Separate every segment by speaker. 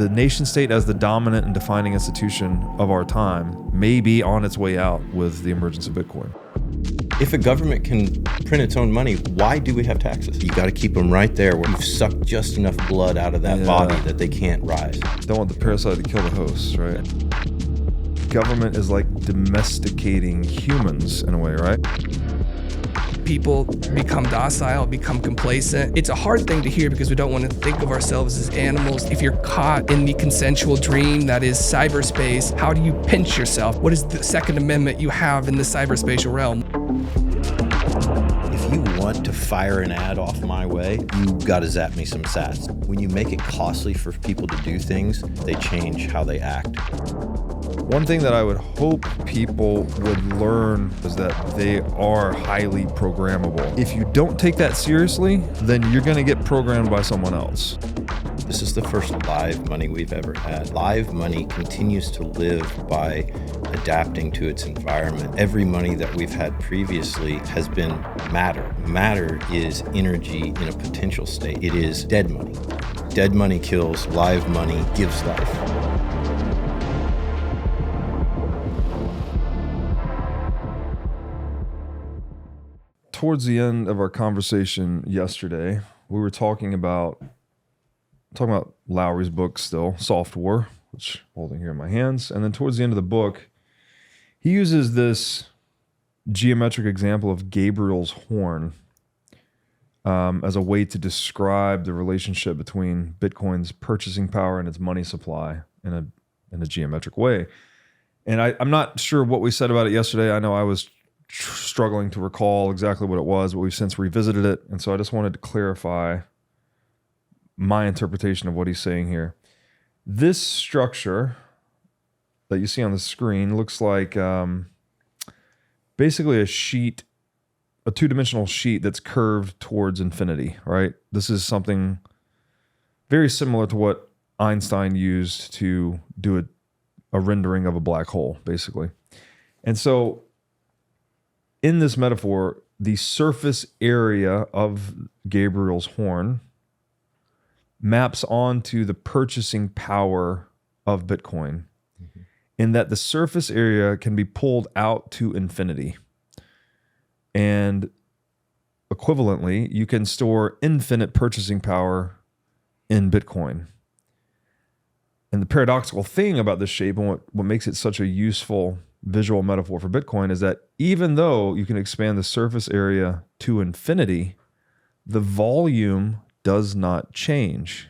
Speaker 1: the nation state as the dominant and defining institution of our time may be on its way out with the emergence of Bitcoin.
Speaker 2: If a government can print its own money, why do we have taxes? You got to keep them right there where you've sucked just enough blood out of that body that they can't rise.
Speaker 1: Don't want the parasite to kill the host, right? Government is like domesticating humans in a way, right?
Speaker 3: People become docile, become complacent. It's a hard thing to hear because we don't want to think of ourselves as animals. If you're caught in the consensual dream that is cyberspace, how do you pinch yourself? What is the Second Amendment you have in the cyberspatial realm?
Speaker 2: If you want to fire an ad off my way, you got to zap me some sats. When you make it costly for people to do things, they change how they act.
Speaker 1: One thing that I would hope people would learn is that they are highly programmable. If you don't take that seriously, then you're going to get programmed by someone else.
Speaker 2: This is the first live money we've ever had. Live money continues to live by adapting to its environment. Every money that we've had previously has been matter. Matter is energy in a potential state. It is dead money. Dead money kills, live money gives life.
Speaker 1: Towards the end of our conversation yesterday, we were talking about Lowery's book still, SoftWar, which I'm holding here in my hands. And then towards the end of the book, he uses this geometric example of Gabriel's horn as a way to describe the relationship between Bitcoin's purchasing power and its money supply in a geometric way. And I'm not sure what we said about it yesterday. I know I was struggling to recall exactly what it was, but we've since revisited it. And so I just wanted to clarify my interpretation of what he's saying here. This structure that you see on the screen looks like basically a two-dimensional sheet that's curved towards infinity, right? This is something very similar to what Einstein used to do a rendering of a black hole, basically. And so in this metaphor, the surface area of Gabriel's horn maps onto the purchasing power of Bitcoin, in that the surface area can be pulled out to infinity. And equivalently, you can store infinite purchasing power in Bitcoin. And the paradoxical thing about this shape and what makes it such a useful visual metaphor for Bitcoin is that even though you can expand the surface area to infinity, the volume does not change.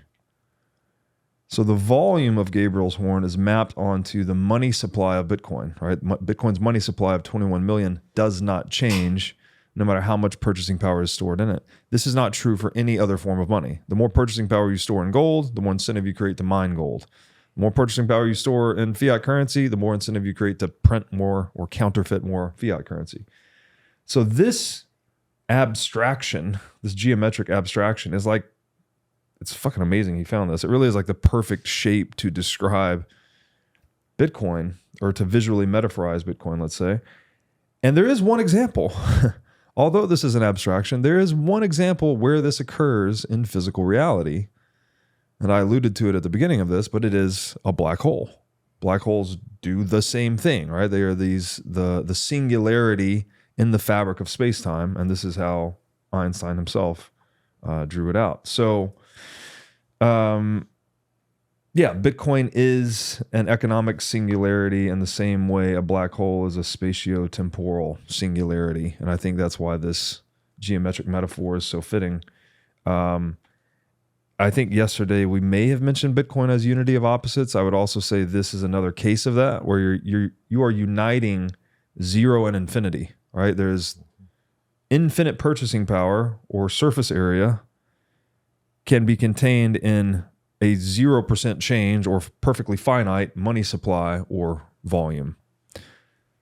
Speaker 1: So the volume of Gabriel's horn is mapped onto the money supply of Bitcoin, right? Bitcoin's money supply of 21 million does not change no matter how much purchasing power is stored in it. This is not true for any other form of money. The more purchasing power you store in gold, the more incentive you create to mine gold. The more purchasing power you store in fiat currency, the more incentive you create to print more or counterfeit more fiat currency. So this abstraction, this geometric abstraction is like, it's fucking amazing he found this. It really is like the perfect shape to describe Bitcoin, or to visually metaphorize Bitcoin, let's say. And there is one example. Although this is an abstraction, there is one example where this occurs in physical reality. And I alluded to it at the beginning of this, but it is a black hole. Black holes do the same thing, right? They are the singularity in the fabric of space-time, and this is how Einstein himself drew it out. So, Bitcoin is an economic singularity in the same way a black hole is a spatio-temporal singularity, and I think that's why this geometric metaphor is so fitting. I think yesterday we may have mentioned Bitcoin as unity of opposites. I would also say this is another case of that, where you are uniting zero and infinity, right? There's infinite purchasing power, or surface area, can be contained in a 0% change or perfectly finite money supply or volume.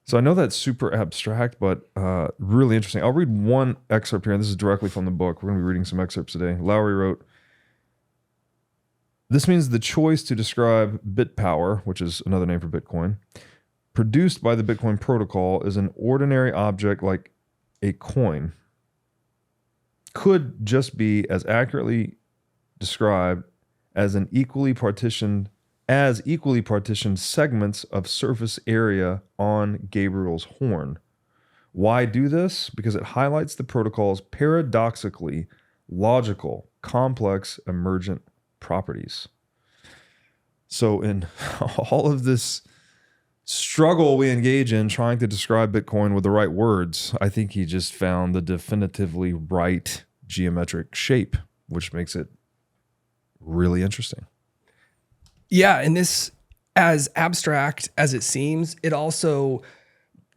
Speaker 1: So I know that's super abstract, but really interesting. I'll read one excerpt here, and this is directly from the book. We're going to be reading some excerpts today. Lowery wrote, "This means the choice to describe bit power, which is another name for Bitcoin, produced by the Bitcoin protocol is an ordinary object like a coin, could just be as accurately described as an equally partitioned as equally partitioned segments of surface area on Gabriel's horn. Why do this? Because it highlights the protocol's paradoxically logical, complex, emergent properties. So in all of this struggle we engage in trying to describe Bitcoin with the right words, I think he just found the definitively right geometric shape, which makes it really interesting.
Speaker 3: Yeah, and this, as abstract as it seems, it also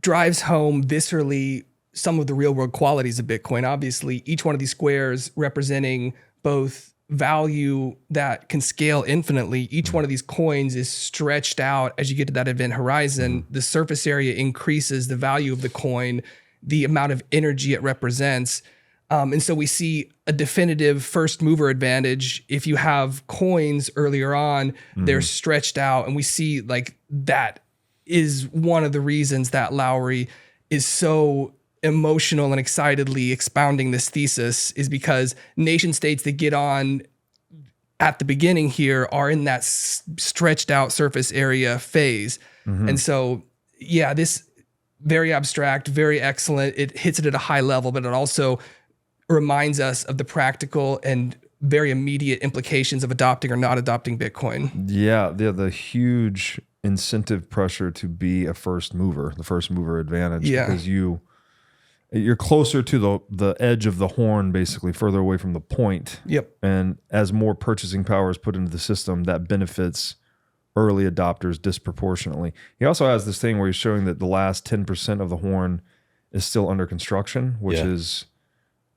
Speaker 3: drives home viscerally some of the real world qualities of Bitcoin. Obviously, each one of these squares representing both value that can scale infinitely. Each one of these coins is stretched out as you get to that event horizon. The surface area increases the value of the coin, the amount of energy it represents. And so we see a definitive first mover advantage. If you have coins earlier on, they're stretched out. And we see like that is one of the reasons that Lowery is so emotional and excitedly expounding this thesis, is because nation states that get on at the beginning here are in that stretched out surface area phase. And so, yeah, this very abstract, very excellent. It hits it at a high level, but it also reminds us of the practical and very immediate implications of adopting or not adopting Bitcoin.
Speaker 1: Yeah, the huge incentive pressure to be a first mover, the first mover advantage, because you're closer to the edge of the horn, basically further away from the point.
Speaker 3: Yep.
Speaker 1: And as more purchasing power is put into the system, that benefits early adopters disproportionately. He also has this thing where he's showing that the last 10% of the horn is still under construction, which is,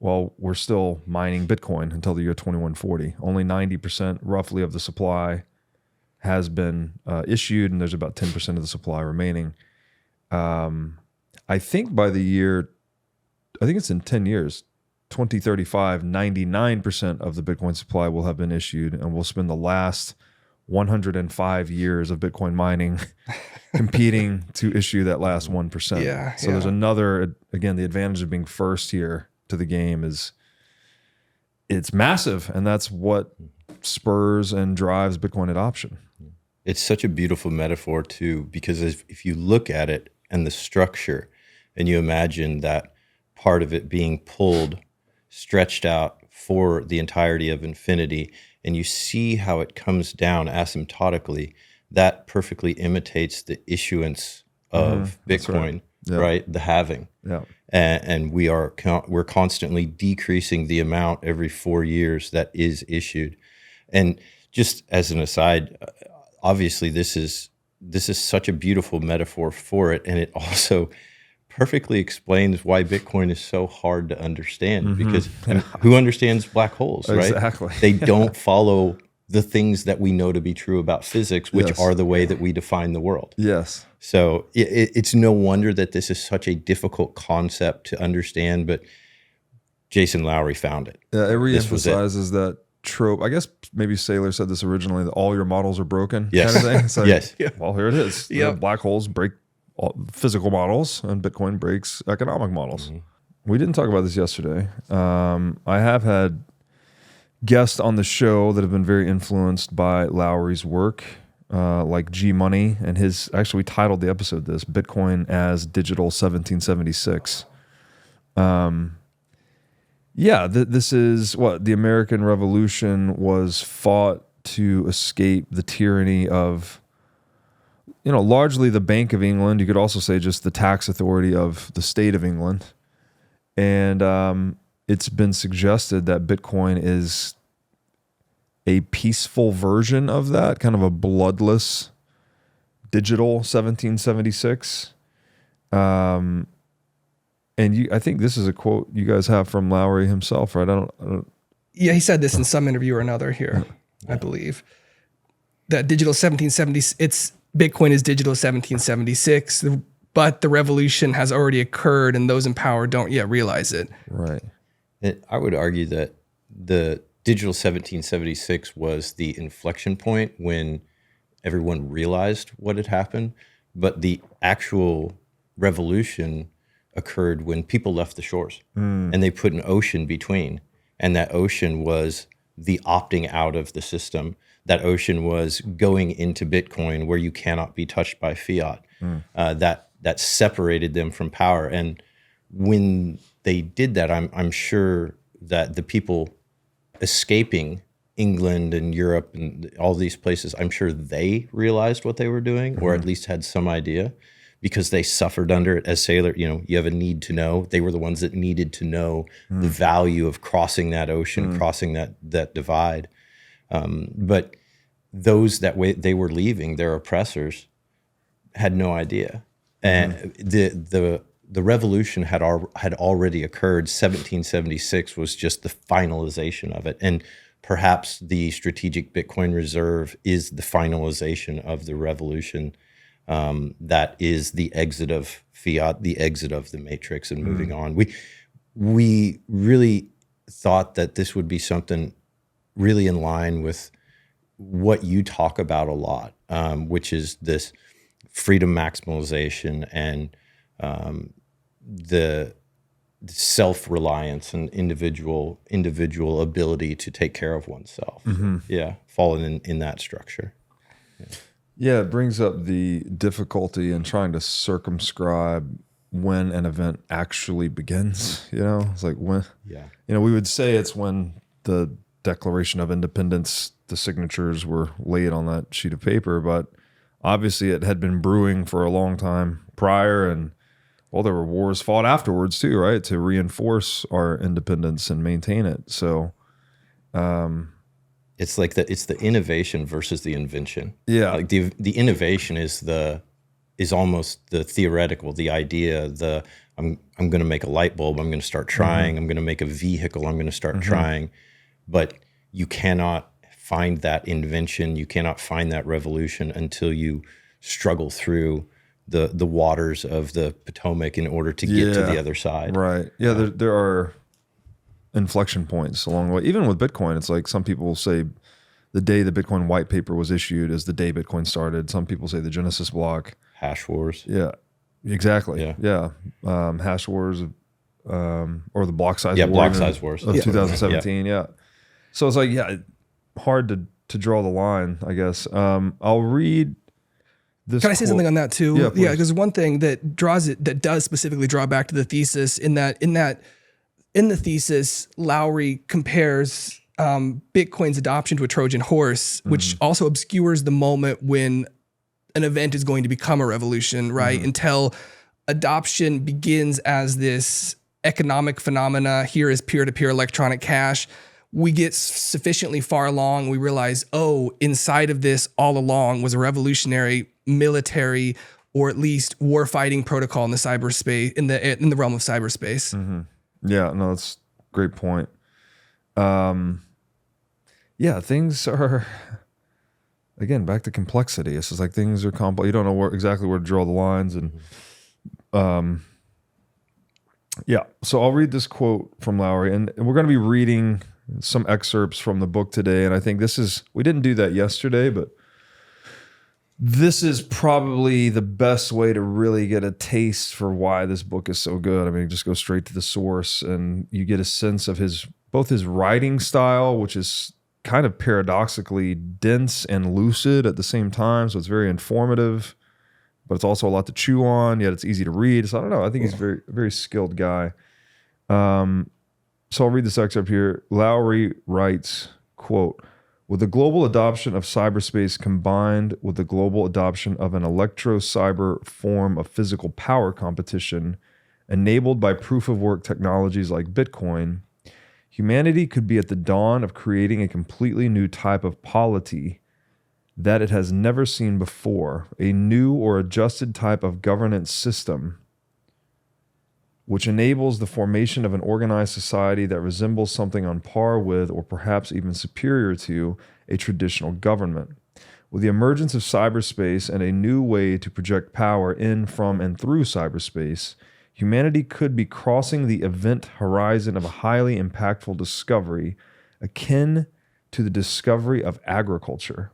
Speaker 1: well, we're still mining Bitcoin until the year 2140. Only 90% roughly of the supply has been issued, and there's about 10% of the supply remaining. I think by the year, I think it's in 10 years, 2035, 99% of the Bitcoin supply will have been issued, and we'll spend the last 105 years of Bitcoin mining competing to issue that last 1%. So there's another, again, the advantage of being first here to the game is it's massive, and that's what spurs and drives Bitcoin adoption.
Speaker 2: It's such a beautiful metaphor too, because if you look at it and the structure, and you imagine that part of it being pulled, stretched out for the entirety of infinity, and you see how it comes down asymptotically, that perfectly imitates the issuance of Bitcoin, right? The halving. And we're constantly decreasing the amount every 4 years that is issued. And just as an aside, obviously this is such a beautiful metaphor for it, and it also perfectly explains why Bitcoin is so hard to understand, because who understands black holes, right?
Speaker 1: Exactly.
Speaker 2: They don't follow the things that we know to be true about physics, which are the way that we define the world.
Speaker 1: Yes.
Speaker 2: So it's no wonder that this is such a difficult concept to understand, but Jason Lowery found it.
Speaker 1: Yeah, it reemphasizes that trope. I guess maybe Saylor said this originally, that all your models are broken kind of thing. So, well, here it is. Black holes break physical models, and Bitcoin breaks economic models. We didn't talk about this yesterday. I have had guests on the show that have been very influenced by Lowery's work, like G Money, and actually we titled the episode this, Bitcoin as Digital 1776. This is what the American Revolution was fought to escape the tyranny of, largely the Bank of England. You could also say just the tax authority of the state of England. And it's been suggested that Bitcoin is a peaceful version of that, kind of a bloodless digital 1776. And I think this is a quote you guys have from Lowery himself, right? I don't
Speaker 3: Yeah, he said this in some interview or another here, I believe. That digital 1770, Bitcoin is digital 1776, but the revolution has already occurred, and those in power don't yet realize it.
Speaker 1: Right.
Speaker 2: I would argue that the digital 1776 was the inflection point when everyone realized what had happened, but the actual revolution occurred when people left the shores and they put an ocean between, and that ocean was the opting out of the system, that ocean was going into Bitcoin, where you cannot be touched by fiat. That separated them from power. And when they did that, I'm sure that the people escaping England and Europe and all these places, I'm sure they realized what they were doing, or at least had some idea, because they suffered under it as sailor. You have a need to know. They were the ones that needed to know the value of crossing that ocean, crossing that divide. But those that way they were leaving, their oppressors, had no idea. And the revolution had already occurred. 1776 was just the finalization of it. And perhaps the strategic Bitcoin reserve is the finalization of the revolution. That is the exit of fiat, the exit of the matrix, and moving on. We really thought that this would be something really in line with what you talk about a lot, which is this freedom maximalization and the self-reliance and individual ability to take care of oneself. Yeah, falling in that structure.
Speaker 1: Yeah, it brings up the difficulty in trying to circumscribe when an event actually begins. It's like when, we would say it's when the Declaration of Independence, the signatures were laid on that sheet of paper, but obviously it had been brewing for a long time prior, and there were wars fought afterwards too, right, to reinforce our independence and maintain it. So
Speaker 2: it's like it's the innovation versus the invention.
Speaker 1: Yeah,
Speaker 2: like the innovation is almost the theoretical, the idea. I'm going to make a light bulb. I'm going to start trying. I'm going to make a vehicle. I'm going to start trying. But you cannot find that invention. You cannot find that revolution until you struggle through the waters of the Potomac in order to get to the other side.
Speaker 1: Right. Yeah. There are inflection points along the way. Even with Bitcoin, it's like some people will say the day the Bitcoin white paper was issued is the day Bitcoin started. Some people say the Genesis block.
Speaker 2: Hash wars.
Speaker 1: Yeah, exactly. Yeah. Hash wars or the block size war.
Speaker 2: Block size wars.
Speaker 1: Of 2017. Yeah. So it's like, hard to draw the line, I guess. I'll read this.
Speaker 3: Can I say something on that too?
Speaker 1: Yeah,
Speaker 3: because one thing that does specifically draw back to the thesis in the thesis, Lowery compares Bitcoin's adoption to a Trojan horse, which also obscures the moment when an event is going to become a revolution, right? Until adoption begins as this economic phenomena. Here is peer-to-peer electronic cash. We get sufficiently far along, we realize, inside of this all along was a revolutionary military, or at least war-fighting protocol in the cyberspace, in the realm of cyberspace.
Speaker 1: Yeah, no, that's a great point. Things are, again, back to complexity. It's just like things are complex. You don't know exactly where to draw the lines. And so I'll read this quote from Lowery, and we're going to be reading some excerpts from the book today. And I think we didn't do that yesterday, but this is probably the best way to really get a taste for why this book is so good. I mean, just go straight to the source and you get a sense of both his writing style, which is kind of paradoxically dense and lucid at the same time. So it's very informative, but it's also a lot to chew on, yet it's easy to read. So I don't know. I think he's a very, very skilled guy. So I'll read this excerpt here. Lowery writes, quote, "With the global adoption of cyberspace combined with the global adoption of an electro-cyber form of physical power competition enabled by proof-of-work technologies like Bitcoin, humanity could be at the dawn of creating a completely new type of polity that it has never seen before, a new or adjusted type of governance system which enables the formation of an organized society that resembles something on par with, or perhaps even superior to, a traditional government. With the emergence of cyberspace and a new way to project power in, from, and through cyberspace, humanity could be crossing the event horizon of a highly impactful discovery akin to the discovery of agriculture.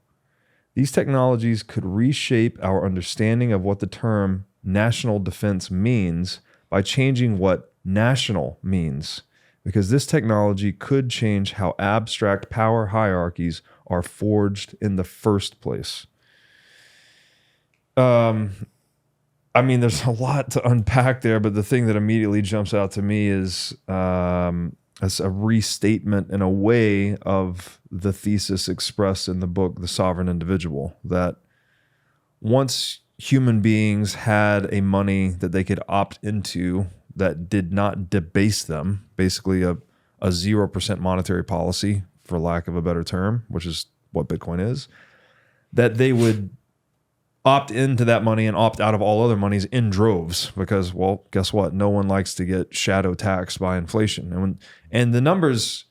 Speaker 1: These technologies could reshape our understanding of what the term national defense means by changing what national means, because this technology could change how abstract power hierarchies are forged in the first place. I mean, there's a lot to unpack there, but the thing that immediately jumps out to me is as a restatement in a way of the thesis expressed in the book, The Sovereign Individual, that once human beings had a money that they could opt into that did not debase them, basically a 0% monetary policy, for lack of a better term, which is what Bitcoin is, that they would opt into that money and opt out of all other monies in droves because, well, guess what? No one likes to get shadow taxed by inflation. And the numbers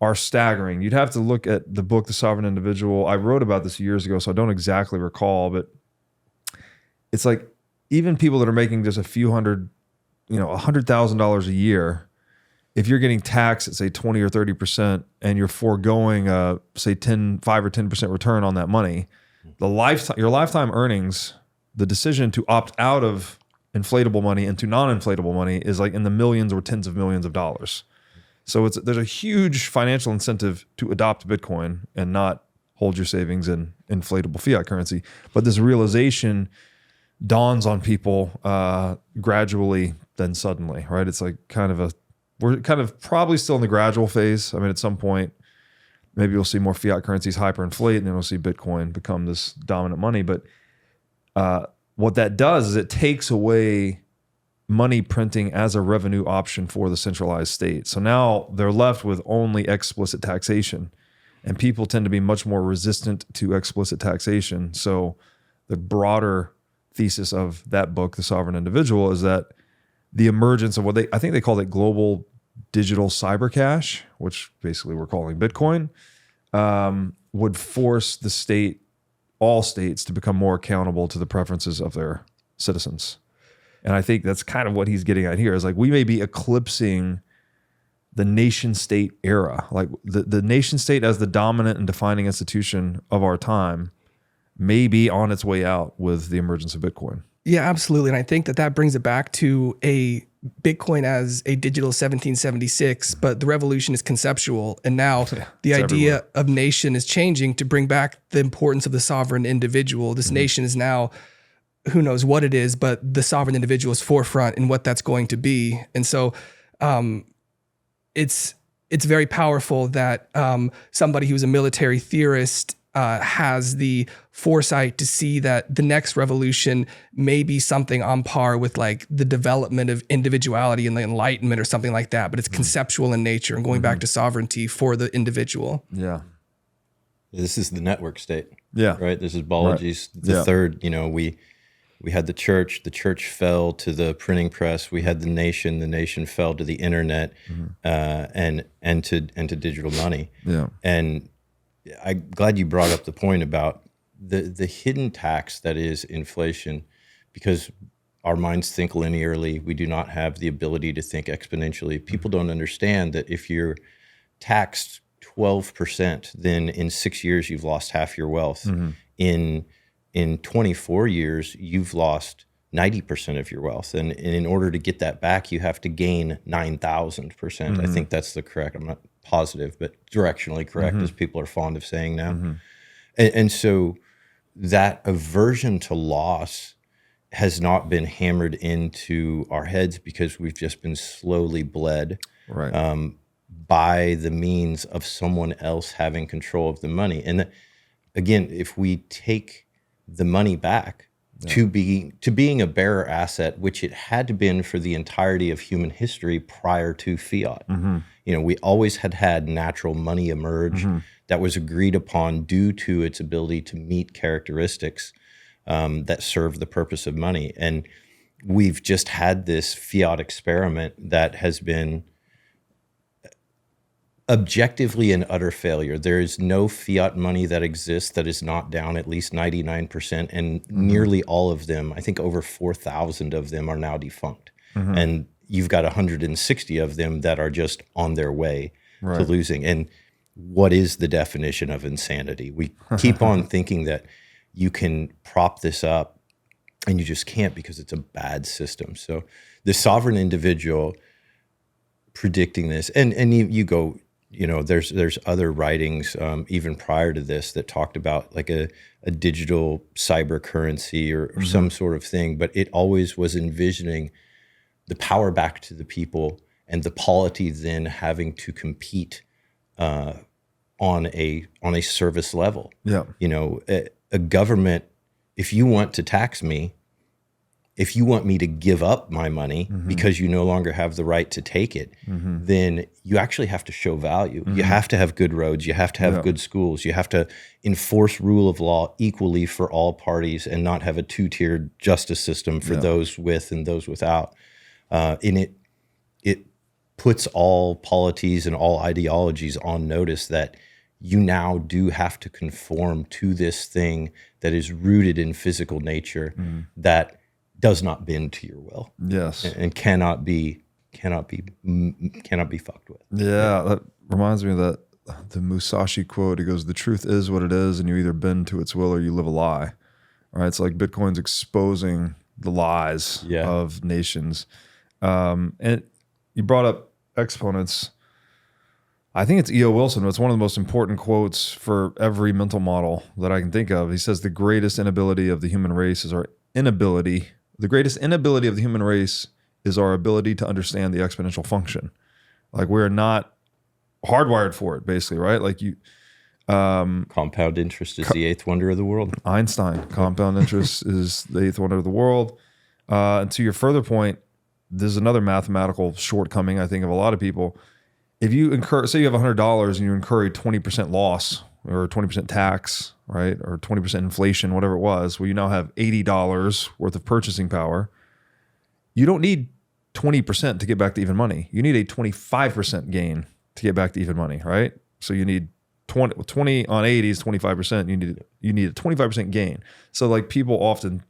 Speaker 1: are staggering. You'd have to look at the book, The Sovereign Individual. I wrote about this years ago, so I don't exactly recall, but it's like even people that are making just a few hundred, $100,000 a year, if you're getting taxed at say 20 or 30% and you're foregoing say 5 or 10% return on that money, your lifetime earnings, the decision to opt out of inflatable money into non-inflatable money is like in the millions or tens of millions of dollars. So there's a huge financial incentive to adopt Bitcoin and not hold your savings in inflatable fiat currency. But this realization dawns on people gradually, then suddenly, right? It's like we're kind of probably still in the gradual phase. I mean, at some point, maybe we'll see more fiat currencies hyperinflate, and then we'll see Bitcoin become this dominant money. But what that does is it takes away money printing as a revenue option for the centralized state. So now they're left with only explicit taxation, and people tend to be much more resistant to explicit taxation. So the broader thesis of that book, The Sovereign Individual, is that the emergence of I think they called it global digital cyber cash, which basically we're calling Bitcoin, would force the state, all states, to become more accountable to the preferences of their citizens. And I think that's kind of what he's getting at here, is like we may be eclipsing the nation state era. Like the nation state as the dominant and defining institution of our time may be on its way out with the emergence of Bitcoin.
Speaker 3: Yeah, absolutely. And I think that brings it back to a Bitcoin as a digital 1776, but the revolution is conceptual. And now the idea
Speaker 1: everywhere.
Speaker 3: of nation is changing to bring back the importance of the sovereign individual. This nation is now, who knows what it is, but the sovereign individual is forefront in what that's going to be. And so it's very powerful that somebody who's a military theorist has the foresight to see that the next revolution may be something on par with like the development of individuality and the Enlightenment or something like that, but it's conceptual in nature and going back to sovereignty for the individual.
Speaker 1: Yeah.
Speaker 2: This is the network state.
Speaker 1: Yeah.
Speaker 2: Right. This is Balaji's the third. We had the church fell to the printing press. We had the nation fell to the internet, and to digital money.
Speaker 1: Yeah.
Speaker 2: And I'm glad you brought up the point about the hidden tax that is inflation, because our minds think linearly. We do not have the ability to think exponentially. People don't understand that if you're taxed 12%, then in 6 years you've lost half your wealth. In 24 years, you've lost 90% of your wealth. And in order to get that back, you have to gain 9,000%. I think that's the correct, I'm not positive, but directionally correct, as people are fond of saying now. And so that aversion to loss has not been hammered into our heads because we've just been slowly bled by the means of someone else having control of the money. And again, if we take the money back to being a bearer asset, which it had been for the entirety of human history prior to fiat. We always had natural money emerge that was agreed upon due to its ability to meet characteristics that serve the purpose of money. And we've just had this fiat experiment that has been objectively an utter failure. There is no fiat money that exists that is not down at least 99%, and nearly all of them, I think over 4,000 of them, are now defunct. And you've got 160 of them that are just on their way to losing. And what is the definition of insanity? We keep on thinking that you can prop this up, and you just can't because it's a bad system. So the sovereign individual predicting this, and you go, there's other writings even prior to this that talked about like a digital cyber currency or some sort of thing, but it always was envisioning the power back to the people and the polity then having to compete on a service level.
Speaker 1: Yeah.
Speaker 2: A government, if you want to tax me, if you want me to give up my money because you no longer have the right to take it, then you actually have to show value. You have to have good roads. You have to have good schools. You have to enforce rule of law equally for all parties and not have a two-tiered justice system for those with and those without. And it puts all polities and all ideologies on notice that you now do have to conform to this thing that is rooted in physical nature that does not bend to your will.
Speaker 1: Yes.
Speaker 2: And cannot be fucked with.
Speaker 1: Yeah, that reminds me of the Musashi quote. He goes, "The truth is what it is, and you either bend to its will or you live a lie." All right, it's like Bitcoin's exposing the lies of nations. And you brought up exponents. I think it's E.O. Wilson. It's one of the most important quotes for every mental model that I can think of. He says, the greatest inability of the human race is our inability. The greatest inability of the human race is our ability to understand the exponential function. Like we're not hardwired for it, basically, right? Like
Speaker 2: compound interest is the eighth wonder of the world.
Speaker 1: Einstein, compound interest is the eighth wonder of the world. And to your further point, there's another mathematical shortcoming, I think, of a lot of people. If you say you have $100 and you incur a 20% loss or 20% tax, right? Or 20% inflation, whatever it was, well, you now have $80 worth of purchasing power. You don't need 20% to get back to even money. You need a 25% gain to get back to even money, right? So you need 20 on 80 is 25%. You need a 25% gain. So like people often,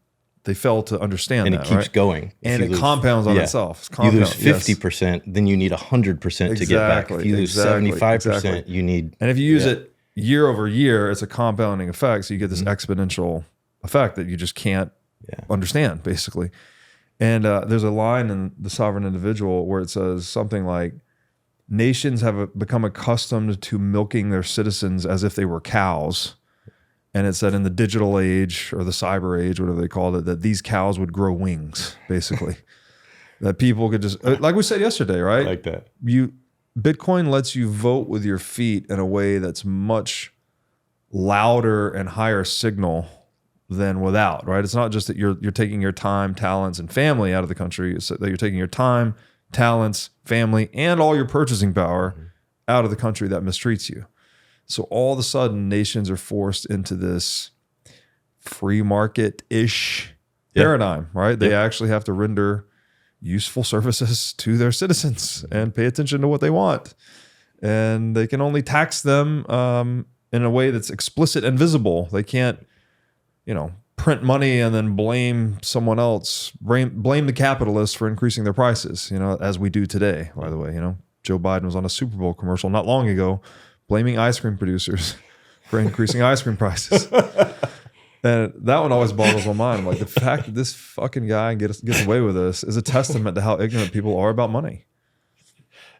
Speaker 1: they fail to understand
Speaker 2: and
Speaker 1: that,
Speaker 2: it keeps
Speaker 1: right?
Speaker 2: You
Speaker 1: and it compounds on itself.
Speaker 2: You lose 50%, then you need 100% to get back. If you lose 75%, you need...
Speaker 1: And if you use it year over year, it's a compounding effect. So you get this exponential effect that you just can't understand, basically. And there's a line in The Sovereign Individual where it says something like, nations have become accustomed to milking their citizens as if they were cows. And it said in the digital age or the cyber age, whatever they called it, that these cows would grow wings, basically. That people could just, like we said yesterday, right?
Speaker 2: Like that.
Speaker 1: Bitcoin lets you vote with your feet in a way that's much louder and higher signal than without, right? It's not just that you're taking your time, talents, and family out of the country. It's that you're taking your time, talents, family, and all your purchasing power out of the country that mistreats you. So all of a sudden, nations are forced into this free market-ish paradigm, right? They actually have to render useful services to their citizens and pay attention to what they want. And they can only tax them in a way that's explicit and visible. They can't, print money and then blame someone else, blame the capitalists for increasing their prices, as we do today, by the way. Joe Biden was on a Super Bowl commercial not long ago blaming ice cream producers for increasing ice cream prices. And that one always boggles my mind. I'm like, the fact that this fucking guy gets away with this is a testament to how ignorant people are about money.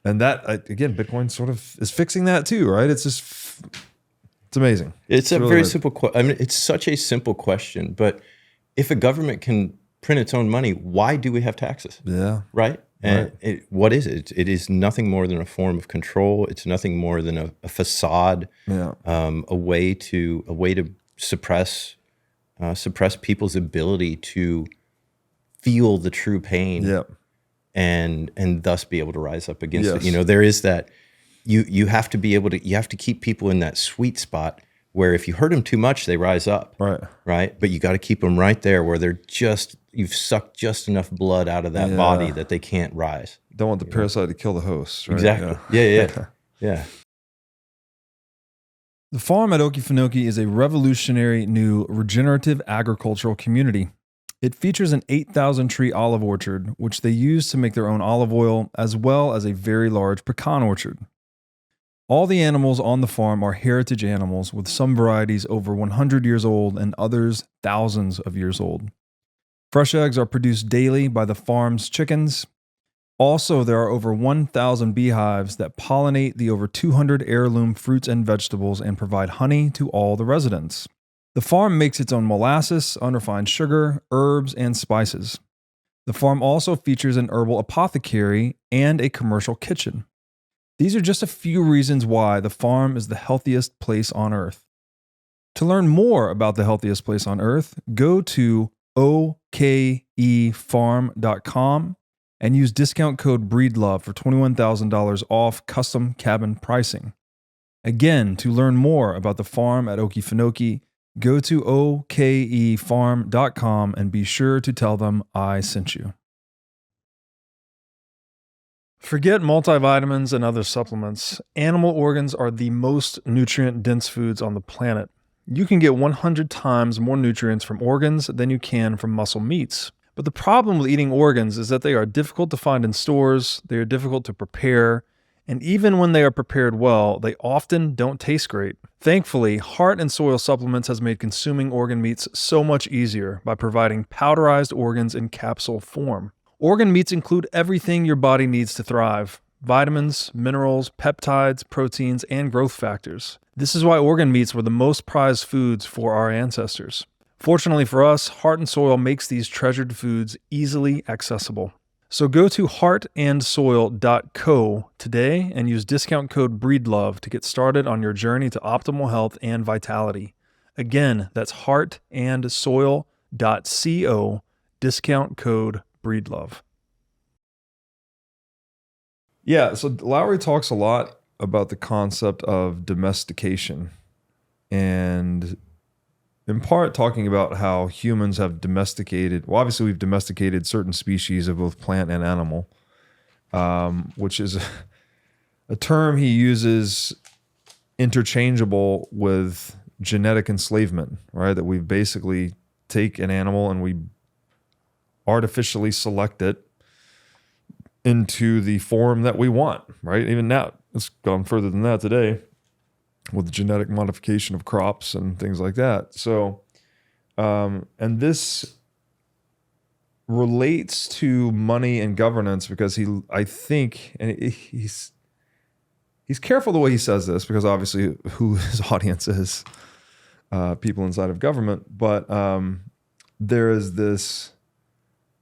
Speaker 1: And that, again, Bitcoin sort of is fixing that too, right? It's just, it's amazing.
Speaker 2: It's a really very simple question. I mean, it's such a simple question, but if a government can print its own money, why do we have taxes?
Speaker 1: Yeah.
Speaker 2: Right? And what is it? It is nothing more than a form of control. It's nothing more than a facade, a way to suppress people's ability to feel the true pain, and thus be able to rise up against it. There is that. You have to be able to. You have to keep people in that sweet spot where if you hurt them too much, they rise up. Right. But you got to keep them right there where you've sucked just enough blood out of that body that they can't rise.
Speaker 1: Don't want the parasite to kill the host. Right?
Speaker 2: Exactly. Yeah.
Speaker 4: The farm at Okefenokee is a revolutionary new regenerative agricultural community. It features an 8,000 tree olive orchard, which they use to make their own olive oil, as well as a very large pecan orchard. All the animals on the farm are heritage animals, with some varieties over 100 years old and others thousands of years old. Fresh eggs are produced daily by the farm's chickens. Also, there are over 1,000 beehives that pollinate the over 200 heirloom fruits and vegetables and provide honey to all the residents. The farm makes its own molasses, unrefined sugar, herbs, and spices. The farm also features an herbal apothecary and a commercial kitchen. These are just a few reasons why the farm is the healthiest place on earth. To learn more about the healthiest place on earth, go to okefarm.com and use discount code BREEDLOVE for $21,000 off custom cabin pricing. Again, to learn more about the farm at Okefenokee, go to okefarm.com and be sure to tell them I sent you. Forget multivitamins and other supplements. Animal organs are the most nutrient-dense foods on the planet. You can get 100 times more nutrients from organs than you can from muscle meats. But the problem with eating organs is that they are difficult to find in stores, they are difficult to prepare, and even when they are prepared well, they often don't taste great. Thankfully, Heart and Soil Supplements has made consuming organ meats so much easier by providing powderized organs in capsule form. Organ meats include everything your body needs to thrive: vitamins, minerals, peptides, proteins, and growth factors. This is why organ meats were the most prized foods for our ancestors. Fortunately for us, Heart and Soil makes these treasured foods easily accessible. So go to heartandsoil.co today and use discount code BREEDLOVE to get started on your journey to optimal health and vitality. Again, that's heartandsoil.co, discount code BREEDLOVE. Yeah, so Lowery talks a lot about the concept of domestication, and in part talking about how humans have domesticated, well, obviously we've domesticated certain species of both plant and animal, which is a term he uses interchangeable with genetic enslavement, right? That we basically take an animal and we artificially select it into the form that we want, right? Even now, it's gone further than that today with the genetic modification of crops and things like that. So, and this relates to money and governance because I think, and he's careful the way he says this because obviously who his audience is, people inside of government, but there is this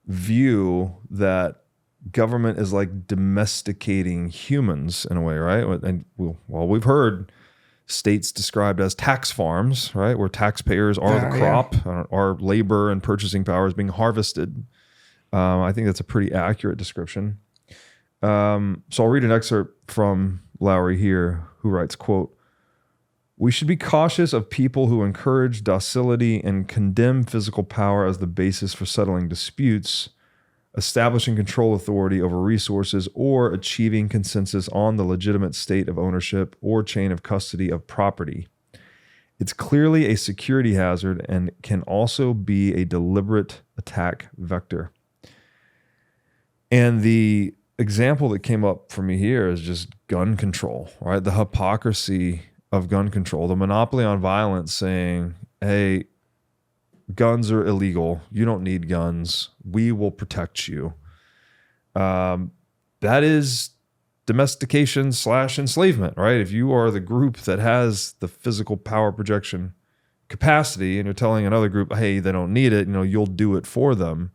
Speaker 4: view that government is like domesticating humans in a way, right? And well, we've heard states described as tax farms, right? Where taxpayers are the crop, our labor and purchasing power is being harvested. I think that's a pretty accurate description. So I'll read an excerpt from Lowery here, who writes, quote, "We should be cautious of people who encourage docility and condemn physical power as the basis for settling disputes, establishing control authority over resources, or achieving consensus on the legitimate state of ownership or chain of custody of property. It's clearly a security hazard and can also be a deliberate attack vector." And the example that came up for me here is just gun control, right? The hypocrisy of gun control, the monopoly on violence, saying, hey, guns are illegal. You don't need guns. We will protect you. That is domestication / enslavement, right? If you are the group that has the physical power projection capacity and you're telling another group, hey, they don't need it, you'll do it for them.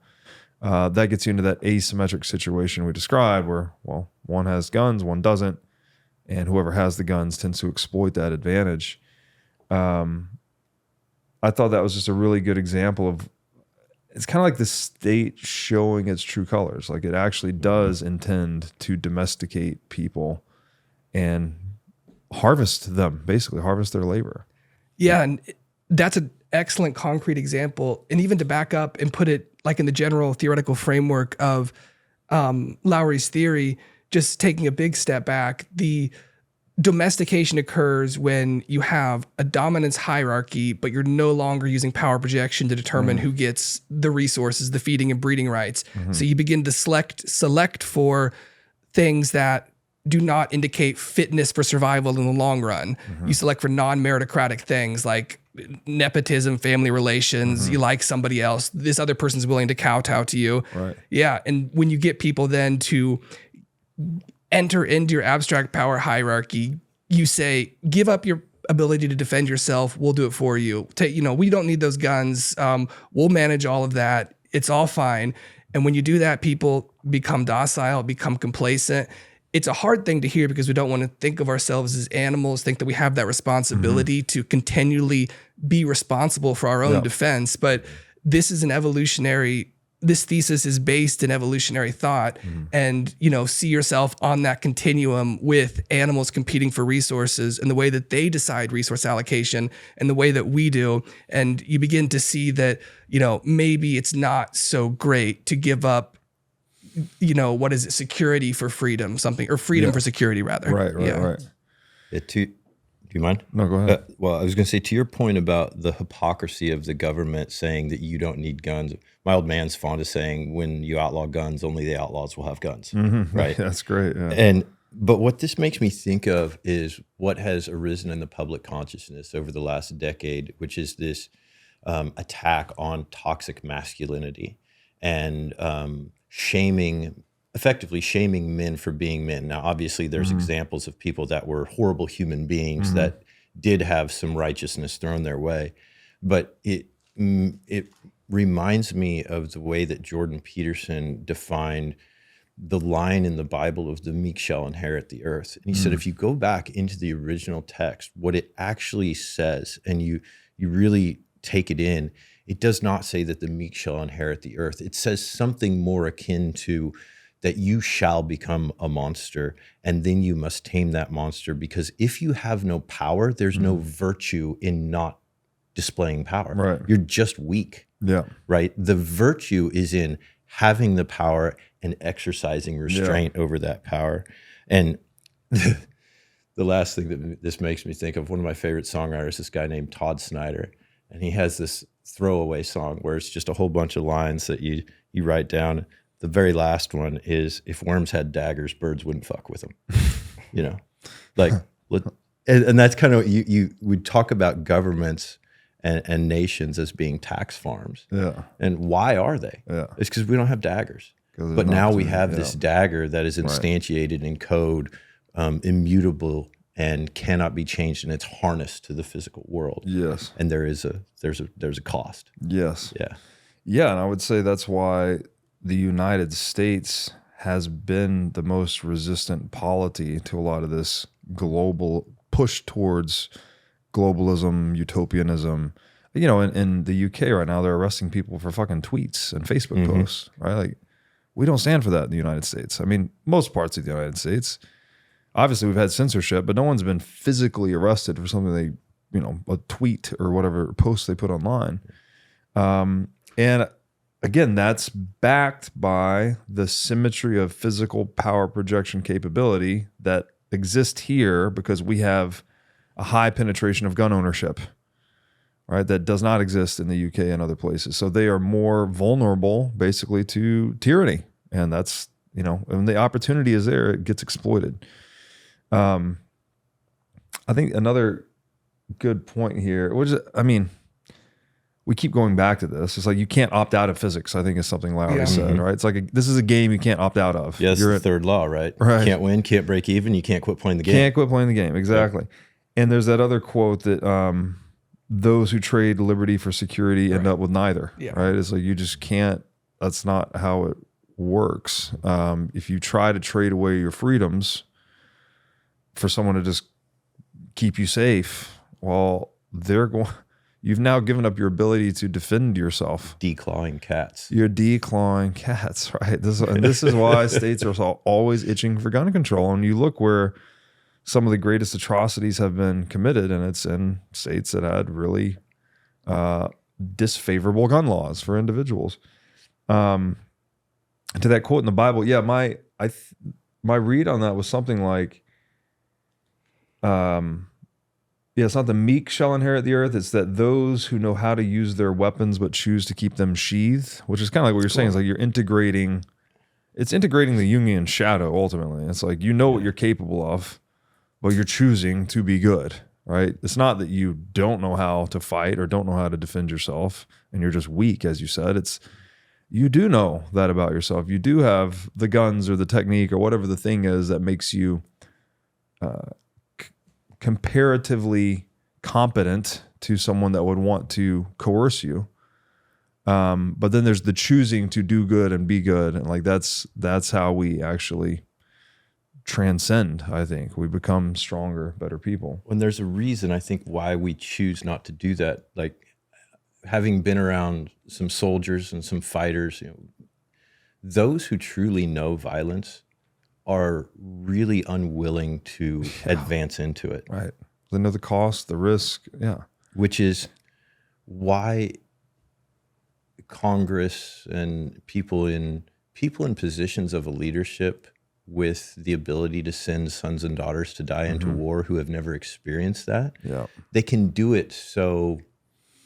Speaker 4: That gets you into that asymmetric situation we described where, well, one has guns, one doesn't, and whoever has the guns tends to exploit that advantage. I thought that was just a really good example of, it's kind of like the state showing its true colors. Like it actually does intend to domesticate people and harvest them, basically harvest their labor.
Speaker 3: Yeah, and that's an excellent concrete example. And even to back up and put it like in the general theoretical framework of Lowery's theory, just taking a big step back, the domestication occurs when you have a dominance hierarchy, but you're no longer using power projection to determine who gets the resources, the feeding and breeding rights. So you begin to select for things that do not indicate fitness for survival in the long run. You select for non-meritocratic things like nepotism, family relations, you like somebody else, this other person's willing to kowtow to you.
Speaker 1: Right.
Speaker 3: Yeah. And when you get people then to enter into your abstract power hierarchy, you say, give up your ability to defend yourself. We'll do it for you. We don't need those guns. We'll manage all of that. It's all fine. And when you do that, people become docile, become complacent. It's a hard thing to hear because we don't want to think of ourselves as animals, think that we have that responsibility to continually be responsible for our own defense. But this is this thesis is based in evolutionary thought, and, see yourself on that continuum with animals competing for resources and the way that they decide resource allocation and the way that we do. And you begin to see that, maybe it's not so great to give up, what is it? Security for freedom, something, or freedom for security rather.
Speaker 1: Right.
Speaker 2: Do you mind?
Speaker 1: No, go ahead.
Speaker 2: Well, I was going to say, to your point about the hypocrisy of the government saying that you don't need guns. My old man's fond of saying, when you outlaw guns, only the outlaws will have guns. Right.
Speaker 1: That's great. Yeah.
Speaker 2: But what this makes me think of is what has arisen in the public consciousness over the last decade, which is this attack on toxic masculinity and effectively shaming men for being men. Now, obviously, there's examples of people that were horrible human beings that did have some righteousness thrown their way, but it reminds me of the way that Jordan Peterson defined the line in the Bible of the meek shall inherit the earth. And he said, if you go back into the original text, what it actually says, and you really take it in, it does not say that the meek shall inherit the earth. It says something more akin to that you shall become a monster, and then you must tame that monster, because if you have no power, there's no virtue in not displaying power.
Speaker 1: Right.
Speaker 2: You're just weak.
Speaker 1: Yeah.
Speaker 2: Right. The virtue is in having the power and exercising restraint over that power. And the last thing that this makes me think of, one of my favorite songwriters, this guy named Todd Snyder, and he has this throwaway song where it's just a whole bunch of lines that you write down. The very last one is, if worms had daggers, birds wouldn't fuck with them. And that's kind of, you would talk about governments and nations as being tax farms. Yeah. And why are they? Yeah. It's because we don't have daggers. But now we have this dagger that is instantiated in code, immutable, and cannot be changed, and it's harnessed to the physical world. Yes. And there's a cost.
Speaker 1: Yes. Yeah. Yeah, and I would say that's why the United States has been the most resistant polity to a lot of this global push towards globalism, utopianism. In the UK right now, they're arresting people for fucking tweets and Facebook posts, right? Like, we don't stand for that in the United States. I mean, most parts of the United States. Obviously, we've had censorship, but no one's been physically arrested for something a tweet or whatever post they put online. And again, that's backed by the symmetry of physical power projection capability that exists here because we have a high penetration of gun ownership, right? That does not exist in the UK and other places. So they are more vulnerable basically to tyranny. And that's, when the opportunity is there, it gets exploited. I think another good point here, which is, we keep going back to this. It's like you can't opt out of physics, I think is something Lowery said, right? It's like this is a game you can't opt out of.
Speaker 2: Yeah, it's the third law, right? You can't win, can't break even, you can't quit playing the game.
Speaker 1: Can't quit playing the game, exactly. Yeah. And there's that other quote that those who trade liberty for security end up with neither, right? It's like you just can't, that's not how it works. If you try to trade away your freedoms for someone to just keep you safe, well, you've now given up your ability to defend yourself.
Speaker 2: Declawing cats.
Speaker 1: You're declawing cats, right? This is why states are always itching for gun control. And you look where some of the greatest atrocities have been committed, and it's in states that had really disfavorable gun laws for individuals. To that quote in the Bible, my read on that was something like, it's not the meek shall inherit the earth. It's that those who know how to use their weapons but choose to keep them sheathed, which is kind of like what you're saying. It's like it's integrating the Jungian shadow ultimately. It's like what you're capable of, but you're choosing to be good, right? It's not that you don't know how to fight or don't know how to defend yourself and you're just weak, as you said. It's you do know that about yourself. You do have the guns or the technique or whatever the thing is that makes you comparatively competent to someone that would want to coerce you. But then there's the choosing to do good and be good. And like, that's how we actually transcend. I think we become stronger, better people.
Speaker 2: When there's a reason, I think, why we choose not to do that. Like, having been around some soldiers and some fighters, those who truly know violence are really unwilling to advance into it.
Speaker 1: Right. They know the cost, the risk. Yeah.
Speaker 2: Which is why Congress and people in positions of leadership with the ability to send sons and daughters to die into war who have never experienced that, they can do it so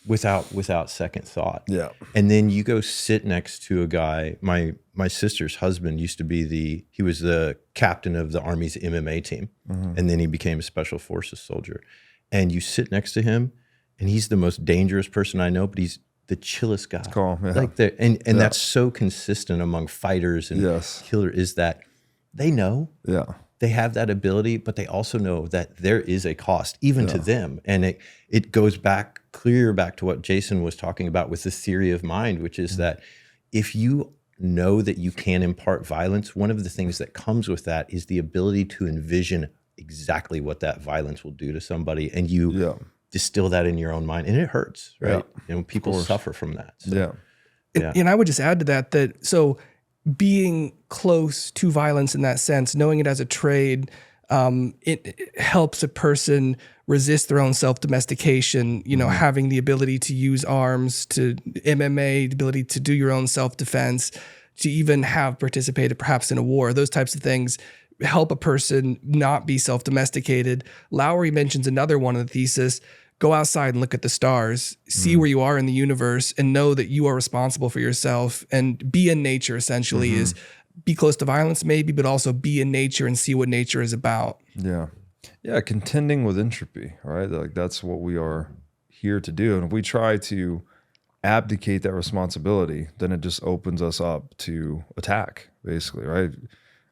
Speaker 2: without second thought.
Speaker 1: Yeah.
Speaker 2: And then you go sit next to a guy. My sister's husband used to be he was the captain of the Army's MMA team, and then he became a special forces soldier. And you sit next to him, and he's the most dangerous person I know, but he's the chillest guy.
Speaker 1: Calm, yeah.
Speaker 2: Like and that's so consistent among fighters and killer, is that they know they have that ability, but they also know that there is a cost even to them. And it goes back to what Jason was talking about with the theory of mind, which is that if you know that you can impart violence, one of the things that comes with that is the ability to envision exactly what that violence will do to somebody, and you distill that in your own mind, and it hurts, right? And people suffer from that. So,
Speaker 3: And I would just add to that so being close to violence in that sense, knowing it as a trade, it helps a person resist their own self-domestication, having the ability to use arms, to MMA, the ability to do your own self-defense, to even have participated perhaps in a war. Those types of things help a person not be self-domesticated. Lowery mentions another one in the thesis: go outside and look at the stars, see where you are in the universe, and know that you are responsible for yourself. And be in nature, essentially, is be close to violence maybe, but also be in nature and see what nature is about.
Speaker 1: Yeah, contending with entropy, right? Like, that's what we are here to do. And if we try to abdicate that responsibility, then it just opens us up to attack, basically, right?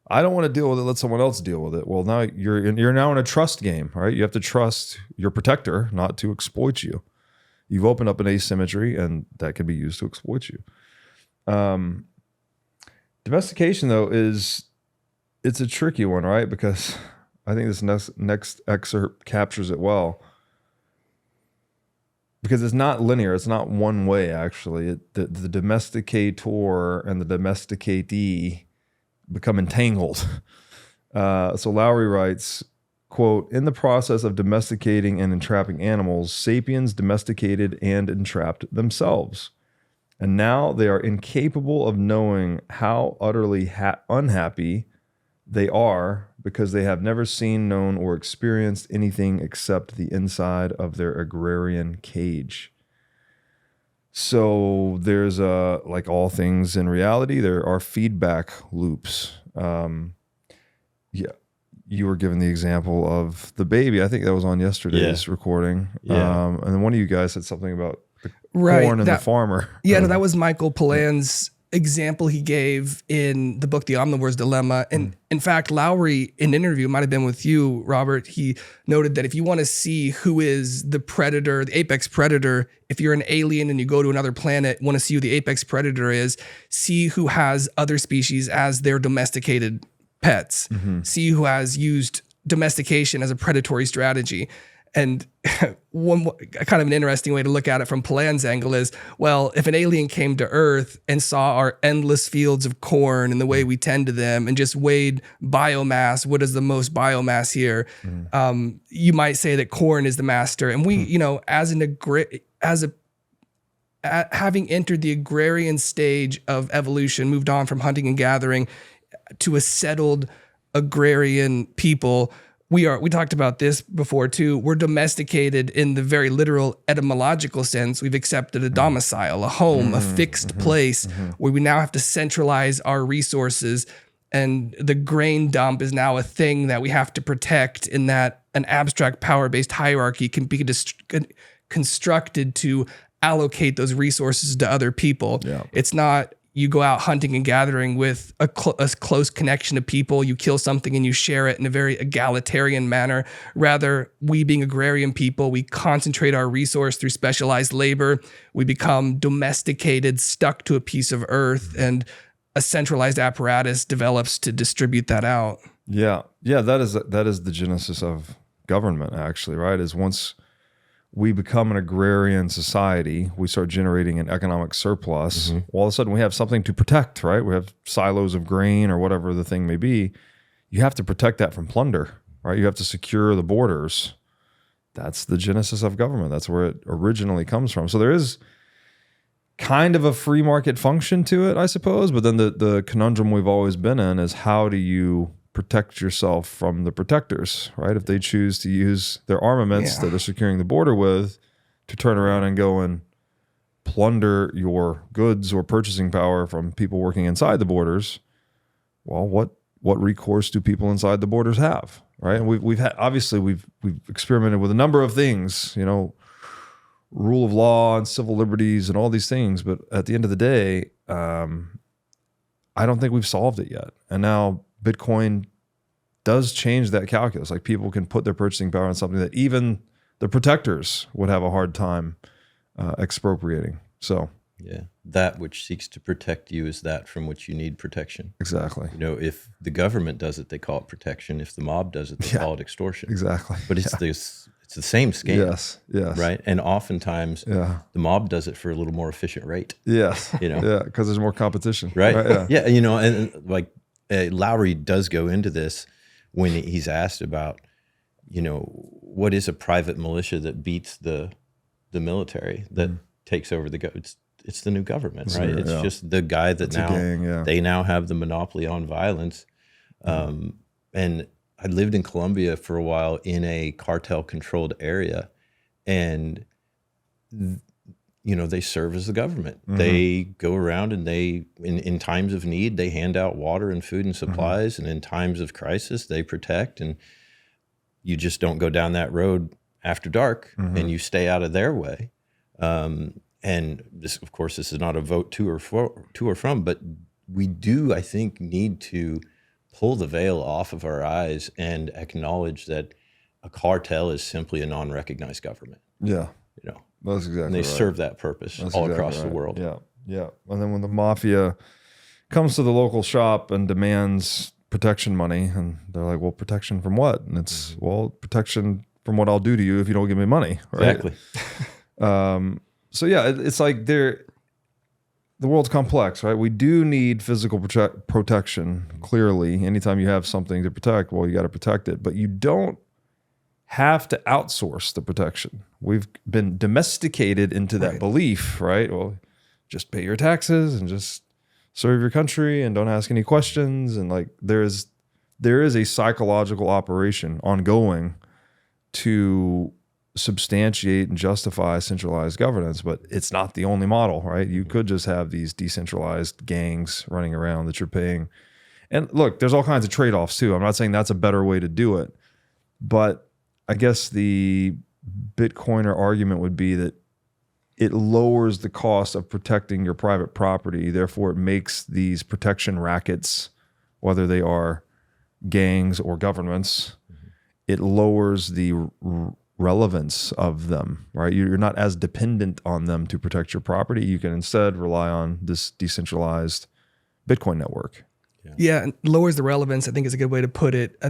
Speaker 1: I don't want to deal with it. Let someone else deal with it. Well, now you're now in a trust game, right? You have to trust your protector not to exploit you. You've opened up an asymmetry, and that can be used to exploit you. Domestication, though, it's a tricky one, right? Because I think this next excerpt captures it well. Because it's not linear. It's not one way, actually. The domesticator and the domesticatee become entangled. So Lowery writes, quote, "In the process of domesticating and entrapping animals, sapiens domesticated and entrapped themselves. And now they are incapable of knowing how utterly unhappy they are, because they have never seen, known, or experienced anything except the inside of their agrarian cage." So there's like all things in reality, there are feedback loops. You were given the example of the baby. I think that was on yesterday's recording. And then one of you guys said something about the corn and the farmer.
Speaker 3: No, that was Michael Pollan's example he gave in the book, The Omnivore's Dilemma. And in fact, Lowery, in an interview, might have been with you, Robert, he noted that if you want to see who is the predator, the apex predator, if you're an alien and you go to another planet, want to see who the apex predator is, see who has other species as their domesticated pets, see who has used domestication as a predatory strategy. And one kind of an interesting way to look at it from Pollan's angle is, well, if an alien came to Earth and saw our endless fields of corn and the way we tend to them and just weighed biomass, what is the most biomass here? You might say that corn is the master. And we, having entered the agrarian stage of evolution, moved on from hunting and gathering to a settled agrarian people, we talked about this before too. We're domesticated in the very literal etymological sense. We've accepted a domicile, a home, a fixed place where we now have to centralize our resources And the grain dump is now a thing that we have to protect, in that an abstract power-based hierarchy can be constructed to allocate those resources to other people.
Speaker 1: Yeah.
Speaker 3: It's not you go out hunting and gathering with a close connection of people, you kill something and you share it in a very egalitarian manner. Rather, we being agrarian people, we concentrate our resource through specialized labor. We become domesticated, stuck to a piece of earth, and a centralized apparatus develops to distribute that out.
Speaker 1: Yeah. Yeah. That is the genesis of government, actually, right? Is once we become an agrarian society, we start generating an economic surplus.
Speaker 2: Mm-hmm.
Speaker 1: All of a sudden we have something to protect, right? We have silos of grain or whatever the thing may be. You have to protect that from plunder, right? You have to secure the borders. That's the genesis of government. That's where it originally comes from. So there is kind of a free market function to it, I suppose. But then the conundrum we've always been in is, how do you protect yourself from the protectors, right? If they choose to use their armaments that they're securing the border with to turn around and go and plunder your goods or purchasing power from people working inside the borders, well, what recourse do people inside the borders have, right? And we've had, obviously we've experimented with a number of things, you know, rule of law and civil liberties and all these things, but at the end of the day, I don't think we've solved it yet. And now Bitcoin does change that calculus. Like, people can put their purchasing power on something that even the protectors would have a hard time expropriating. So
Speaker 2: Yeah. That which seeks to protect you is that from which you need protection.
Speaker 1: exactly.
Speaker 2: You know, if the government does it, they call it protection. If the mob does it, they call it extortion.
Speaker 1: Exactly.
Speaker 2: But it's it's the same scam.
Speaker 1: Yes. Yes.
Speaker 2: Right. And oftentimes
Speaker 1: Yeah.
Speaker 2: the mob does it for a little more efficient rate.
Speaker 1: Yes.
Speaker 2: You know?
Speaker 1: Yeah. Because there's more competition.
Speaker 2: Right.
Speaker 1: Yeah.
Speaker 2: Yeah. You know, and like Lowery does go into this when he's asked about, you know, what is a private militia that beats the military that takes over it's the new government, right? It's just the guy that
Speaker 1: It's a gang,
Speaker 2: they now have the monopoly on violence. And I lived in Colombia for a while in a cartel controlled area, and you know, they serve as the government. They go around and they, in times of need, they hand out water and food and supplies. And in times of crisis, they protect. And you just don't go down that road after dark, and you stay out of their way. And this, of course, this is not a vote to or from, but we do, I think, need to pull the veil off of our eyes and acknowledge that a cartel is simply a non-recognized government.
Speaker 1: Yeah.
Speaker 2: You know,
Speaker 1: That's exactly
Speaker 2: and they
Speaker 1: right.
Speaker 2: serve that purpose
Speaker 1: That's
Speaker 2: all
Speaker 1: exactly
Speaker 2: across the
Speaker 1: right.
Speaker 2: world.
Speaker 1: Yeah. Yeah. And then when the mafia comes to the local shop and demands protection money, and they're like, well, protection from what? And it's, well, protection from what I'll do to you if you don't give me money. Right?
Speaker 2: Exactly.
Speaker 1: So yeah, it's like the world's complex, right? We do need physical protection, clearly. Anytime you have something to protect, well, you got to protect it. But you don't have to outsource the protection. We've been domesticated into that belief, right? Well, just pay your taxes and just serve your country and don't ask any questions. And like there is a psychological operation ongoing to substantiate and justify centralized governance, but it's not the only model, right? You could just have these decentralized gangs running around that you're paying. And look, there's all kinds of trade-offs too. I'm not saying that's a better way to do it, but I guess the Bitcoiner argument would be that it lowers the cost of protecting your private property. Therefore, it makes these protection rackets, whether they are gangs or governments, it lowers the relevance of them, right? You're not as dependent on them to protect your property. You can instead rely on this decentralized Bitcoin network.
Speaker 3: Yeah, and lowers the relevance, I think, is a good way to put it.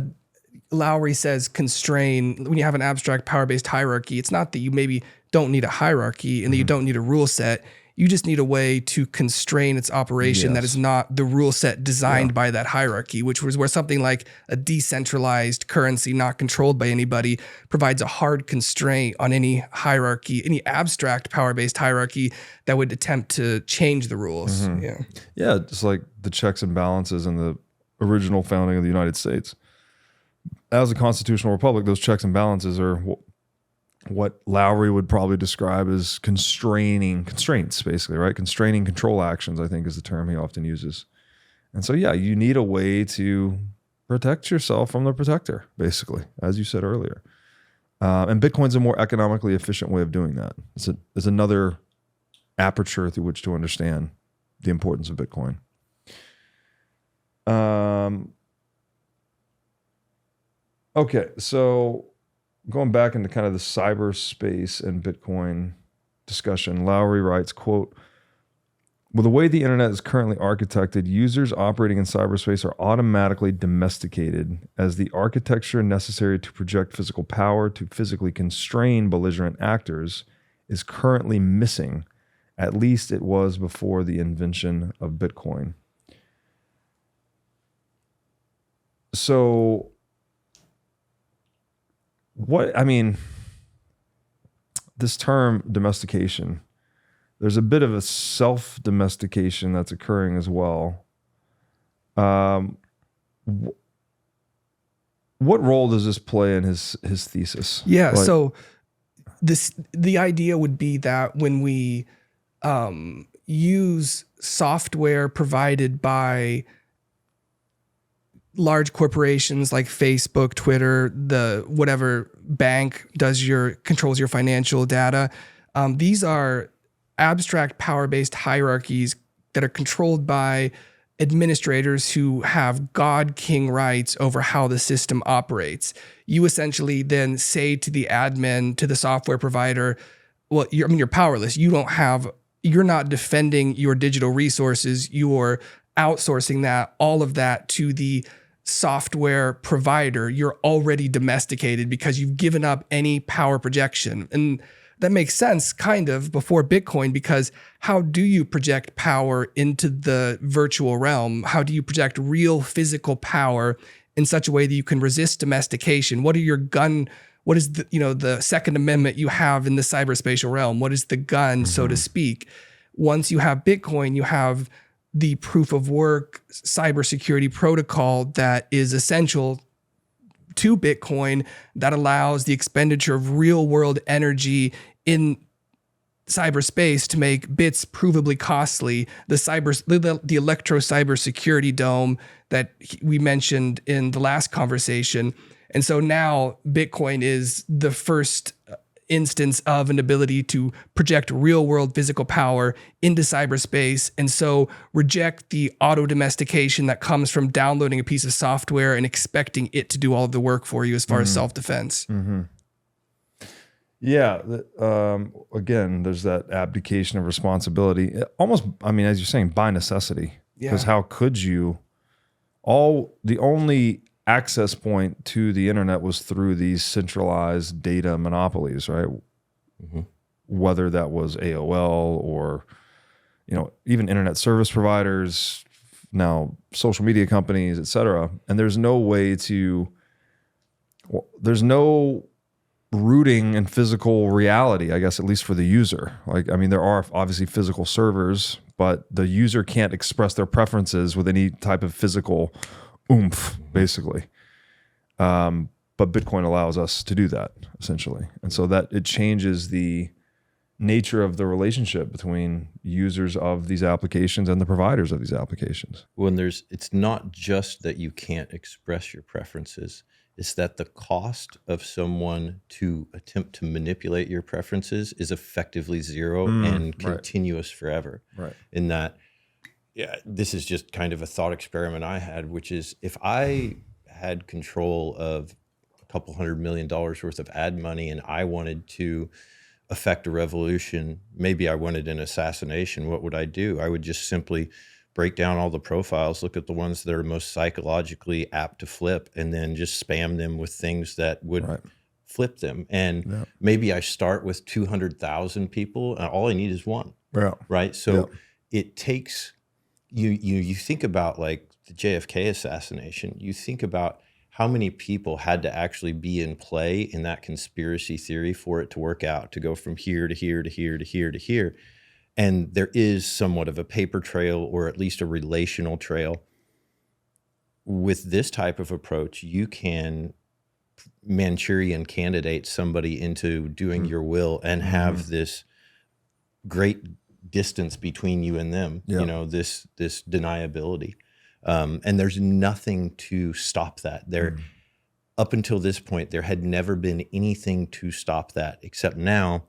Speaker 3: Lowery says constrain. When you have an abstract power-based hierarchy, it's not that you maybe don't need a hierarchy and that you don't need a rule set. You just need a way to constrain its operation that is not the rule set designed by that hierarchy, which was where something like a decentralized currency not controlled by anybody provides a hard constraint on any hierarchy, any abstract power-based hierarchy that would attempt to change the rules.
Speaker 1: Yeah, just like the checks and balances in the original founding of the United States. As a constitutional republic, those checks and balances are what Lowery would probably describe as constraints, basically, right? Constraining control actions, I think, is the term he often uses. And so, yeah, you need a way to protect yourself from the protector, basically, as you said earlier. And Bitcoin's a more economically efficient way of doing that. It's another aperture through which to understand the importance of Bitcoin. Okay, so going back into kind of the cyberspace and Bitcoin discussion, Lowery writes, quote, "Well, the way the internet is currently architected, users operating in cyberspace are automatically domesticated as the architecture necessary to project physical power to physically constrain belligerent actors is currently missing. At least it was before the invention of Bitcoin." So this term domestication, there's a bit of a self-domestication that's occurring as well. What role does this play in his thesis?
Speaker 3: Yeah, so the idea would be that when we use software provided by large corporations like Facebook, Twitter, the whatever bank controls your financial data, these are abstract power-based hierarchies that are controlled by administrators who have God-king rights over how the system operates. You essentially then say to the admin, to the software provider, well, you're powerless. You're not defending your digital resources. You're outsourcing all of that to the software provider. You're already domesticated because you've given up any power projection. And that makes sense kind of before Bitcoin, because how do you project power into the virtual realm? How do you project real physical power in such a way that you can resist domestication? What is the Second Amendment you have in the cyberspatial realm? What is the gun, so to speak? Once you have Bitcoin, you have the proof of work cybersecurity protocol that is essential to Bitcoin that allows the expenditure of real world energy in cyberspace to make bits provably costly. The electro cybersecurity dome that we mentioned in the last conversation. And so now Bitcoin is the first instance of an ability to project real world physical power into cyberspace, and so reject the auto domestication that comes from downloading a piece of software and expecting it to do all of the work for you as far as self-defense.
Speaker 1: Yeah. Again, there's that abdication of responsibility. Almost, as you're saying, by necessity. Because how could you? The only access point to the internet was through these centralized data monopolies, right? Whether that was AOL or, even internet service providers, now social media companies, et cetera. And there's no rooting in physical reality, I guess, at least for the user. There are obviously physical servers, but the user can't express their preferences with any type of physical oomph, basically. But Bitcoin allows us to do that, essentially. And so that it changes the nature of the relationship between users of these applications and the providers of these applications.
Speaker 2: It's not just that you can't express your preferences, it's that the cost of someone to attempt to manipulate your preferences is effectively zero and continuous forever.
Speaker 1: Right.
Speaker 2: In that, this is just kind of a thought experiment I had, which is if I had control of a couple $100 million worth of ad money and I wanted to affect a revolution, maybe I wanted an assassination, what would I do? I would just simply break down all the profiles, look at the ones that are most psychologically apt to flip, and then just spam them with things that would flip them. And maybe I start with 200,000 people, and all I need is one. Right? So it takes, you think about like the JFK assassination, you think about how many people had to actually be in play in that conspiracy theory for it to work out, to go from here to here to here to here to here. And there is somewhat of a paper trail, or at least a relational trail. With this type of approach, you can Manchurian candidate somebody into doing your will and have this great distance between you and them, this deniability. And there's nothing to stop that. Up until this point, there had never been anything to stop that, except now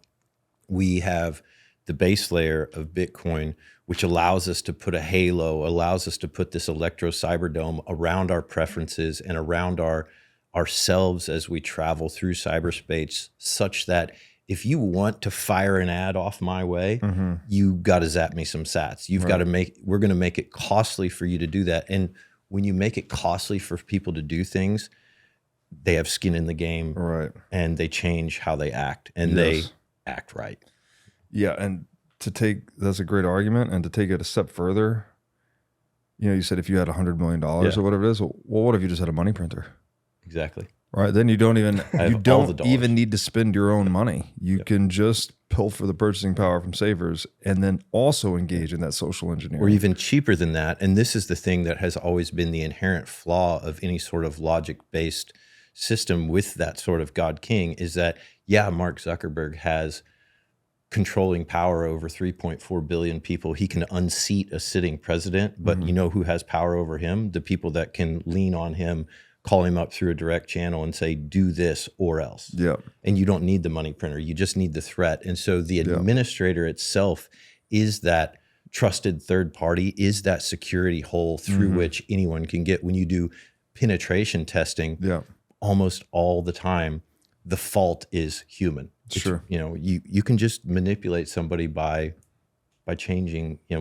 Speaker 2: we have the base layer of Bitcoin, which allows us to put a halo, allows us to put this electro cyberdome around our preferences and around ourselves as we travel through cyberspace, such that if you want to fire an ad off my way, you got to zap me some sats. You've got to we're going to make it costly for you to do that. And when you make it costly for people to do things, they have skin in the game,
Speaker 1: Right.
Speaker 2: and they change how they act, and they act right.
Speaker 1: Yeah, and that's a great argument. And to take it a step further, you said if you had $100 million or whatever it is, well, what if you just had a money printer?
Speaker 2: Exactly.
Speaker 1: Right. Then you don't even need to spend your own money. You can just pilfer the purchasing power from savers and then also engage in that social engineering.
Speaker 2: Or even cheaper than that. And this is the thing that has always been the inherent flaw of any sort of logic-based system with that sort of God King is that, Mark Zuckerberg has controlling power over 3.4 billion people. He can unseat a sitting president, but you know who has power over him? The people that can lean on him, call him up through a direct channel and say, do this or else.
Speaker 1: Yeah.
Speaker 2: And you don't need the money printer. You just need the threat. And so the administrator itself is that trusted third party, is that security hole through which anyone can get. When you do penetration testing, almost all the time, the fault is human.
Speaker 1: Sure.
Speaker 2: You can just manipulate somebody by changing, by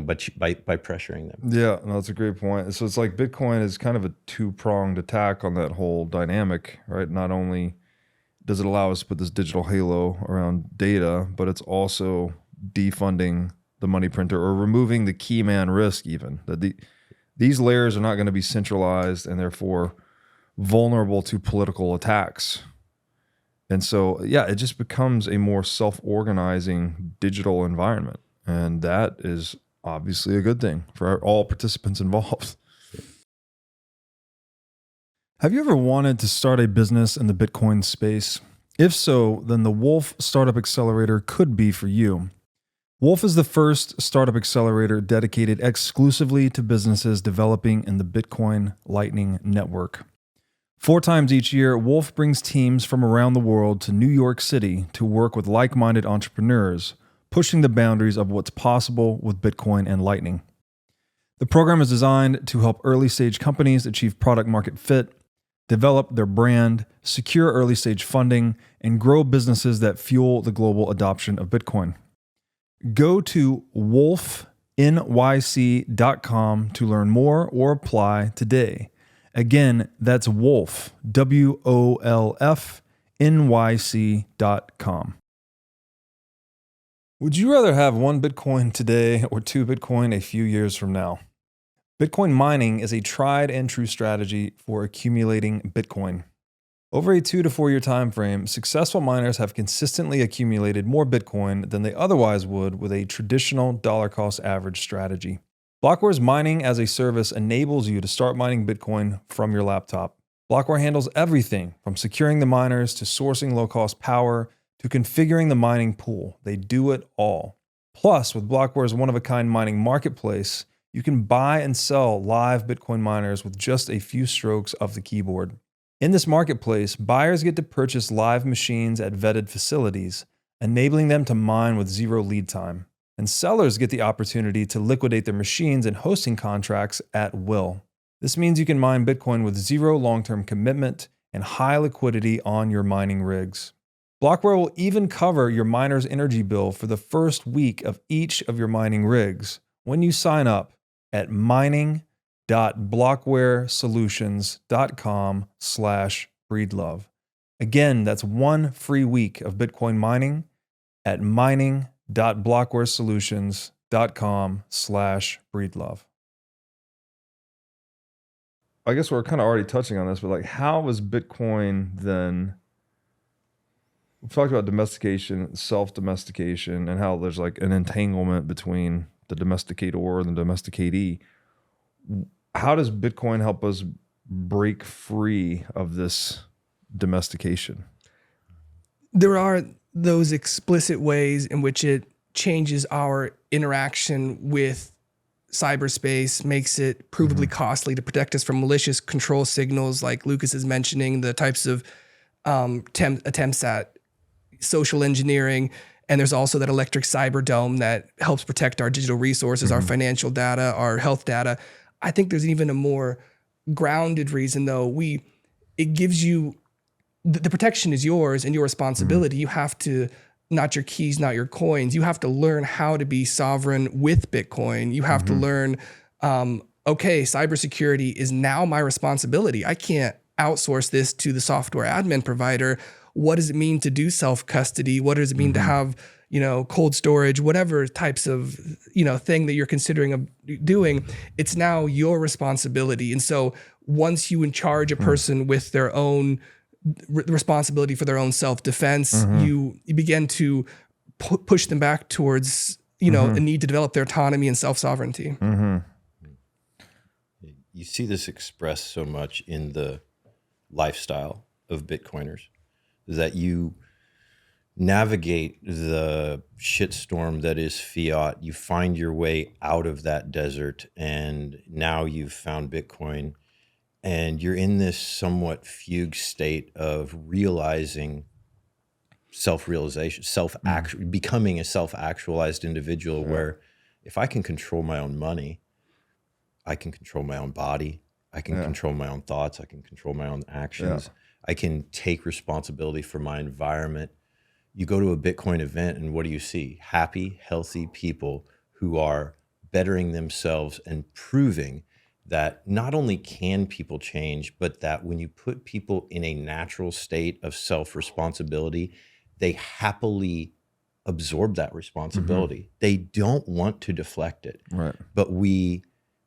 Speaker 2: pressuring them.
Speaker 1: Yeah, no, that's a great point. So it's like Bitcoin is kind of a two-pronged attack on that whole dynamic, right? Not only does it allow us to put this digital halo around data, but it's also defunding the money printer or removing the key man risk even. That these layers are not going to be centralized and therefore vulnerable to political attacks. And so, it just becomes a more self-organizing digital environment. And that is obviously a good thing for all participants involved. Have you ever wanted to start a business in the Bitcoin space? If so, then the Wolf Startup Accelerator could be for you. Wolf is the first startup accelerator dedicated exclusively to businesses developing in the Bitcoin Lightning Network. 4 times each year, Wolf brings teams from around the world to New York City to work with like-minded entrepreneurs, pushing the boundaries of what's possible with Bitcoin and Lightning. The program is designed to help early-stage companies achieve product-market fit, develop their brand, secure early-stage funding, and grow businesses that fuel the global adoption of Bitcoin. Go to wolfnyc.com to learn more or apply today. Again, that's Wolf, WOLFNYC.com. Would you rather have 1 Bitcoin today or 2 Bitcoin a few years from now? Bitcoin mining is a tried and true strategy for accumulating Bitcoin. Over a 2 to 4 year time frame, successful miners have consistently accumulated more Bitcoin than they otherwise would with a traditional dollar cost average strategy. Blockware's mining as a service enables you to start mining Bitcoin from your laptop. Blockware handles everything from securing the miners to sourcing low-cost power to configuring the mining pool. They do it all. Plus, with Blockware's one-of-a-kind mining marketplace, you can buy and sell live Bitcoin miners with just a few strokes of the keyboard. In this marketplace, buyers get to purchase live machines at vetted facilities, enabling them to mine with zero lead time. And sellers get the opportunity to liquidate their machines and hosting contracts at will. This means you can mine Bitcoin with zero long-term commitment and high liquidity on your mining rigs. Blockware will even cover your miner's energy bill for the first week of each of your mining rigs when you sign up at mining.blockwaresolutions.com/breedlove. Again, that's 1 free week of Bitcoin mining at mining.blockwaresolutions.com/breedlove. I guess we're kind of already touching on this, but like, how is Bitcoin then? We've talked about domestication, self-domestication, and how there's like an entanglement between the domesticator and the domesticatee. How does Bitcoin help us break free of this domestication?
Speaker 3: There are those explicit ways in which it changes our interaction with cyberspace, makes it provably costly to protect us from malicious control signals, like Lucas is mentioning, the types of attempts at social engineering. And there's also that electric cyber dome that helps protect our digital resources, our financial data, our health data. I think there's even a more grounded reason, though. It gives you, the protection is yours and your responsibility. You have to, not your keys, not your coins. You have to learn how to be sovereign with Bitcoin. You have to learn, okay, cybersecurity is now my responsibility. I can't outsource this to the software admin provider. What does it mean to do self-custody? What does it mean to have, cold storage, whatever types of, thing that you're considering doing? It's now your responsibility. And so once you charge a person with their own responsibility for their own self-defense, you begin to push them back towards, a need to develop their autonomy and self-sovereignty.
Speaker 2: You see this expressed so much in the lifestyle of Bitcoiners, is that you navigate the shitstorm that is fiat. You find your way out of that desert, and now you've found Bitcoin. And you're in this somewhat fugue state of realizing self-realization, becoming a self-actualized individual where if I can control my own money, I can control my own body, I can control my own thoughts, I can control my own actions, I can take responsibility for my environment. You go to a Bitcoin event and what do you see? Happy, healthy people who are bettering themselves and proving that not only can people change, but that when you put people in a natural state of self-responsibility, they happily absorb that responsibility. They don't want to deflect it.
Speaker 1: Right.
Speaker 2: But when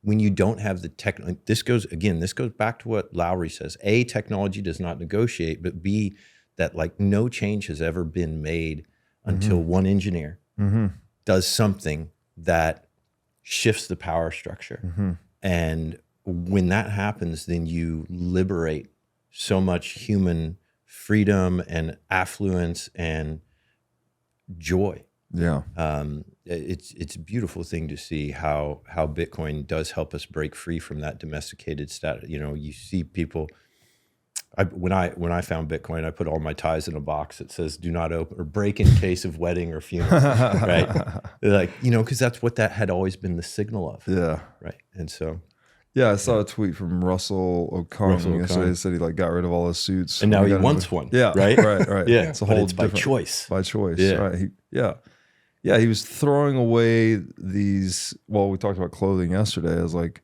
Speaker 2: you don't have the tech, this goes back to what Lowery says. A, technology does not negotiate, but B, that like no change has ever been made until one engineer does something that shifts the power structure. And when that happens, then you liberate so much human freedom and affluence and joy.
Speaker 1: Yeah.
Speaker 2: It's a beautiful thing to see how Bitcoin does help us break free from that domesticated status. You see people. When I found Bitcoin, I put all my ties in a box that says "Do not open or break in case of wedding or funeral." Right? They're like, because that's what that had always been the signal of.
Speaker 1: Yeah.
Speaker 2: Right. And so.
Speaker 1: Yeah, I saw a tweet from Russell O'Connor yesterday. He said he got rid of all his suits,
Speaker 2: and now he wants one.
Speaker 1: Yeah.
Speaker 2: Right.
Speaker 1: Right.
Speaker 2: Yeah.
Speaker 1: It's a whole
Speaker 2: by choice.
Speaker 1: By choice.
Speaker 2: Yeah.
Speaker 1: Right. He was throwing away these. Well, we talked about clothing yesterday as like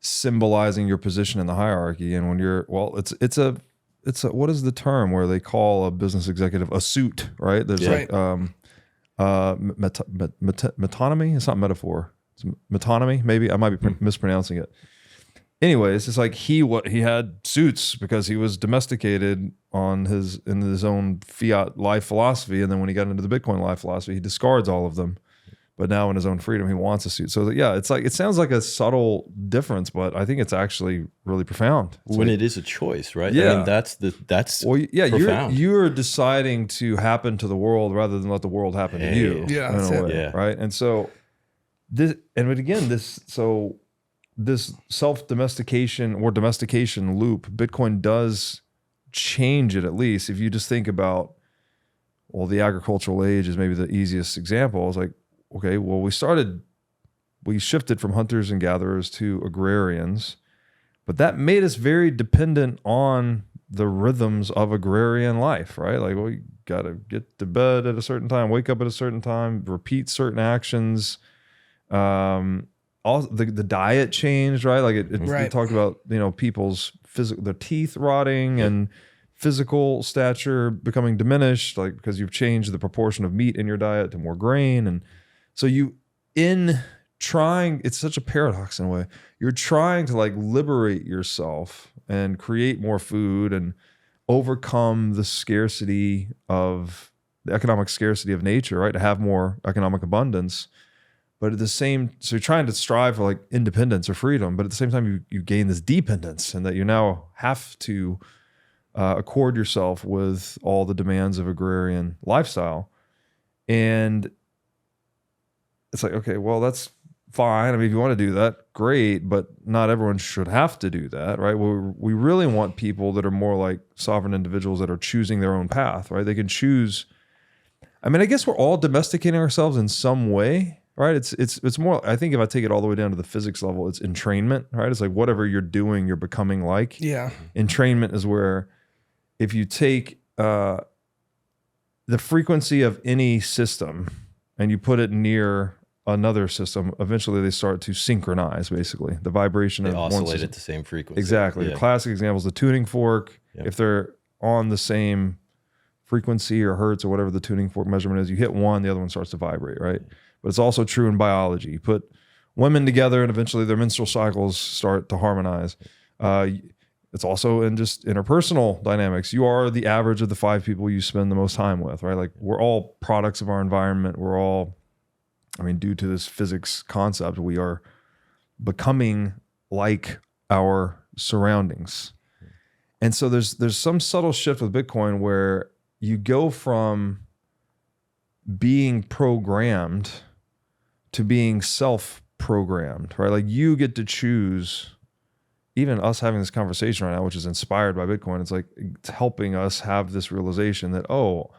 Speaker 1: symbolizing your position in the hierarchy, and when you're it's a what is the term where they call a business executive a suit, right? There's like metonymy. It's not metaphor. It's metonymy. Maybe I might be mispronouncing it. Anyways, it's like he had suits because he was domesticated in his own fiat life philosophy, and then when he got into the Bitcoin life philosophy, he discards all of them. But now in his own freedom, he wants a suit. So yeah, it's like it sounds like a subtle difference, but I think it's actually really profound. It's
Speaker 2: when it is a choice, right?
Speaker 1: Yeah.
Speaker 2: I mean, that's profound.
Speaker 1: You're deciding to happen to the world rather than let the world happen to you.
Speaker 3: Yeah,
Speaker 1: in
Speaker 3: that's
Speaker 1: a way,
Speaker 3: it.
Speaker 1: right? And so this self-domestication or domestication loop, Bitcoin does change it, at least. If you just think about, the agricultural age is maybe the easiest example. It's like, okay, well, we shifted from hunters and gatherers to agrarians, but that made us very dependent on the rhythms of agrarian life, right? Like, you got to get to bed at a certain time, wake up at a certain time, repeat certain actions. Also, the diet changed, right? Like it talked about, people's their teeth rotting and physical stature becoming diminished, like because you've changed the proportion of meat in your diet to more grain. And so it's such a paradox in a way. You're trying to liberate yourself and create more food and overcome the economic scarcity of nature, right? To have more economic abundance. But so you're trying to strive for independence or freedom, but at the same time you gain this dependence, and that you now have to accord yourself with all the demands of agrarian lifestyle. And it's like, okay, well, that's fine. I mean, if you want to do that, great, but not everyone should have to do that, right? We really want people that are more like sovereign individuals that are choosing their own path, right? They can choose. I mean, I guess we're all domesticating ourselves in some way, right? It's more, I think if I take it all the way down to the physics level, it's entrainment, right? It's like whatever you're doing, you're becoming like.
Speaker 3: Yeah.
Speaker 1: Entrainment is where if you take the frequency of any system and you put it near another system, eventually they start to synchronize, basically. The vibration
Speaker 2: They
Speaker 1: of one
Speaker 2: oscillate
Speaker 1: system.
Speaker 2: at the same frequency.
Speaker 1: Exactly.
Speaker 2: Yeah.
Speaker 1: The classic example is the tuning fork.
Speaker 2: Yep.
Speaker 1: If they're on the same frequency or hertz or whatever the tuning fork measurement is, you hit one, the other one starts to vibrate, right? But it's also true in biology. You put women together and eventually their menstrual cycles start to harmonize. It's also in just interpersonal dynamics. You are the average of the 5 people you spend the most time with, right? Like we're all products of our environment. We're all, I mean, due to this physics concept, we are becoming like our surroundings. And so there's some subtle shift with Bitcoin where you go from being programmed to being self-programmed, right? Like you get to choose. Even us having this conversation right now, which is inspired by Bitcoin, it's like it's helping us have this realization that, oh,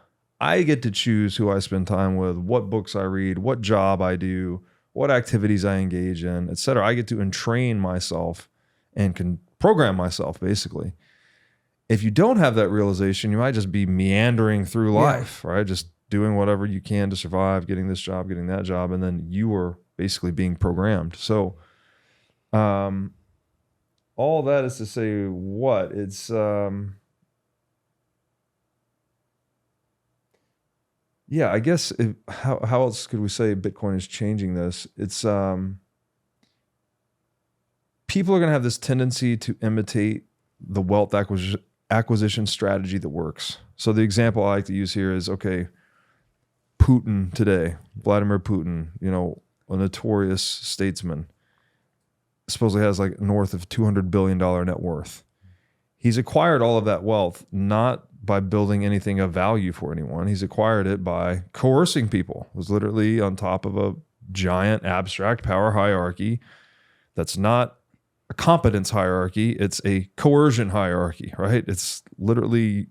Speaker 1: I get to choose who I spend time with, what books I read, what job I do, what activities I engage in, et cetera. I get to entrain myself and can program myself, basically. If you don't have that realization, you might just be meandering through life, right? Just doing whatever you can to survive, getting this job, getting that job, and then you are basically being programmed. So, all that is to say what? It's, yeah, I guess how else could we say Bitcoin is changing this? It's people are going to have this tendency to imitate the wealth acquisition strategy that works. So the example I like to use here is, okay, Putin today, Vladimir Putin, you know, a notorious statesman, supposedly has like north of $200 billion net worth. He's acquired all of that wealth, not by building anything of value for anyone. He's acquired it by coercing people. It was literally on top of a giant abstract power hierarchy that's not a competence hierarchy. It's a coercion hierarchy, right? It's literally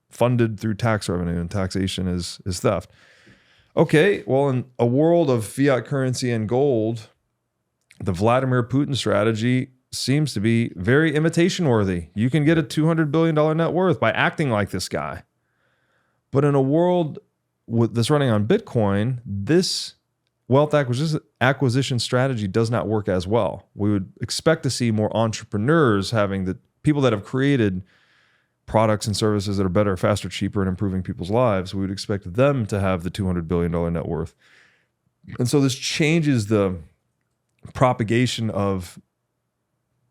Speaker 1: funded through tax revenue, and taxation is theft. Okay, well, in a world of fiat currency and gold, the Vladimir Putin strategy seems to be very imitation worthy. You can get a $200 billion net worth by acting like this guy. But in a world that's running on Bitcoin, this wealth acquisition strategy does not work as well. We would expect to see more entrepreneurs having the people that have created products and services that are better, faster, cheaper, and improving people's lives. We would expect them to have the $200 billion net worth. And so this changes the propagation of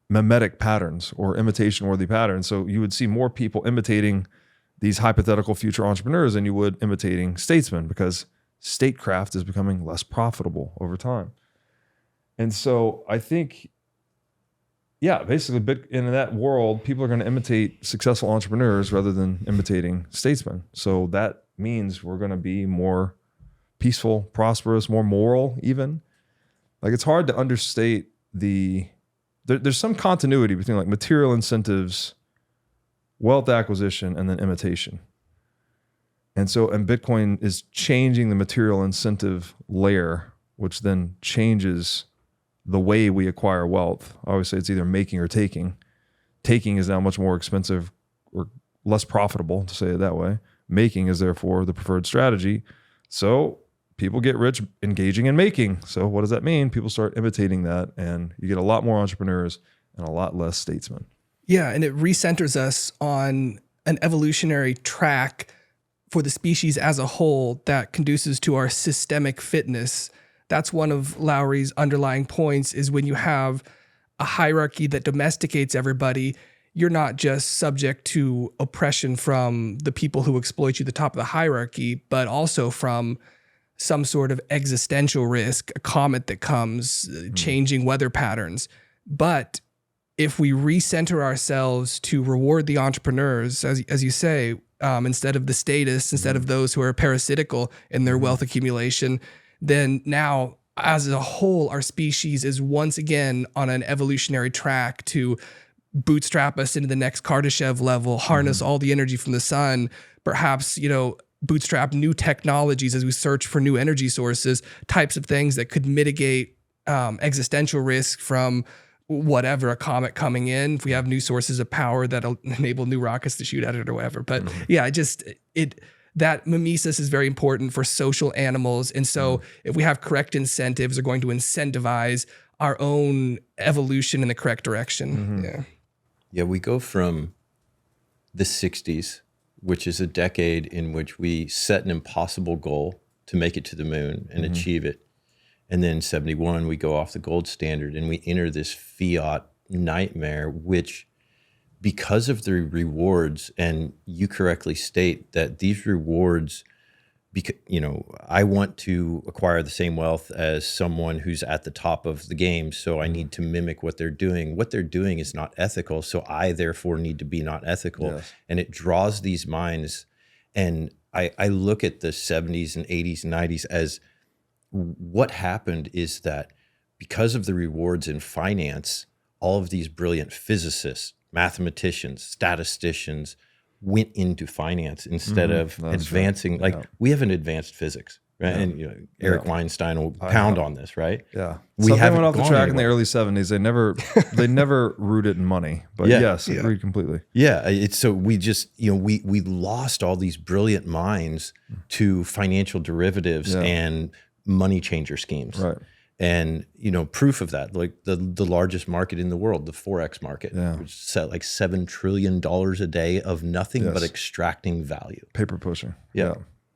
Speaker 1: mimetic patterns or imitation-worthy patterns. So you would see more people imitating these hypothetical future entrepreneurs than you would imitating statesmen, because statecraft is becoming less profitable over time. And so I think, yeah, basically in that world, people are going to imitate successful entrepreneurs rather than imitating statesmen. So that means we're going to be more peaceful, prosperous, more moral even. Like it's hard to understate there's some continuity between like material incentives, wealth acquisition, and then imitation. And Bitcoin is changing the material incentive layer, which then changes the way we acquire wealth. I always say it's either making or taking. Taking is now much more expensive or less profitable, to say it that way. Making is therefore the preferred strategy. So people get rich engaging in making. So what does that mean? People start imitating that, and you get a lot more entrepreneurs and a lot less statesmen.
Speaker 3: Yeah, and it recenters us on an evolutionary track for the species as a whole that conduces to our systemic fitness. That's one of Lowery's underlying points, is when you have a hierarchy that domesticates everybody, you're not just subject to oppression from the people who exploit you at the top of the hierarchy, but also from some sort of existential risk, a comet that comes, changing weather patterns. But if we recenter ourselves to reward the entrepreneurs, as you say, instead of the status, instead of those who are parasitical in their wealth accumulation, then now as a whole, our species is once again on an evolutionary track to bootstrap us into the next Kardashev level, harness all the energy from the sun, perhaps, bootstrap new technologies as we search for new energy sources, types of things that could mitigate existential risk from whatever, a comet coming in, if we have new sources of power that'll enable new rockets to shoot at it or whatever. But that mimesis is very important for social animals. And so if we have correct incentives, are going to incentivize our own evolution in the correct direction.
Speaker 2: Yeah, we go from the 60s, which is a decade in which we set an impossible goal to make it to the moon and achieve it. And then 71, we go off the gold standard and we enter this fiat nightmare, which, because of the rewards, and you correctly state that these rewards, because, I want to acquire the same wealth as someone who's at the top of the game, so I need to mimic what they're doing. What they're doing is not ethical, so I therefore need to be not ethical.
Speaker 1: Yes.
Speaker 2: And it draws these minds. And I look at the 70s and 80s and 90s as what happened is that because of the rewards in finance, all of these brilliant physicists, mathematicians, statisticians went into finance instead of advancing.
Speaker 1: Right.
Speaker 2: We haven't advanced physics, right?
Speaker 1: Yeah.
Speaker 2: And Eric Weinstein will pound on this, right?
Speaker 1: Yeah,
Speaker 2: We
Speaker 1: something
Speaker 2: haven't
Speaker 1: went off the
Speaker 2: gone
Speaker 1: track in the
Speaker 2: anywhere.
Speaker 1: early 70s. They never rooted in money, but yes, agreed completely.
Speaker 2: Yeah, it's so we just we lost all these brilliant minds to financial derivatives and money changer schemes,
Speaker 1: Right.
Speaker 2: And proof of that, like the largest market in the world, the Forex market, which set like $7 trillion a day of nothing but extracting value,
Speaker 1: Paper pushing.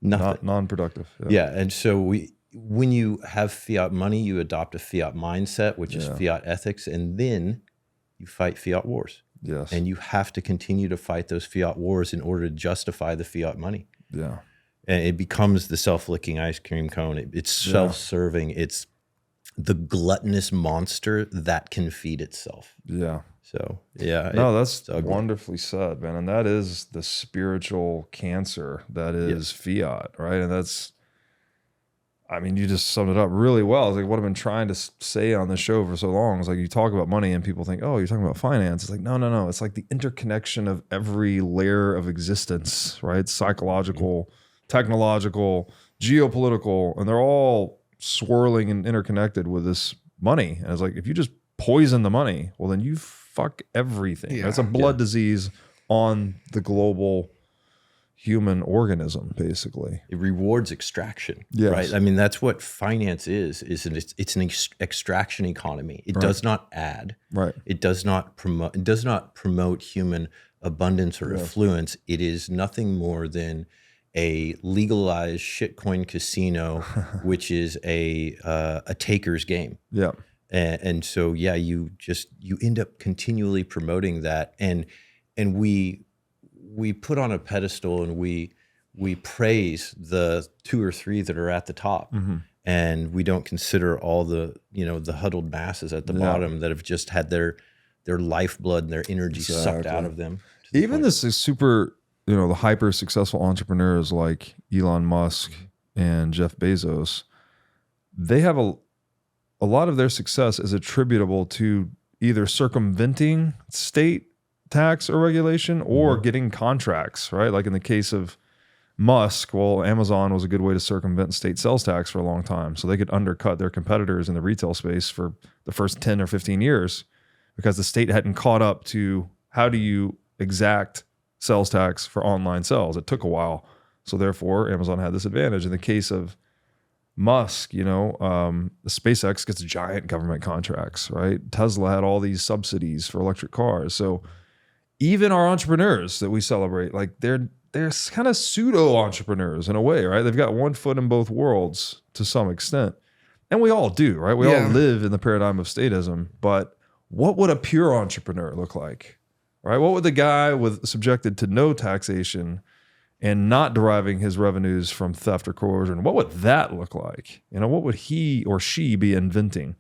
Speaker 2: nothing,
Speaker 1: Non-productive.
Speaker 2: And so when you have fiat money, you adopt a fiat mindset, which is fiat ethics, and then you fight fiat wars.
Speaker 1: Yes.
Speaker 2: And you have to continue to fight those fiat wars in order to justify the fiat money.
Speaker 1: Yeah.
Speaker 2: And it becomes the self-licking ice cream cone. It's self-serving. It's the gluttonous monster that can feed itself.
Speaker 1: Yeah.
Speaker 2: So,
Speaker 1: that's wonderfully said, man. And that is the spiritual cancer that is fiat, right? And that's, you just summed it up really well. It's like what I've been trying to say on the show for so long is like you talk about money and people think, oh, you're talking about finance. It's like, no. It's like the interconnection of every layer of existence, right? Psychological, technological, geopolitical, and they're all swirling and interconnected with this money. And it's like, if you just poison the money, well, then you fuck everything.
Speaker 3: Yeah.
Speaker 1: It's a blood disease on the global human organism, basically.
Speaker 2: it rewards extraction,
Speaker 1: Yes.
Speaker 2: right? That's what finance is it's an extraction economy. It does not add.
Speaker 1: Right.
Speaker 2: It does not promote human abundance or affluence. It is nothing more than a legalized shitcoin casino, which is a taker's game.
Speaker 1: Yeah.
Speaker 2: And so, you end up continually promoting that. And we put on a pedestal and we praise the 2 or 3 that are at the top. And we don't consider all the, the huddled masses at the bottom that have just had their lifeblood and their energy sucked out of them.
Speaker 1: Even this is super, the hyper successful entrepreneurs like Elon Musk and Jeff Bezos, they have a lot of their success is attributable to either circumventing state tax or regulation or getting contracts, right? Like in the case of Musk, well, Amazon was a good way to circumvent state sales tax for a long time. So they could undercut their competitors in the retail space for the first 10 or 15 years because the state hadn't caught up to how do you exact sales tax for online sales. It took a while. So therefore, Amazon had this advantage. In the case of Musk, the SpaceX gets giant government contracts, right? Tesla had all these subsidies for electric cars. So even our entrepreneurs that we celebrate, like they're kind of pseudo entrepreneurs in a way, right? They've got one foot in both worlds to some extent. And we all do, right? We all live in the paradigm of statism, but what would a pure entrepreneur look like? Right? What would the guy subjected to no taxation and not deriving his revenues from theft or coercion, what would that look like? What would he or she be inventing?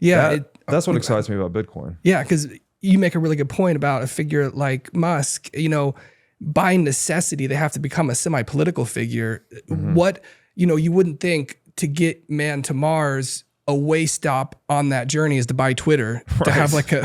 Speaker 3: Yeah.
Speaker 1: That's what excites me about Bitcoin.
Speaker 3: Yeah, because you make a really good point about a figure like Musk. By necessity, they have to become a semi-political figure. What, you wouldn't think to get man to Mars, a way stop on that journey is to buy Twitter, to have like a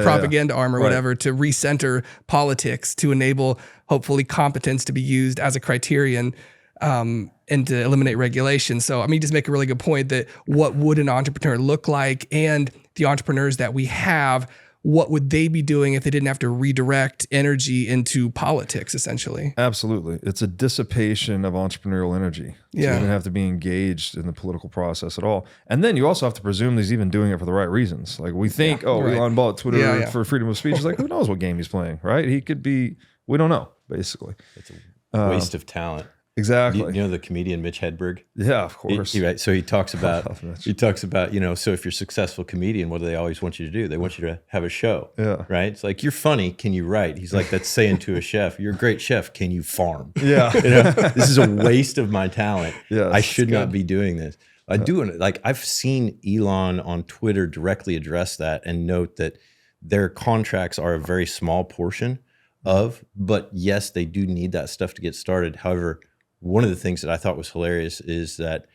Speaker 3: propaganda arm or whatever, to recenter politics, to enable hopefully competence to be used as a criterion, and to eliminate regulation. So I mean, just make a really good point that what would an entrepreneur look like, and the entrepreneurs that we have, what would they be doing if they didn't have to redirect energy into politics, essentially?
Speaker 1: Absolutely. It's a dissipation of entrepreneurial energy. So you don't have to be engaged in the political process at all. And then you also have to presume he's even doing it for the right reasons. Like we think, Elon bought Twitter for freedom of speech. It's like, who knows what game he's playing, right? He could be, we don't know, basically.
Speaker 2: It's a waste of talent.
Speaker 1: Exactly.
Speaker 2: You know the comedian Mitch Hedberg?
Speaker 1: Yeah, of course.
Speaker 2: So he talks about, so if you're a successful comedian, what do they always want you to do? They want you to have a show, right? It's like, you're funny, can you write? He's like, that's saying to a chef, you're a great chef, can you farm?
Speaker 1: Yeah.
Speaker 2: This is a waste of my talent.
Speaker 1: Yes,
Speaker 2: I should not be doing this. I've seen Elon on Twitter directly address that and note that their contracts are a very small portion but yes, they do need that stuff to get started. However, one of the things that I thought was hilarious is that,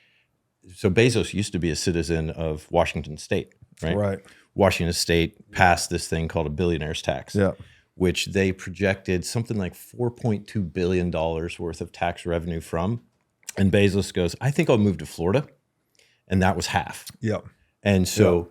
Speaker 2: so Bezos used to be a citizen of Washington State, right?
Speaker 1: Right.
Speaker 2: Washington State passed this thing called a billionaire's tax, which they projected something like $4.2 billion worth of tax revenue from. And Bezos goes, I think I'll move to Florida. And that was half.
Speaker 1: Yep.
Speaker 2: And so,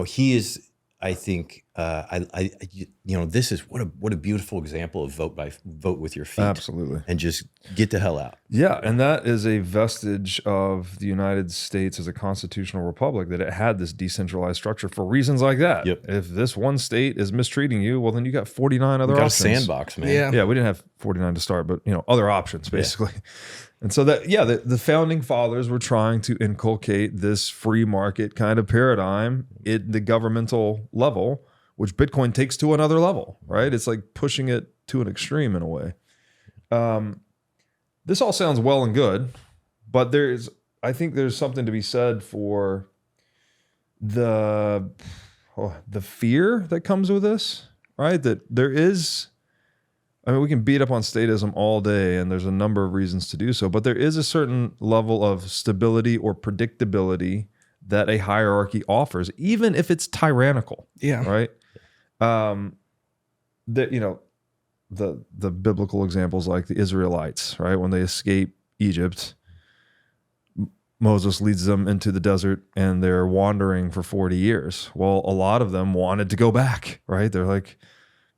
Speaker 2: he is, I think, this is what a beautiful example of vote with your feet.
Speaker 1: Absolutely.
Speaker 2: And just get the hell out.
Speaker 1: Yeah, and that is a vestige of the United States as a constitutional republic, that it had this decentralized structure for reasons like that.
Speaker 2: Yep.
Speaker 1: If this one state is mistreating you, well, then you got 49 other options.
Speaker 2: A sandbox, man.
Speaker 1: Yeah, we didn't have 49 to start, but other options basically. Yeah. And so the founding fathers were trying to inculcate this free market kind of paradigm at the governmental level, which Bitcoin takes to another level, right? It's like pushing it to an extreme in a way. This all sounds well and good, but I think there's something to be said for the fear that comes with this, right? That there is, we can beat up on statism all day, and there's a number of reasons to do so, but there is a certain level of stability or predictability that a hierarchy offers, even if it's tyrannical.
Speaker 3: Yeah.
Speaker 1: Right. The biblical examples, like the Israelites, right? When they escape Egypt, Moses leads them into the desert and they're wandering for 40 years. Well, a lot of them wanted to go back, right? They're like,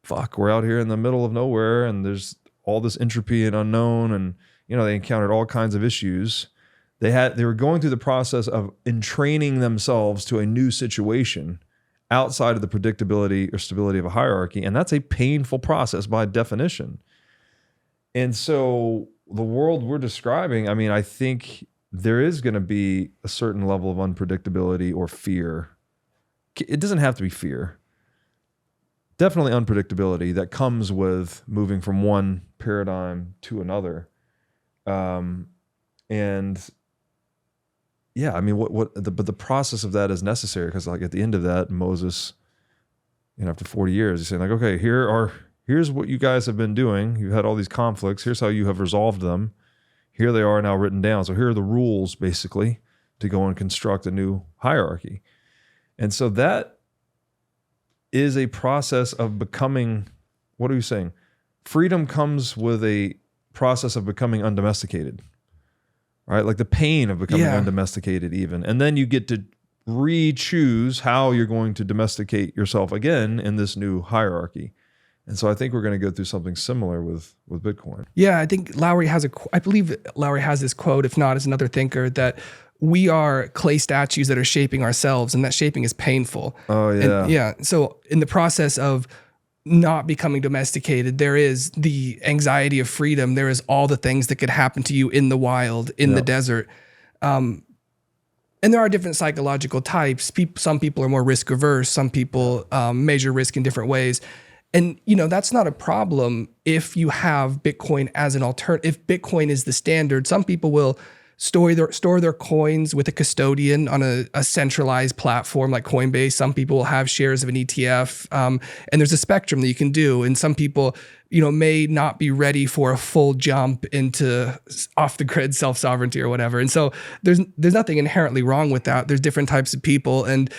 Speaker 1: fuck, we're out here in the middle of nowhere and there's all this entropy and unknown. And, they encountered all kinds of issues. They were going through the process of entraining themselves to a new situation outside of the predictability or stability of a hierarchy. And that's a painful process by definition. And so the world we're describing, I think there is going to be a certain level of unpredictability or fear. It doesn't have to be fear. Definitely unpredictability that comes with moving from one paradigm to another. But the process of that is necessary, because like at the end of that, Moses, after 40 years, he's saying like, okay, here's what you guys have been doing. You've had all these conflicts. Here's how you have resolved them. Here they are now written down. So here are the rules basically to go and construct a new hierarchy. And so that is a process of becoming, what are you saying? Freedom comes with a process of becoming undomesticated. Right? Like the pain of becoming undomesticated even. And then you get to re-choose how you're going to domesticate yourself again in this new hierarchy. And so I think we're going to go through something similar with Bitcoin.
Speaker 3: Yeah, I think I believe Lowery has this quote, if not, as another thinker, that we are clay statues that are shaping ourselves, and that shaping is painful.
Speaker 1: Oh, yeah.
Speaker 3: And so in the process of not becoming domesticated, there is the anxiety of freedom. There is all the things that could happen to you in the wild, in the desert. And there are different psychological types. Some people are more risk averse. Some people measure risk in different ways. And, that's not a problem if you have Bitcoin as an alternative. If Bitcoin is the standard, some people will store their coins with a custodian on a centralized platform like Coinbase. Some people will have shares of an ETF, and there's a spectrum that you can do. And some people, may not be ready for a full jump into off the grid self-sovereignty or whatever. And so there's nothing inherently wrong with that. There's different types of people, and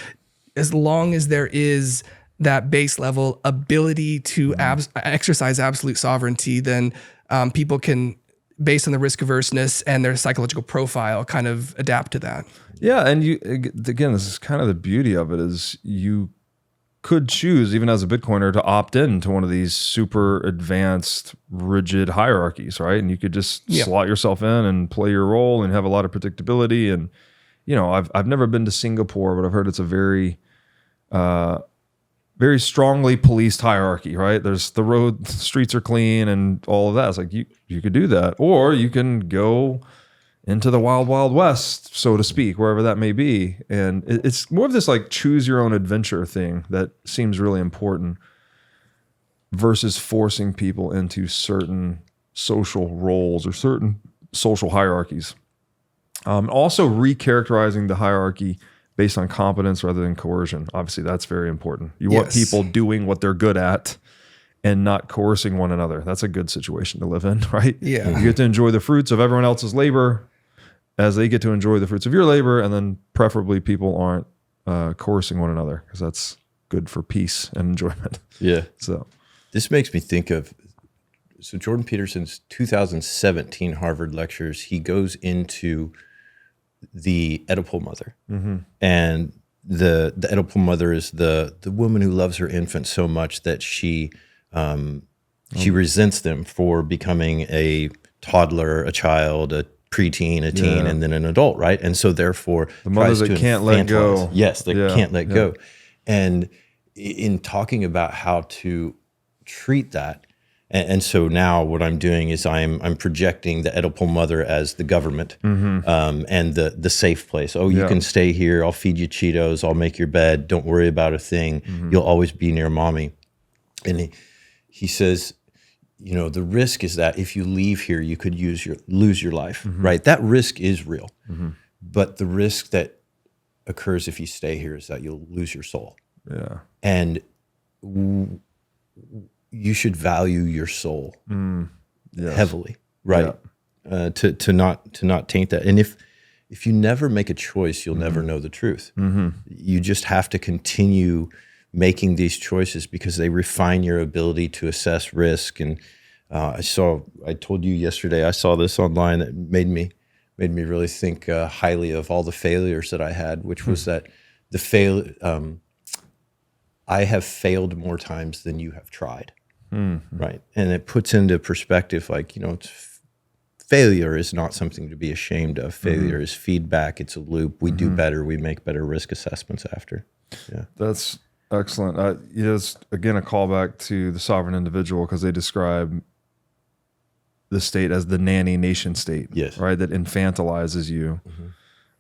Speaker 3: as long as there is that base level ability to exercise absolute sovereignty, then people can, based on the risk averseness and their psychological profile, kind of adapt to that.
Speaker 1: Yeah, and again, this is kind of the beauty of it, is you could choose, even as a Bitcoiner, to opt in to one of these super advanced, rigid hierarchies, right? And you could just slot yourself in and play your role and have a lot of predictability. And I've never been to Singapore, but I've heard it's a very very strongly policed hierarchy, right? There's the streets are clean and all of that. It's like you could do that, or you can go into the wild, wild west, so to speak, wherever that may be. And it's more of this like choose your own adventure thing that seems really important versus forcing people into certain social roles or certain social hierarchies. Also recharacterizing the hierarchy based on competence rather than coercion. Obviously, that's very important. You want people doing what they're good at and not coercing one another. That's a good situation to live in, right?
Speaker 3: Yeah.
Speaker 1: You get to enjoy the fruits of everyone else's labor as they get to enjoy the fruits of your labor, and then preferably people aren't coercing one another, because that's good for peace and enjoyment.
Speaker 2: Yeah.
Speaker 1: So
Speaker 2: this makes me think of, Jordan Peterson's 2017 Harvard lectures, he goes into the Oedipal mother. And the Oedipal mother is the woman who loves her infant so much that she resents them for becoming a toddler, a child, a preteen, a teen, and then an adult, right? And so therefore
Speaker 1: the mother that can't let go.
Speaker 2: Yes, that can't let go. And in talking about how to treat that, and so now what I'm doing is I'm projecting the Oedipal mother as the government, and the safe place. Oh, you can stay here. I'll feed you Cheetos. I'll make your bed. Don't worry about a thing. You'll always be near mommy. And he says, the risk is that if you leave here, you could lose your life, right? That risk is real. But the risk that occurs if you stay here is that you'll lose your soul.
Speaker 1: Yeah.
Speaker 2: And you should value your soul heavily, right? To not taint that. And if you never make a choice, you'll never know the truth. You just have to continue making these choices because they refine your ability to assess risk. And I told you yesterday, I saw this online that made me really think highly of all the failures that I had, which was that I have failed more times than you have tried. Right. And it puts into perspective, like, failure is not something to be ashamed of. Failure is feedback. It's a loop. We do better. We make better risk assessments after. Yeah.
Speaker 1: That's excellent. It's, again, a callback to the sovereign individual, because they describe the state as the nanny nation state, right? That infantilizes you.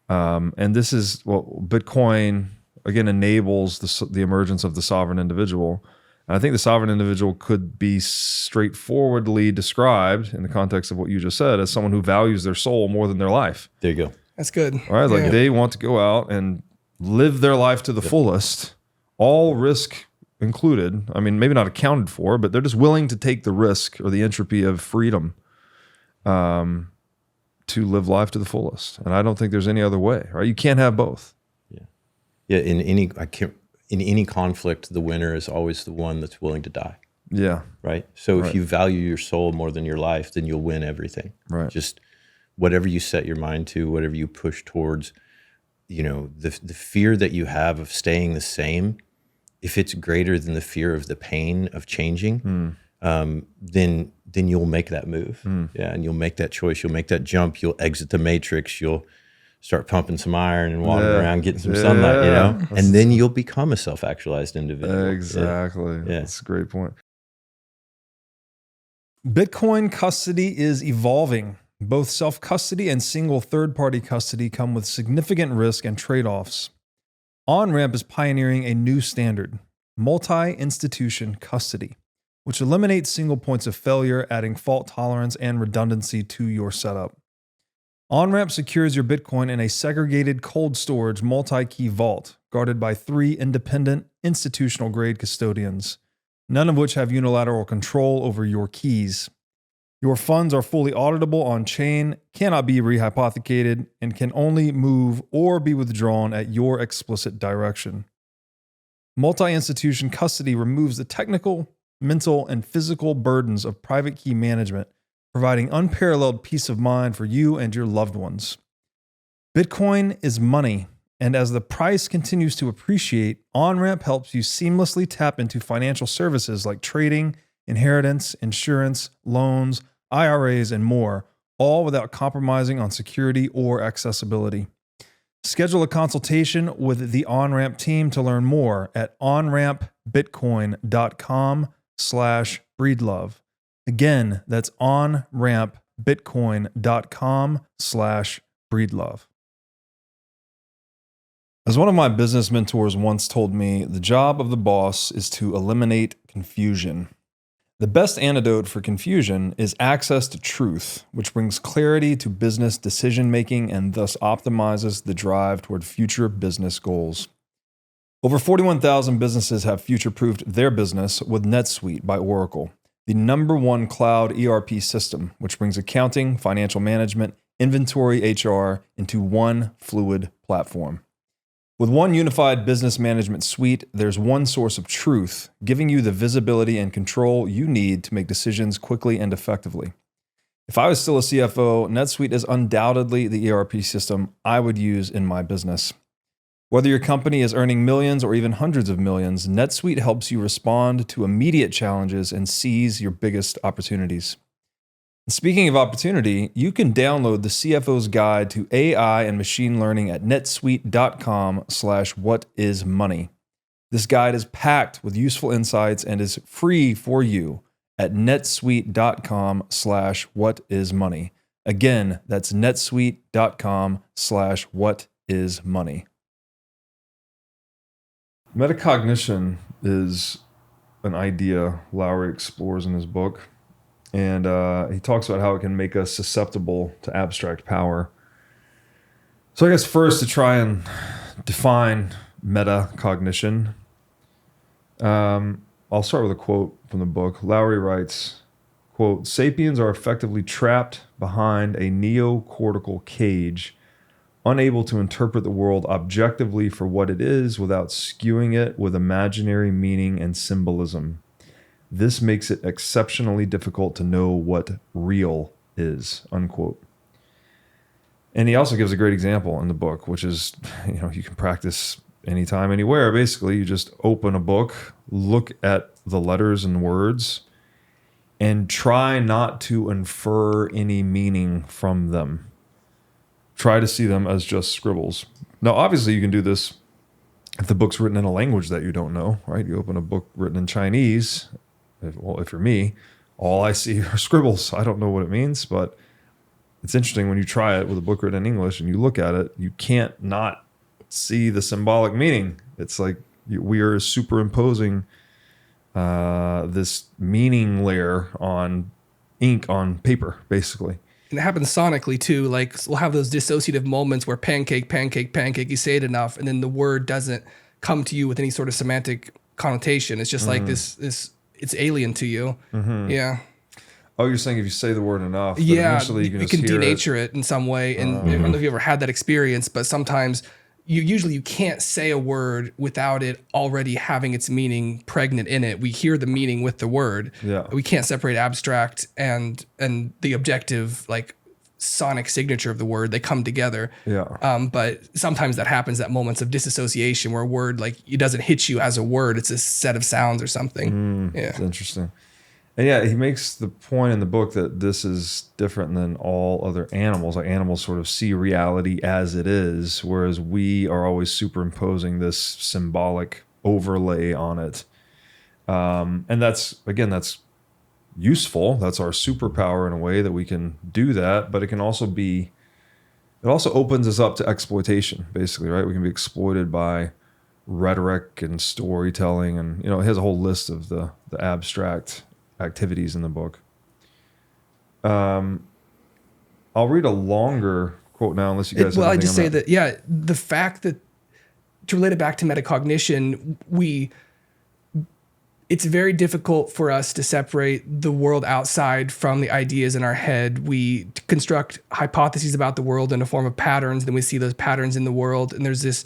Speaker 1: And this is what Bitcoin, again, enables the emergence of the sovereign individual. And I think the sovereign individual could be straightforwardly described in the context of what you just said as someone who values their soul more than their life.
Speaker 2: There you go.
Speaker 3: That's good.
Speaker 1: All right, like they want to go out and live their life to the fullest, all risk included. I mean, maybe not accounted for, but they're just willing to take the risk or the entropy of freedom to live life to the fullest. And I don't think there's any other way, right? You can't have both.
Speaker 2: Yeah. In any conflict, the winner is always the one that's willing to die.
Speaker 1: Yeah.
Speaker 2: Right. So if you value your soul more than your life, then you'll win everything.
Speaker 1: Right.
Speaker 2: Just whatever you set your mind to, whatever you push towards, the fear that you have of staying the same, if it's greater than the fear of the pain of changing, then you'll make that move. Yeah. And you'll make that choice. You'll make that jump. You'll exit the matrix. You'll start pumping some iron and walking around, getting some sunlight, and then you'll become a self-actualized individual.
Speaker 1: Exactly. Yeah. That's a great point.
Speaker 4: Bitcoin custody is evolving. Both self-custody and single third-party custody come with significant risk and trade-offs. OnRamp is pioneering a new standard, multi-institution custody, which eliminates single points of failure, adding fault tolerance and redundancy to your setup. OnRamp secures your Bitcoin in a segregated cold storage multi-key vault guarded by 3 independent institutional-grade custodians, none of which have unilateral control over your keys. Your funds are fully auditable on-chain, cannot be rehypothecated, and can only move or be withdrawn at your explicit direction. Multi-institution custody removes the technical, mental, and physical burdens of private key management, providing unparalleled peace of mind for you and your loved ones. Bitcoin is money, and as the price continues to appreciate, OnRamp helps you seamlessly tap into financial services like trading, inheritance, insurance, loans, IRAs, and more, all without compromising on security or accessibility. Schedule a consultation with the OnRamp team to learn more at onrampbitcoin.com/breedlove. Again, that's onrampbitcoin.com/breedlove. As one of my business mentors once told me, the job of the boss is to eliminate confusion. The best antidote for confusion is access to truth, which brings clarity to business decision-making and thus optimizes the drive toward future business goals. Over 41,000 businesses have future-proofed their business with NetSuite by Oracle, the #1 cloud ERP system, which brings accounting, financial management, inventory, HR into one fluid platform. With one unified business management suite, there's one source of truth, giving you the visibility and control you need to make decisions quickly and effectively. If I was still a CFO, NetSuite is undoubtedly the ERP system I would use in my business. Whether your company is earning millions or even hundreds of millions, NetSuite helps you respond to immediate challenges and seize your biggest opportunities. Speaking of opportunity, you can download the CFO's Guide to AI and Machine Learning at netsuite.com/whatismoney. This guide is packed with useful insights and is free for you at netsuite.com/whatismoney. Again, that's netsuite.com/whatismoney.
Speaker 1: Metacognition is an idea Lowery explores in his book. And he talks about how it can make us susceptible to abstract power. So I guess first, to try and define metacognition, I'll start with a quote from the book. Lowery writes, quote, "Sapiens are effectively trapped behind a neocortical cage, unable to interpret the world objectively for what it is without skewing it with imaginary meaning and symbolism. This makes it exceptionally difficult to know what real is," unquote. And he also gives a great example in the book, which is, you can practice anytime, anywhere. Basically, you just open a book, look at the letters and words, and try not to infer any meaning from them. Try to see them as just scribbles. Now, obviously, you can do this if the book's written in a language that you don't know, right? You open a book written in Chinese. If you're me, all I see are scribbles. I don't know what it means, but it's interesting when you try it with a book written in English and you look at it, you can't not see the symbolic meaning. It's like we are superimposing this meaning layer on ink on paper, basically.
Speaker 3: And it happens sonically too. Like we'll have those dissociative moments where pancake, you say it enough, and then the word doesn't come to you with any sort of semantic connotation. It's just like this it's alien to you. Mm-hmm. Yeah.
Speaker 1: Oh, you're saying if you say the word enough,
Speaker 3: yeah,
Speaker 1: eventually you
Speaker 3: can denature it in some way. And I don't know if you ever had that experience, but sometimes you can't say a word without it already having its meaning pregnant in it. We hear the meaning with the word.
Speaker 1: Yeah.
Speaker 3: We can't separate abstract and the objective, like sonic signature of the word. They come together.
Speaker 1: Yeah.
Speaker 3: But sometimes that happens at moments of disassociation where a word, like, it doesn't hit you as a word. It's a set of sounds or something. Yeah.
Speaker 1: It's interesting. And yeah, he makes the point in the book that this is different than all other animals. Like, animals sort of see reality as it is, whereas we are always superimposing this symbolic overlay on it. And that's useful. That's our superpower in a way that we can do that, but it also opens us up to exploitation, basically, right? We can be exploited by rhetoric and storytelling, and it has a whole list of the abstract activities in the book. I'll read a longer quote now, unless you guys have
Speaker 3: I
Speaker 1: anything
Speaker 3: just
Speaker 1: on
Speaker 3: say that, yeah, the fact that, to relate it back to metacognition, it's very difficult for us to separate the world outside from the ideas in our head. We construct hypotheses about the world in a form of patterns, then we see those patterns in the world, and there's this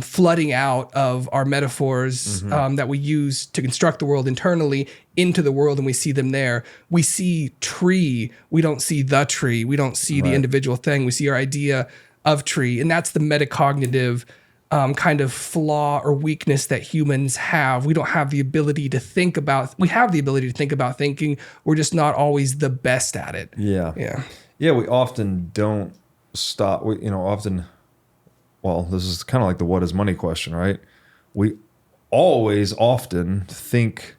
Speaker 3: flooding out of our metaphors that we use to construct the world internally into the world, and we see them there. We see tree, we don't see the tree, we don't see the individual thing, we see our idea of tree, and that's the metacognitive kind of flaw or weakness that humans have. We don't have the ability to think about, we have the ability to think about thinking, we're just not always the best at it.
Speaker 1: Yeah, we often don't stop. Well, this is kind of like the what is money question, right? We always often think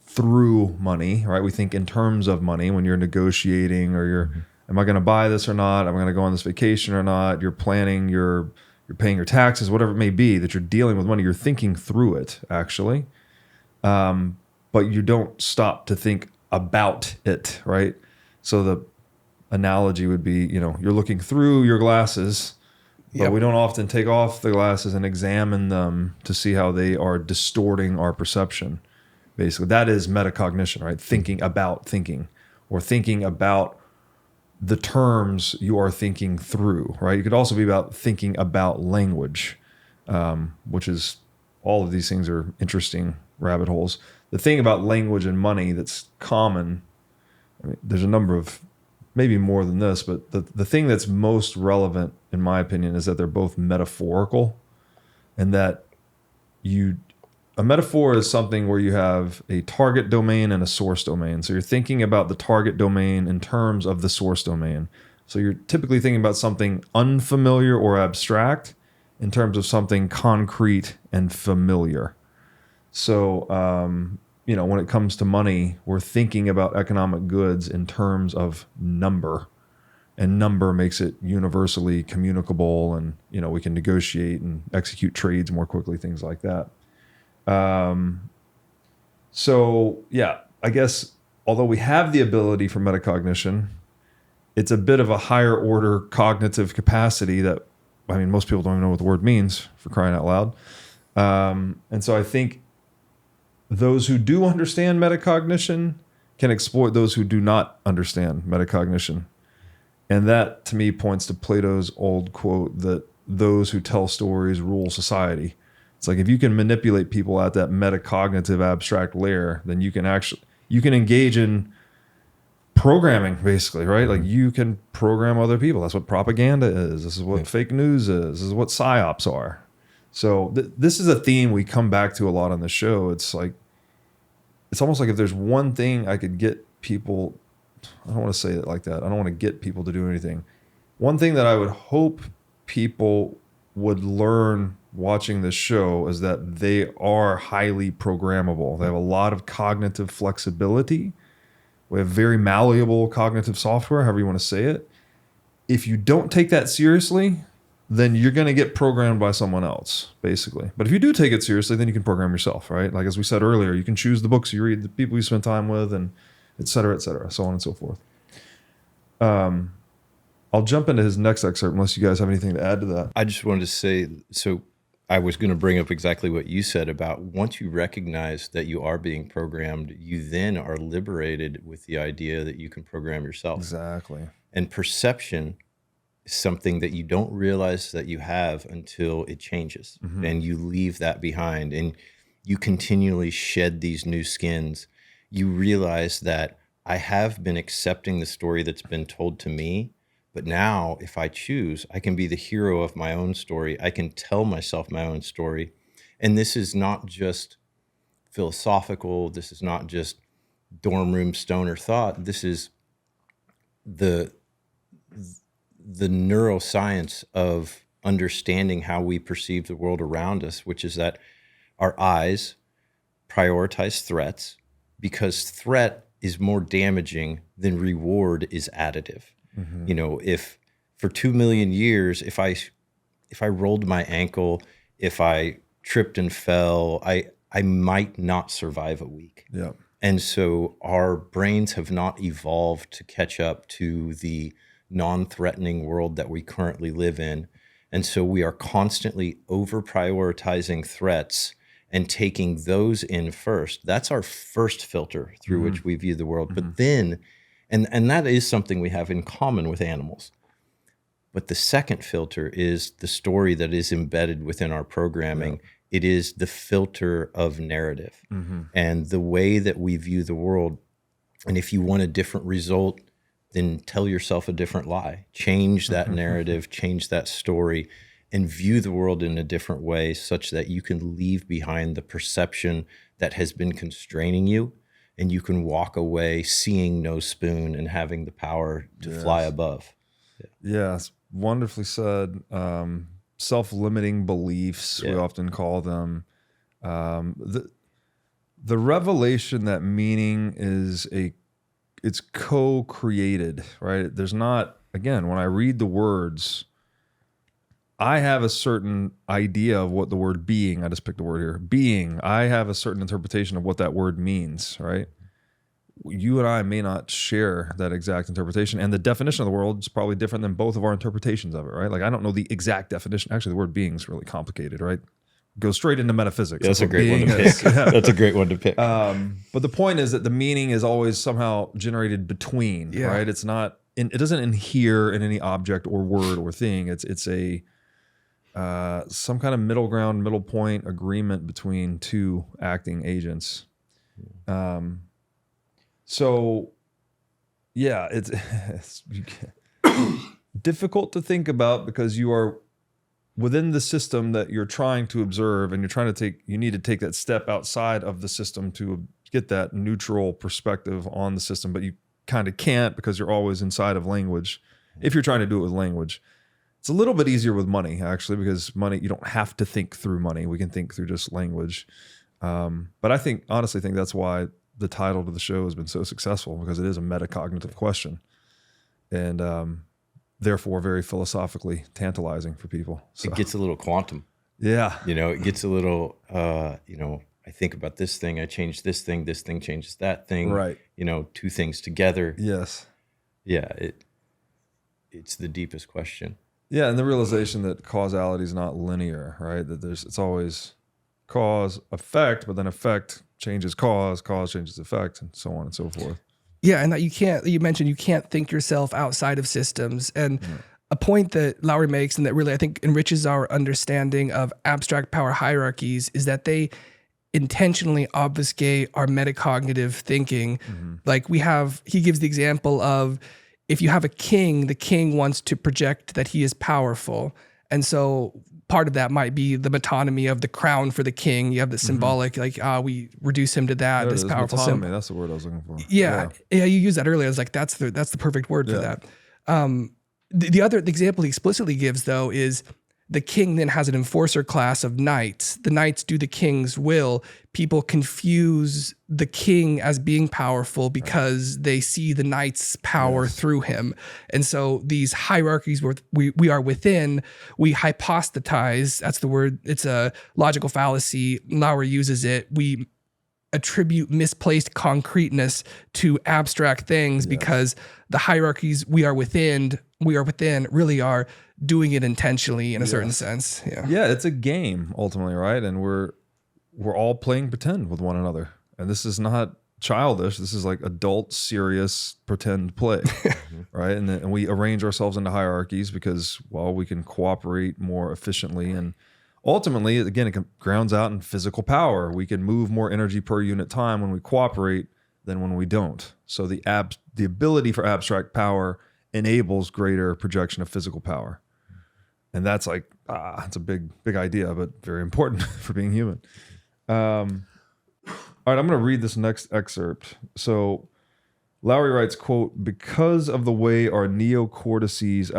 Speaker 1: through money, right? We think in terms of money when you're negotiating, or you're, am I going to buy this or not? Am I going to go on this vacation or not? You're planning, you're paying your taxes, whatever it may be that you're dealing with money. You're thinking through it, actually. But you don't stop to think about it, right? So the analogy would be, you're looking through your glasses, but we don't often take off the glasses and examine them to see how they are distorting our perception. Basically, that is metacognition, right? Thinking about thinking, or thinking about the terms you are thinking through, right? It could also be about thinking about language, which is, all of these things are interesting rabbit holes. The thing about language and money that's common, I mean, there's a number of, maybe more than this, but the thing that's most relevant, in my opinion, is that they're both metaphorical, and that a metaphor is something where you have a target domain and a source domain. So you're thinking about the target domain in terms of the source domain. So you're typically thinking about something unfamiliar or abstract in terms of something concrete and familiar. So, when it comes to money, we're thinking about economic goods in terms of number, and number makes it universally communicable, and, we can negotiate and execute trades more quickly, things like that. I guess although we have the ability for metacognition, it's a bit of a higher order cognitive capacity that, most people don't even know what the word means, for crying out loud. And so I think those who do understand metacognition can exploit those who do not understand metacognition. And that, to me, points to Plato's old quote that those who tell stories rule society. It's like, if you can manipulate people at that metacognitive abstract layer, then you can engage in programming, basically, right? Like, you can program other people. That's what propaganda is. This is what fake news is. This is what psyops are. So this is a theme we come back to a lot on the show. It's like, it's almost like if there's one thing I could get people, I don't want to say it like that, I don't want to get people to do anything. One thing that I would hope people would learn watching this show is that they are highly programmable. They have a lot of cognitive flexibility. We have very malleable cognitive software, however you want to say it. If you don't take that seriously, then you're going to get programmed by someone else, basically. But if you do take it seriously, then you can program yourself, right? Like, as we said earlier, you can choose the books you read, the people you spend time with, and et cetera, so on and so forth. I'll jump into his next excerpt unless you guys have anything to add to that.
Speaker 2: I just wanted to say, so I was going to bring up exactly what you said about, once you recognize that you are being programmed, you then are liberated with the idea that you can program yourself.
Speaker 1: Exactly.
Speaker 2: And perception is something that you don't realize that you have until it changes, and you leave that behind, and you continually shed these new skins. You realize that I have been accepting the story that's been told to me, but now if I choose, I can be the hero of my own story. I can tell myself my own story. And this is not just philosophical. This is not just dorm room stoner thought. This is the neuroscience of understanding how we perceive the world around us, which is that our eyes prioritize threats because threat is more damaging than reward is additive. If for 2 million years, if I rolled my ankle, if I tripped and fell, I might not survive a week.
Speaker 1: Yeah.
Speaker 2: And so our brains have not evolved to catch up to the non-threatening world that we currently live in. And so we are constantly over-prioritizing threats and taking those in first. That's our first filter through which we view the world. But then, and that is something we have in common with animals. But the second filter is the story that is embedded within our programming. Yeah. It is the filter of narrative and the way that we view the world. And if you want a different result, then tell yourself a different lie. Change that narrative, change that story, and view the world in a different way such that you can leave behind the perception that has been constraining you, and you can walk away seeing no spoon and having the power to fly above.
Speaker 1: Yes, wonderfully said. Self-limiting beliefs, we often call them. The revelation that meaning is it's co-created, right? There's not, again, when I read the words, I have a certain idea of what the word being, I just picked a word here, being, I have a certain interpretation of what that word means, right? You and I may not share that exact interpretation, and the definition of the world is probably different than both of our interpretations of it, right? Like I don't know the exact definition. Actually, the word being is really complicated, right? Go straight into metaphysics.
Speaker 2: Yeah, that's a great one to pick. That's a great one to pick.
Speaker 1: But the point is that the meaning is always somehow generated between, right? It's not, it doesn't inhere in any object or word or thing. It's a some kind of middle ground, middle point agreement between two acting agents. So yeah, it's difficult to think about because you are within the system that you're trying to observe, and you need to take that step outside of the system to get that neutral perspective on the system, but you kind of can't because you're always inside of language. If you're trying to do it with language, it's a little bit easier with money actually, because money, you don't have to think through money. We can think through just language. But I honestly think that's why the title to the show has been so successful, because it is a metacognitive question. And, therefore very philosophically tantalizing for people. So.
Speaker 2: It gets a little quantum.
Speaker 1: Yeah.
Speaker 2: It gets a little, I think about this thing, I change this thing changes that thing.
Speaker 1: Right.
Speaker 2: Two things together.
Speaker 1: Yes.
Speaker 2: Yeah. It's the deepest question.
Speaker 1: Yeah. And the realization that causality is not linear, right? That it's always cause, effect, but then effect changes cause changes effect, and so on and so forth.
Speaker 3: Yeah, and that you mentioned you can't think yourself outside of systems. And a point that Lowery makes, and that really I think enriches our understanding of abstract power hierarchies, is that they intentionally obfuscate our metacognitive thinking. Like he gives the example of, if you have a king, the king wants to project that he is powerful. And so part of that might be the metonymy of the crown for the king. You have the symbolic, we reduce him to that, this powerful symbol.
Speaker 1: That's the word I was looking for.
Speaker 3: Yeah, you used that earlier. I was like, that's the perfect word for that. The example he explicitly gives, though, is the king then has an enforcer class of knights. The knights do the king's will. People confuse the king as being powerful because they see the knight's power through him. And so these hierarchies we are within, we hypostatize. That's the word. It's a logical fallacy. Lowery uses it. We attribute misplaced concreteness to abstract things because the hierarchies we are within really are doing it intentionally in a certain sense.
Speaker 1: Yeah, it's a game ultimately, right? And we're all playing pretend with one another. And this is not childish. This is like adult, serious pretend play, right? And we arrange ourselves into hierarchies because, well, we can cooperate more efficiently. And ultimately, again, it grounds out in physical power. We can move more energy per unit time when we cooperate than when we don't. So the ability for abstract power enables greater projection of physical power. And that's like, it's a big idea, but very important for being human. All right, I'm going to read this next excerpt. So Lowery writes, quote, "Because of the way our neocortices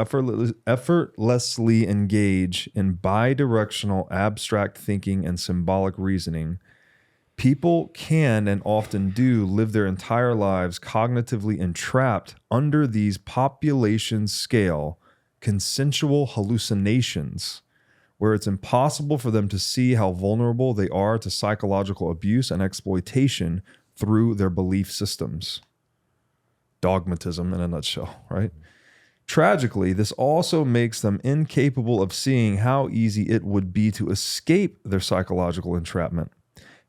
Speaker 1: effortlessly engage in bidirectional abstract thinking and symbolic reasoning, people can and often do live their entire lives cognitively entrapped under these population scale consensual hallucinations, where it's impossible for them to see how vulnerable they are to psychological abuse and exploitation through their belief systems." Dogmatism in a nutshell, right? Tragically, this also makes them incapable of seeing how easy it would be to escape their psychological entrapment.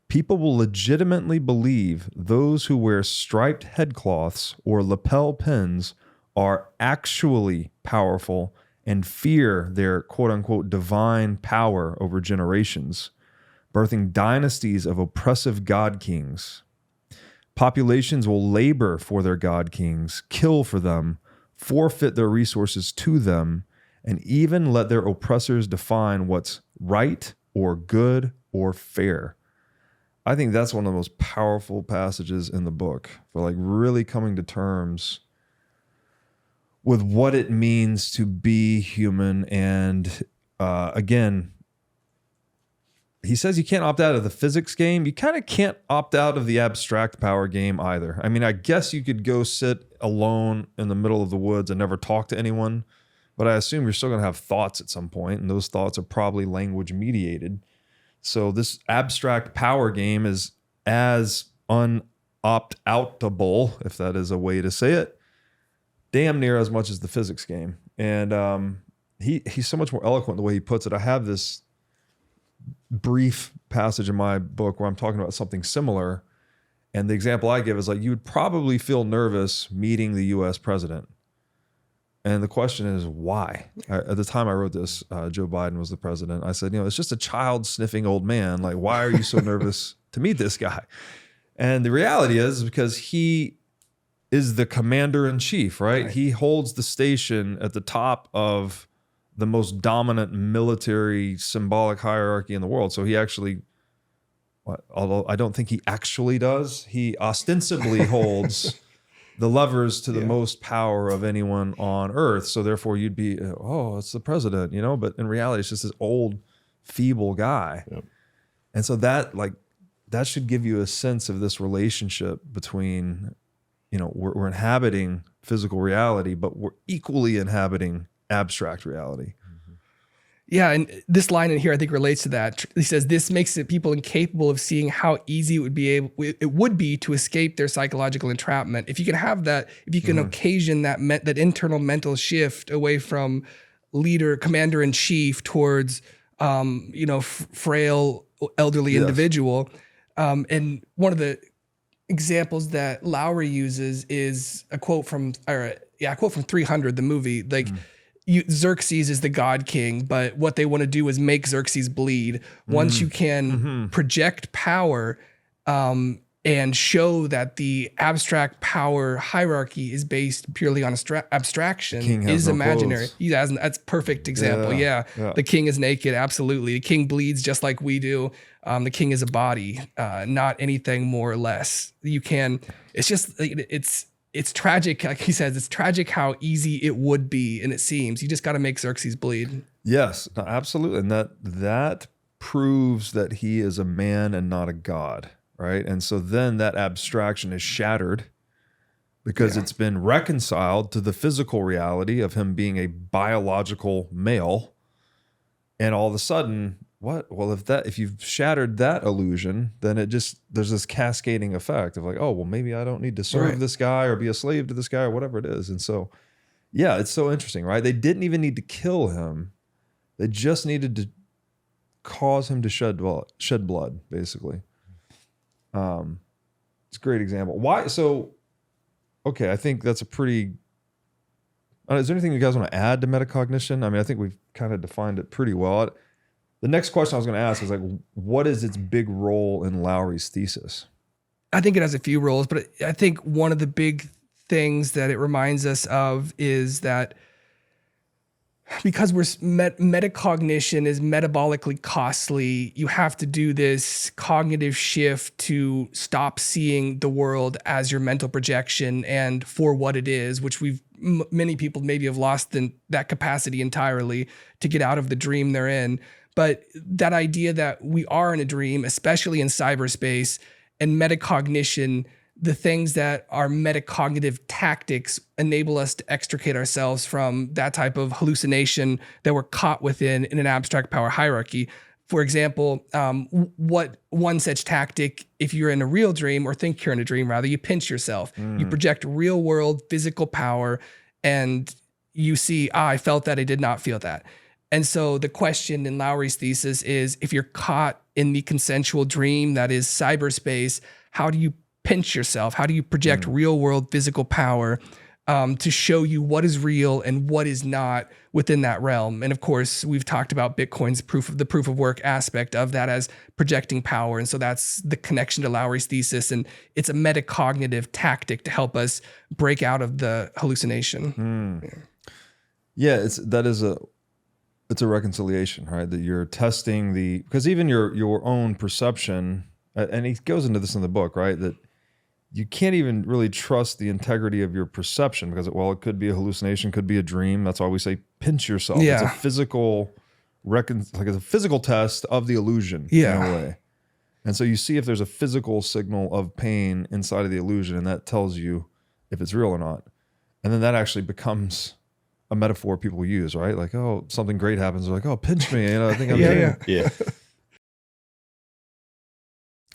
Speaker 1: People will legitimately believe those who wear striped headcloths or lapel pins are actually powerful and fear their quote-unquote divine power over generations, birthing dynasties of oppressive god kings. Populations will labor for their god kings, kill for them, forfeit their resources to them, and even let their oppressors define what's right or good or fair. I think that's one of the most powerful passages in the book for like really coming to terms with what it means to be human. And again, he says you can't opt out of the physics game. You kind of can't opt out of the abstract power game either. I mean, I guess you could go sit alone in the middle of the woods and never talk to anyone, but I assume you're still going to have thoughts at some point, and those thoughts are probably language mediated. So this abstract power game is as unopt-outable, if that is a way to say it, damn near as much as the physics game. And he's so much more eloquent the way he puts it. I have this brief passage in my book where I'm talking about something similar. And the example I give is like, you would probably feel nervous meeting the US president. And the question is why? At the time I wrote this, Joe Biden was the president. I said, it's just a child sniffing old man. Like, why are you so nervous to meet this guy? And the reality is because he is the commander in chief, right? He holds the station at the top of the most dominant military symbolic hierarchy in the world. So he actually, although I don't think he actually does, he ostensibly holds the levers to the most power of anyone on earth. So therefore you'd be, it's the president, but in reality, it's just this old, feeble guy. Yep. And so that should give you a sense of this relationship between, we're inhabiting physical reality, but we're equally inhabiting abstract reality.
Speaker 3: Yeah, and this line in here I think relates to that. He says this makes it people incapable of seeing how easy it would be to escape their psychological entrapment. If you can have that, if you can occasion that internal mental shift away from commander in chief towards frail elderly individual. And one of the examples that Lowery uses is a quote from 300, the movie. Like, Xerxes is the god king, but what they want to do is make Xerxes bleed. Once you can project power and show that the abstract power hierarchy is based purely on abstraction, is imaginary. That's perfect example. Yeah. The king is naked. Absolutely. The king bleeds just like we do. The king is a body, not anything more or less. It's tragic. Like he says, it's tragic how easy it would be. And it seems you just got to make Xerxes bleed.
Speaker 1: Yes, no, absolutely. And that proves that he is a man and not a god. Right. And so then that abstraction is shattered because it's been reconciled to the physical reality of him being a biological male. And all of a sudden, what? Well, if you've shattered that illusion, then there's this cascading effect of like, oh, well, maybe I don't need to serve this guy or be a slave to this guy or whatever it is. And so, yeah, it's so interesting, right? They didn't even need to kill him. They just needed to cause him to shed blood, basically. It's a great example. Why? So, okay, I think that's a pretty. Is there anything you guys want to add to metacognition? I mean, I think we've kind of defined it pretty well. The next question I was going to ask is like, what is its big role in Lowery's thesis?
Speaker 3: I think it has a few roles, but I think one of the big things that it reminds us of is that because metacognition is metabolically costly, you have to do this cognitive shift to stop seeing the world as your mental projection and for what it is, which many people maybe have lost that capacity entirely to get out of the dream they're in. But that idea that we are in a dream, especially in cyberspace, and metacognition, the things that are metacognitive tactics enable us to extricate ourselves from that type of hallucination that we're caught within in an abstract power hierarchy. For example, what one such tactic, if you're in a real dream or think you're in a dream, rather, you pinch yourself. You project real world physical power and you see, I felt that, I did not feel that. And so the question in Lowery's thesis is, if you're caught in the consensual dream that is cyberspace, how do you pinch yourself? How do you project real world physical power to show you what is real and what is not within that realm? And of course, we've talked about Bitcoin's proof of work aspect of that as projecting power. And so that's the connection to Lowery's thesis. And it's a metacognitive tactic to help us break out of the hallucination.
Speaker 1: Yeah, it's a reconciliation, right? That you're testing because even your own perception, and he goes into this in the book, right? That you can't even really trust the integrity of your perception because, it could be a hallucination, could be a dream. That's why we say pinch yourself.
Speaker 3: Yeah.
Speaker 1: It's a physical it's a physical test of the illusion in a way. And so you see if there's a physical signal of pain inside of the illusion, and that tells you if it's real or not. And then that actually becomes a metaphor people use, right? Like, oh, something great happens. They're like, oh, pinch me. I think I'm
Speaker 2: Yeah.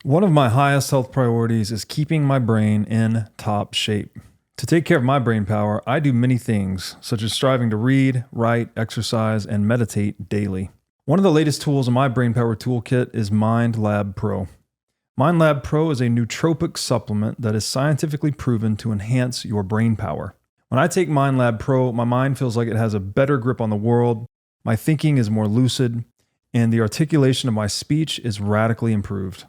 Speaker 4: One of my highest health priorities is keeping my brain in top shape. To take care of my brain power, I do many things, such as striving to read, write, exercise, and meditate daily. One of the latest tools in my brain power toolkit is MindLab Pro. MindLab Pro is a nootropic supplement that is scientifically proven to enhance your brain power. When I take MindLab Pro, my mind feels like it has a better grip on the world, my thinking is more lucid, and the articulation of my speech is radically improved.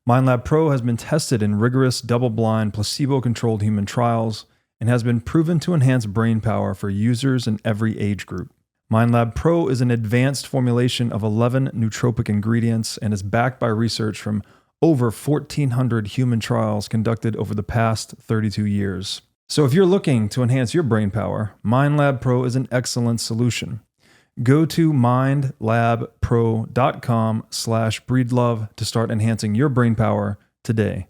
Speaker 4: MindLab Pro has been tested in rigorous, double-blind, placebo-controlled human trials and has been proven to enhance brain power for users in every age group. MindLab Pro is an advanced formulation of 11 nootropic ingredients and is backed by research from over 1,400 human trials conducted over the past 32 years. So if you're looking to enhance your brain power, MindLab Pro is an excellent solution. Go to mindlabpro.com/breedlove to start enhancing your brain power today.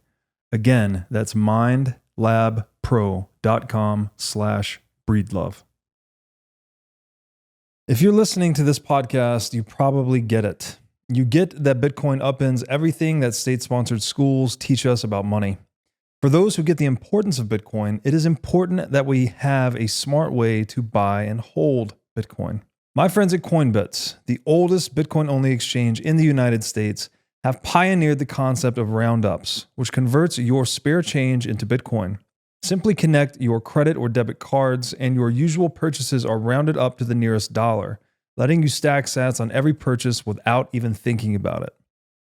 Speaker 4: Again, that's mindlabpro.com/breedlove. If you're listening to this podcast, you probably get it. You get that Bitcoin upends everything that state-sponsored schools teach us about money. For those who get the importance of Bitcoin, it is important that we have a smart way to buy and hold Bitcoin. My friends at Coinbits, the oldest Bitcoin-only exchange in the United States, have pioneered the concept of roundups, which converts your spare change into Bitcoin. Simply connect your credit or debit cards, and your usual purchases are rounded up to the nearest dollar, letting you stack sats on every purchase without even thinking about it.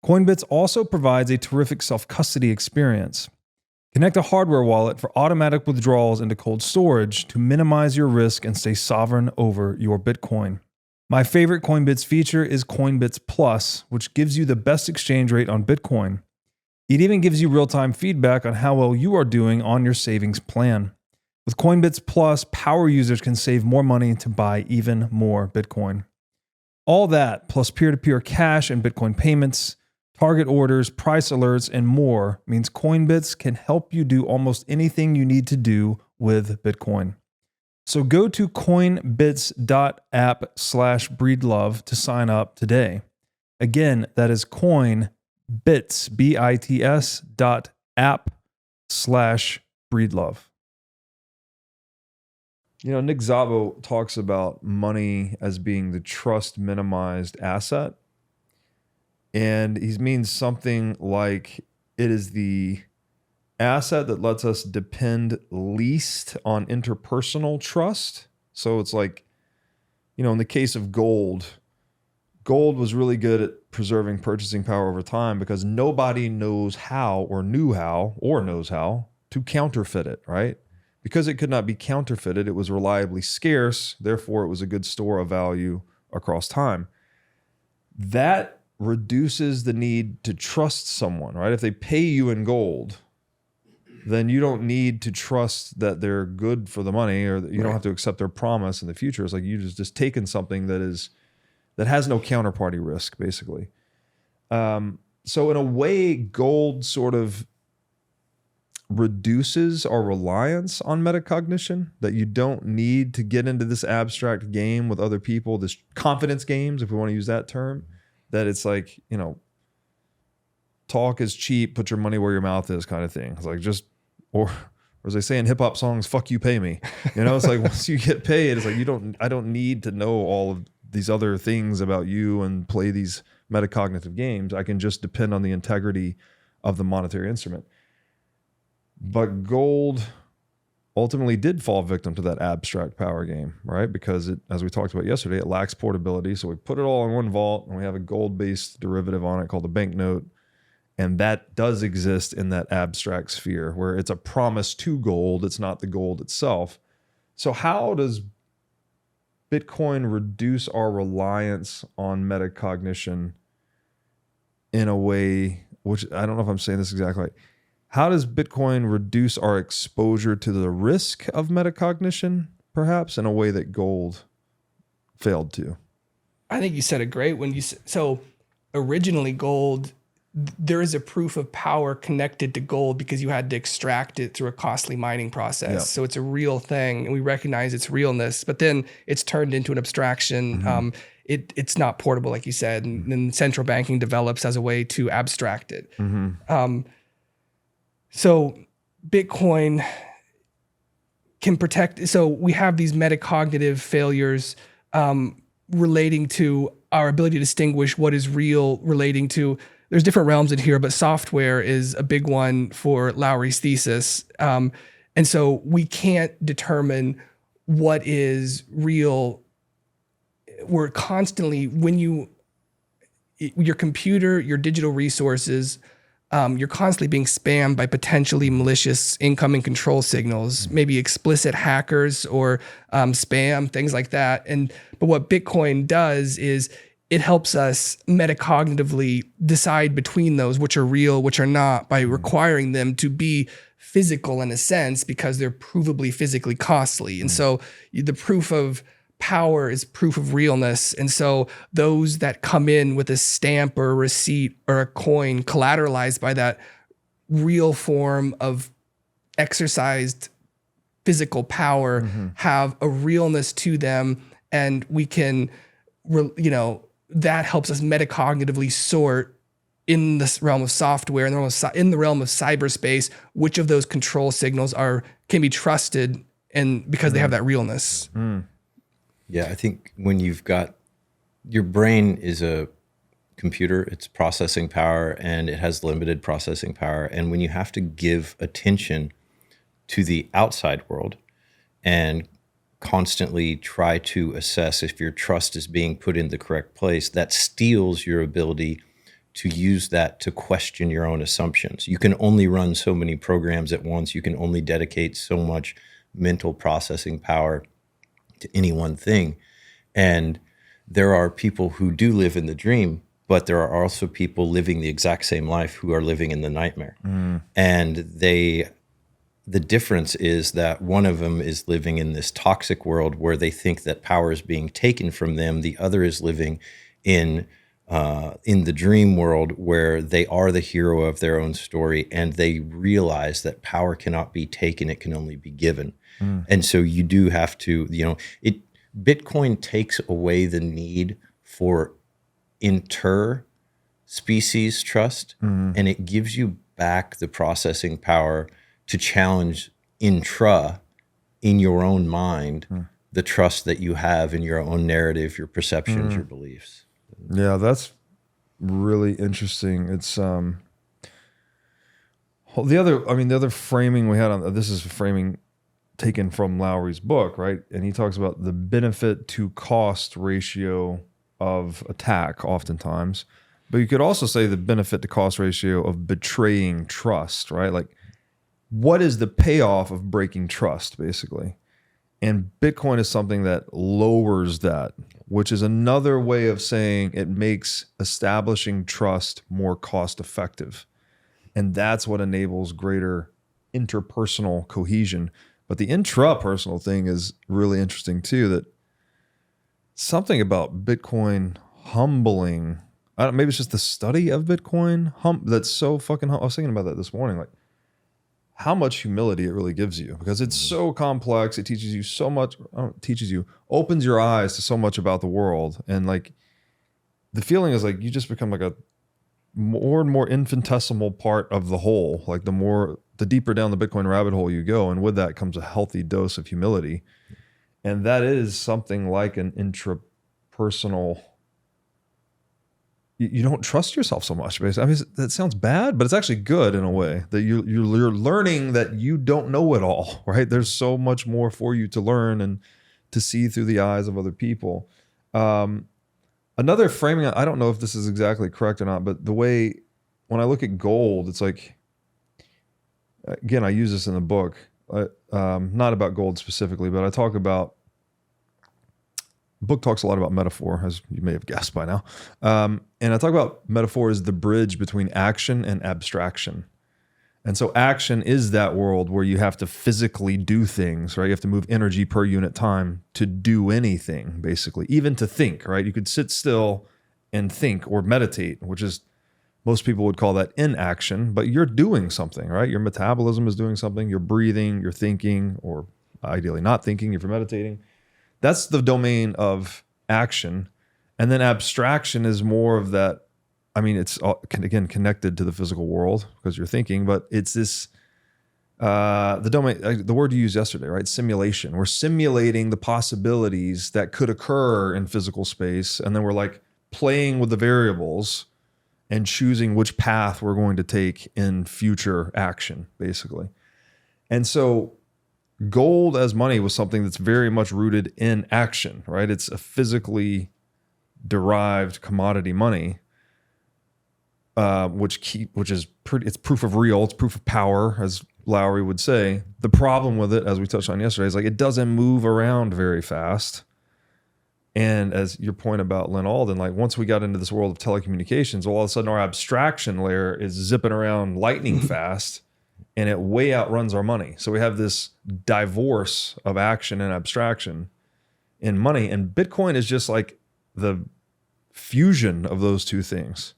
Speaker 4: Coinbits also provides a terrific self-custody experience. Connect a hardware wallet for automatic withdrawals into cold storage to minimize your risk and stay sovereign over your Bitcoin. My favorite Coinbits feature is Coinbits Plus, which gives you the best exchange rate on Bitcoin. It even gives you real-time feedback on how well you are doing on your savings plan. With Coinbits Plus, power users can save more money to buy even more Bitcoin. All that, plus peer-to-peer cash and Bitcoin payments, target orders, price alerts, and more means Coinbits can help you do almost anything you need to do with Bitcoin. So go to coinbits.app/breedlove to sign up today. Again, that is coinbits, BITS.app/breedlove.
Speaker 1: Nick Szabo talks about money as being the trust minimized asset. And he means something like it is the asset that lets us depend least on interpersonal trust. So it's like, in the case of gold was really good at preserving purchasing power over time because nobody knows how or knows how to counterfeit it, right? Because it could not be counterfeited, it was reliably scarce. Therefore, it was a good store of value across time. That reduces the need to trust someone, right? If they pay you in gold, then you don't need to trust that they're good for the money, or that you don't have to accept their promise in the future. It's like you just taken something that has no counterparty risk, basically. So in a way, gold sort of reduces our reliance on metacognition, that you don't need to get into this abstract game with other people, this confidence games, if we want to use that term. That it's like, talk is cheap, put your money where your mouth is kind of thing. It's like or Or as they say in hip hop songs, fuck you, pay me. You know, it's like once you get paid, it's like I don't need to know all of these other things about you and play these metacognitive games. I can just depend on the integrity of the monetary instrument. But gold ultimately did fall victim to that abstract power game, right? Because it, as we talked about yesterday, it lacks portability. So we put it all in one vault and we have a gold-based derivative on it called a banknote. And that does exist in that abstract sphere where it's a promise to gold. It's not the gold itself. So how does Bitcoin reduce our reliance on metacognition in a way, which I don't know if I'm saying this exactly right. How does Bitcoin reduce our exposure to the risk of metacognition, perhaps, in a way that gold failed to?
Speaker 3: I think you said it great when you so originally gold, there is a proof of power connected to gold because you had to extract it through a costly mining process.
Speaker 1: Yeah.
Speaker 3: So it's a real thing and we recognize its realness, but then it's turned into an abstraction.
Speaker 1: Mm-hmm.
Speaker 3: It's not portable, like you said, and then central banking develops as a way to abstract it.
Speaker 1: Mm-hmm.
Speaker 3: So Bitcoin can protect. So we have these metacognitive failures relating to our ability to distinguish what is real, relating to, there's different realms in here, but software is a big one for Lowery's thesis. And so we can't determine what is real. We're constantly, when your computer, your digital resources, you're constantly being spammed by potentially malicious incoming control signals, maybe explicit hackers or spam, things like that. But what Bitcoin does is it helps us metacognitively decide between those, which are real, which are not, by requiring them to be physical in a sense because they're provably physically costly. And so the proof of power is proof of realness. And so those that come in with a stamp or a receipt or a coin collateralized by that real form of exercised physical power have a realness to them. And we can, that helps us metacognitively sort in this realm of software, in the realm of cyberspace, which of those control signals can be trusted and because they have that realness.
Speaker 2: Yeah, I think when you've got, your brain is a computer, it's processing power and it has limited processing power. And when you have to give attention to the outside world and constantly try to assess if your trust is being put in the correct place, that steals your ability to use that to question your own assumptions. You can only run so many programs at once. You can only dedicate so much mental processing power to any one thing. And there are people who do live in the dream, but there are also people living the exact same life who are living in the nightmare. And the difference is that one of them is living in this toxic world where they think that power is being taken from them. The other is living in the dream world where they are the hero of their own story and they realize that power cannot be taken, it can only be given. And so you do have to, Bitcoin takes away the need for inter-species trust, and it gives you back the processing power to challenge in your own mind, the trust that you have in your own narrative, your perceptions, your beliefs.
Speaker 1: Yeah, that's really interesting. It's the other framing we had on this is framing taken from Lowery's book, right? And he talks about the benefit to cost ratio of attack oftentimes, but you could also say the benefit to cost ratio of betraying trust, right? Like, what is the payoff of breaking trust, basically? And Bitcoin is something that lowers that, which is another way of saying it makes establishing trust more cost effective. And that's what enables greater interpersonal cohesion. But the intrapersonal thing is really interesting too, that something about Bitcoin humbling, maybe it's just the study of Bitcoin that's so fucking, I was thinking about that this morning, like how much humility it really gives you because it's so complex. It teaches you so much, opens your eyes to so much about the world. And like the feeling is like you just become like more and more infinitesimal part of the whole. Like the deeper down the Bitcoin rabbit hole you go, and with that comes a healthy dose of humility. And that is something like an intrapersonal. You don't trust yourself so much, basically. I mean, that sounds bad, but it's actually good in a way that you're learning that you don't know it all, right? There's so much more for you to learn and to see through the eyes of other people. Another framing, I don't know if this is exactly correct or not, but the way, when I look at gold, it's like, again, I use this in the book, not about gold specifically, but I talk about, the book talks a lot about metaphor, as you may have guessed by now. And I talk about metaphor as the bridge between action and abstraction. And so action is that world where you have to physically do things, right? You have to move energy per unit time to do anything, basically, even to think, right? You could sit still and think or meditate, which is, most people would call that inaction, but you're doing something, right? Your metabolism is doing something, you're breathing, you're thinking, or ideally not thinking if you're meditating. That's the domain of action. And then abstraction is more of that. I mean, it's again connected to the physical world because you're thinking, but it's this, the domain, the word you used yesterday, right? Simulation. We're simulating the possibilities that could occur in physical space. And then we're like playing with the variables and choosing which path we're going to take in future action, basically. And so gold as money was something that's very much rooted in action, right? It's a physically derived commodity money, which is pretty. It's proof of real. It's proof of power, as Lowery would say. The problem with it, as we touched on yesterday, is like it doesn't move around very fast. And as your point about Lyn Alden, like once we got into this world of telecommunications, all of a sudden our abstraction layer is zipping around lightning fast. And it way outruns our money. So we have this divorce of action and abstraction in money. And Bitcoin is just like the fusion of those two things.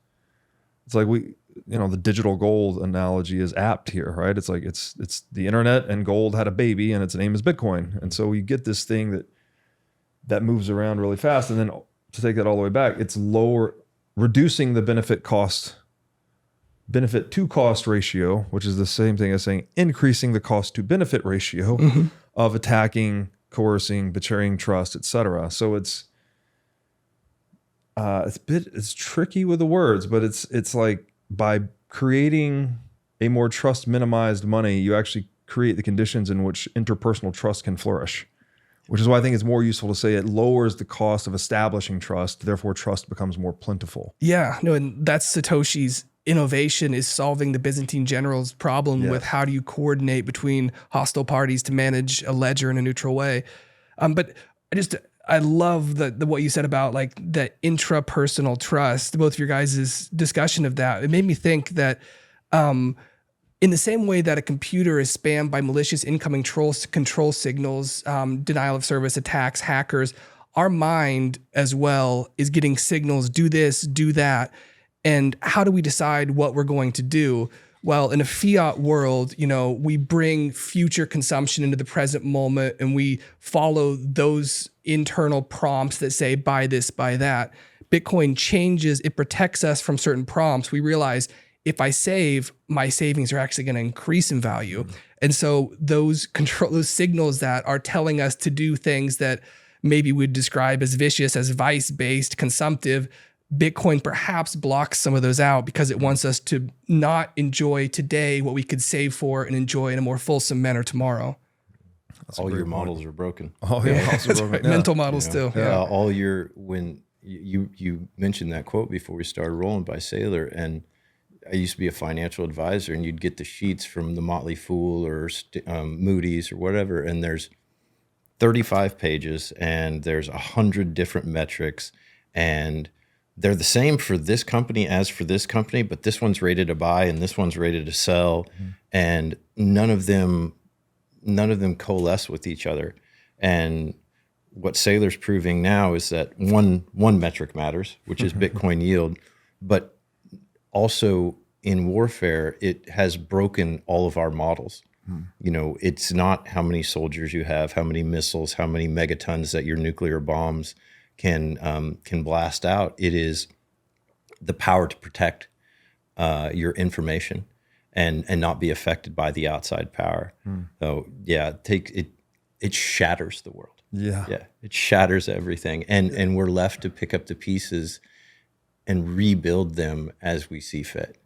Speaker 1: It's like the digital gold analogy is apt here, right? It's like it's the internet and gold had a baby and its name is Bitcoin. And so we get this thing that moves around really fast. And then to take that all the way back, it's reducing the benefit to cost ratio, which is the same thing as saying increasing the cost to benefit ratio of attacking, coercing, betraying trust, etc. So it's tricky with the words, but it's like by creating a more trust minimized money, you actually create the conditions in which interpersonal trust can flourish, which is why I think it's more useful to say it lowers the cost of establishing trust, therefore trust becomes more plentiful.
Speaker 3: Yeah, no, and that's Satoshi's innovation, is solving the Byzantine general's problem with how do you coordinate between hostile parties to manage a ledger in a neutral way. But I love the what you said about like the intrapersonal trust, both of your guys' discussion of that. It made me think that in the same way that a computer is spammed by malicious incoming control signals, denial of service attacks, hackers, our mind as well is getting signals, do this, do that. And how do we decide what we're going to do? Well, in a fiat world, we bring future consumption into the present moment and we follow those internal prompts that say, buy this, buy that. Bitcoin changes, it protects us from certain prompts. We realize if I save, my savings are actually going to increase in value. And so those signals that are telling us to do things that maybe we'd describe as vicious, as vice-based, consumptive, Bitcoin perhaps blocks some of those out because it wants us to not enjoy today what we could save for and enjoy in a more fulsome manner tomorrow.
Speaker 2: All your models are broken.
Speaker 1: Oh, yeah.
Speaker 3: Right. Mental models too.
Speaker 2: Yeah. When you mentioned that quote before we started rolling by Saylor, and I used to be a financial advisor, and you'd get the sheets from the Motley Fool or Moody's or whatever, and there's 35 pages and there's 100 different metrics, and they're the same for this company as for this company, but this one's rated to buy and this one's rated to sell, and none of them coalesce with each other. And what Saylor's proving now is that one metric matters, which is Bitcoin yield, but also in warfare, it has broken all of our models. It's not how many soldiers you have, how many missiles, how many megatons that your nuclear bombs can blast out. It is the power to protect your information and not be affected by the outside power. So yeah, it shatters the world.
Speaker 1: Yeah.
Speaker 2: Yeah, it shatters everything, and we're left to pick up the pieces and rebuild them as we see fit.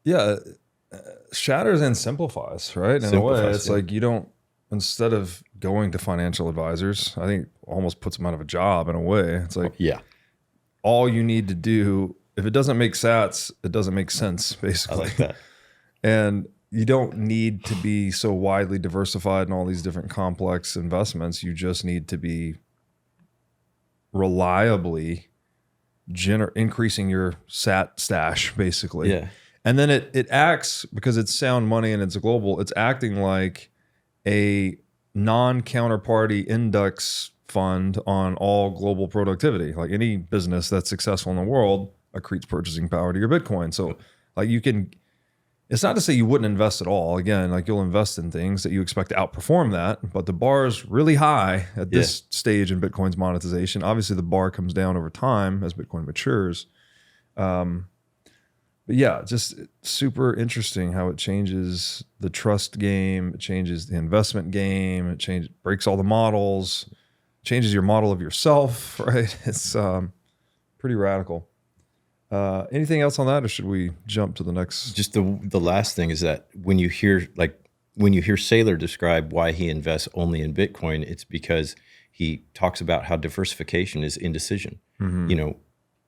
Speaker 1: Yeah. Shatters and simplifies, right? In a way, it's like you don't, instead of going to financial advisors, I think almost puts them out of a job in a way. It's like, all you need to do, if it doesn't make sats, it doesn't make sense, basically.
Speaker 2: I like that.
Speaker 1: And you don't need to be so widely diversified in all these different complex investments. You just need to be reliably increasing your sat stash, basically.
Speaker 2: Yeah.
Speaker 1: And then it acts, because it's sound money and it's global, it's acting like a non-counterparty index fund on all global productivity. Like any business that's successful in the world accretes purchasing power to your Bitcoin. So like you can, it's not to say you wouldn't invest at all. Again, like you'll invest in things that you expect to outperform that, but the bar is really high at this stage in Bitcoin's monetization. Obviously the bar comes down over time as Bitcoin matures. But yeah, just super interesting how it changes the trust game, it changes the investment game, it breaks all the models, changes your model of yourself, right? It's pretty radical. Anything else on that, or should we jump to the next?
Speaker 2: Just the last thing is that when you hear Saylor describe why he invests only in Bitcoin, it's because he talks about how diversification is indecision. You know,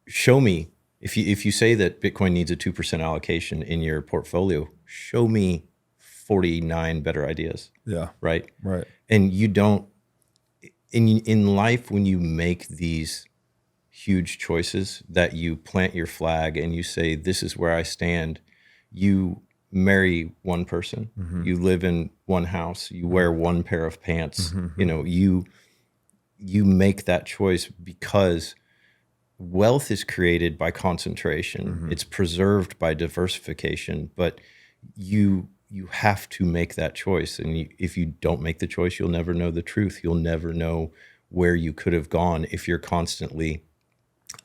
Speaker 2: show me, if you say that Bitcoin needs a 2% allocation in your portfolio, show me 49 better ideas.
Speaker 1: Yeah.
Speaker 2: Right.
Speaker 1: Right.
Speaker 2: And you don't, in life, when you make these huge choices that you plant your flag and you say, this is where I stand, you marry one person, you live in one house, you wear one pair of pants, you know, you make that choice because wealth is created by concentration. It's preserved by diversification, but you have to make that choice. And if you don't make the choice, you'll never know the truth. You'll never know where you could have gone if you're constantly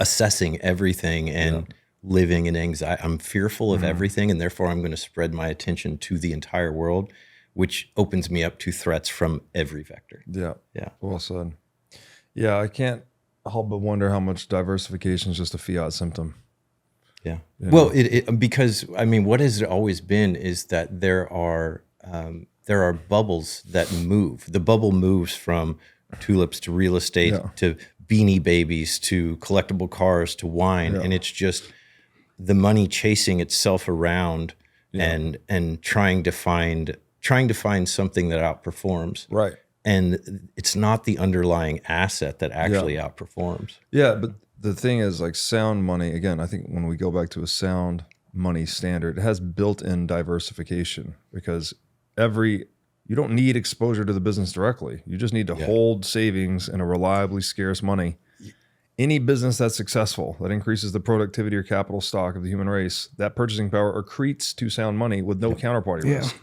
Speaker 2: assessing everything and living in anxiety. I'm fearful of everything, and therefore I'm going to spread my attention to the entire world, which opens me up to threats from every vector.
Speaker 1: Yeah.
Speaker 2: Yeah.
Speaker 1: Well said. Yeah, I can't help but wonder how much diversification is just a fiat symptom.
Speaker 2: Yeah.
Speaker 1: You know?
Speaker 2: Well, because I mean, what has it always been is that there are bubbles that move. The bubble moves from tulips to real estate to Beanie Babies to collectible cars to wine, and it's just the money chasing itself around and trying to find something that outperforms.
Speaker 1: Right.
Speaker 2: And it's not the underlying asset that actually outperforms.
Speaker 1: Yeah, but the thing is, like sound money, again, I think when we go back to a sound money standard, it has built-in diversification, because you don't need exposure to the business directly. You just need to hold savings in a reliably scarce money. Any business that's successful, that increases the productivity or capital stock of the human race, that purchasing power accretes to sound money with no counterparty risk.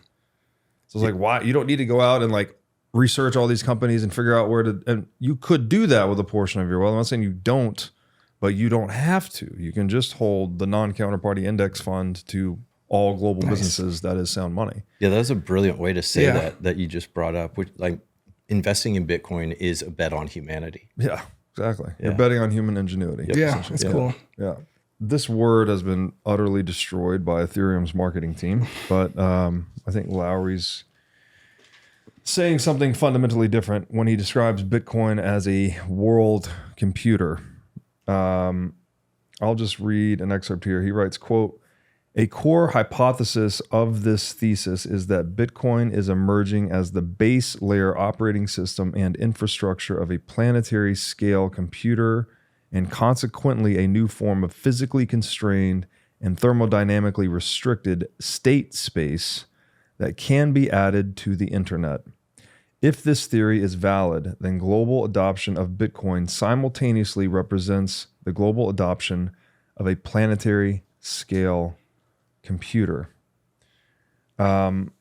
Speaker 1: So it's like, why? You don't need to go out and like research all these companies and figure out where to, and you could do that with a portion of your wealth. I'm not saying you don't, but you don't have to. You can just hold the non-counterparty index fund to all global businesses. That is sound money.
Speaker 2: Yeah, that's a brilliant way to say that you just brought up, which like investing in Bitcoin is a bet on humanity.
Speaker 1: Yeah, exactly. You're betting on human ingenuity.
Speaker 3: Yeah, that's cool.
Speaker 1: Yeah. This word has been utterly destroyed by Ethereum's marketing team, but I think Lowery's saying something fundamentally different when he describes Bitcoin as a world computer. I'll just read an excerpt here. He writes, quote, "A core hypothesis of this thesis is that Bitcoin is emerging as the base layer operating system and infrastructure of a planetary scale computer, and consequently a new form of physically constrained and thermodynamically restricted state space that can be added to the internet. If this theory is valid, then global adoption of Bitcoin simultaneously represents the global adoption of a planetary scale computer." Now,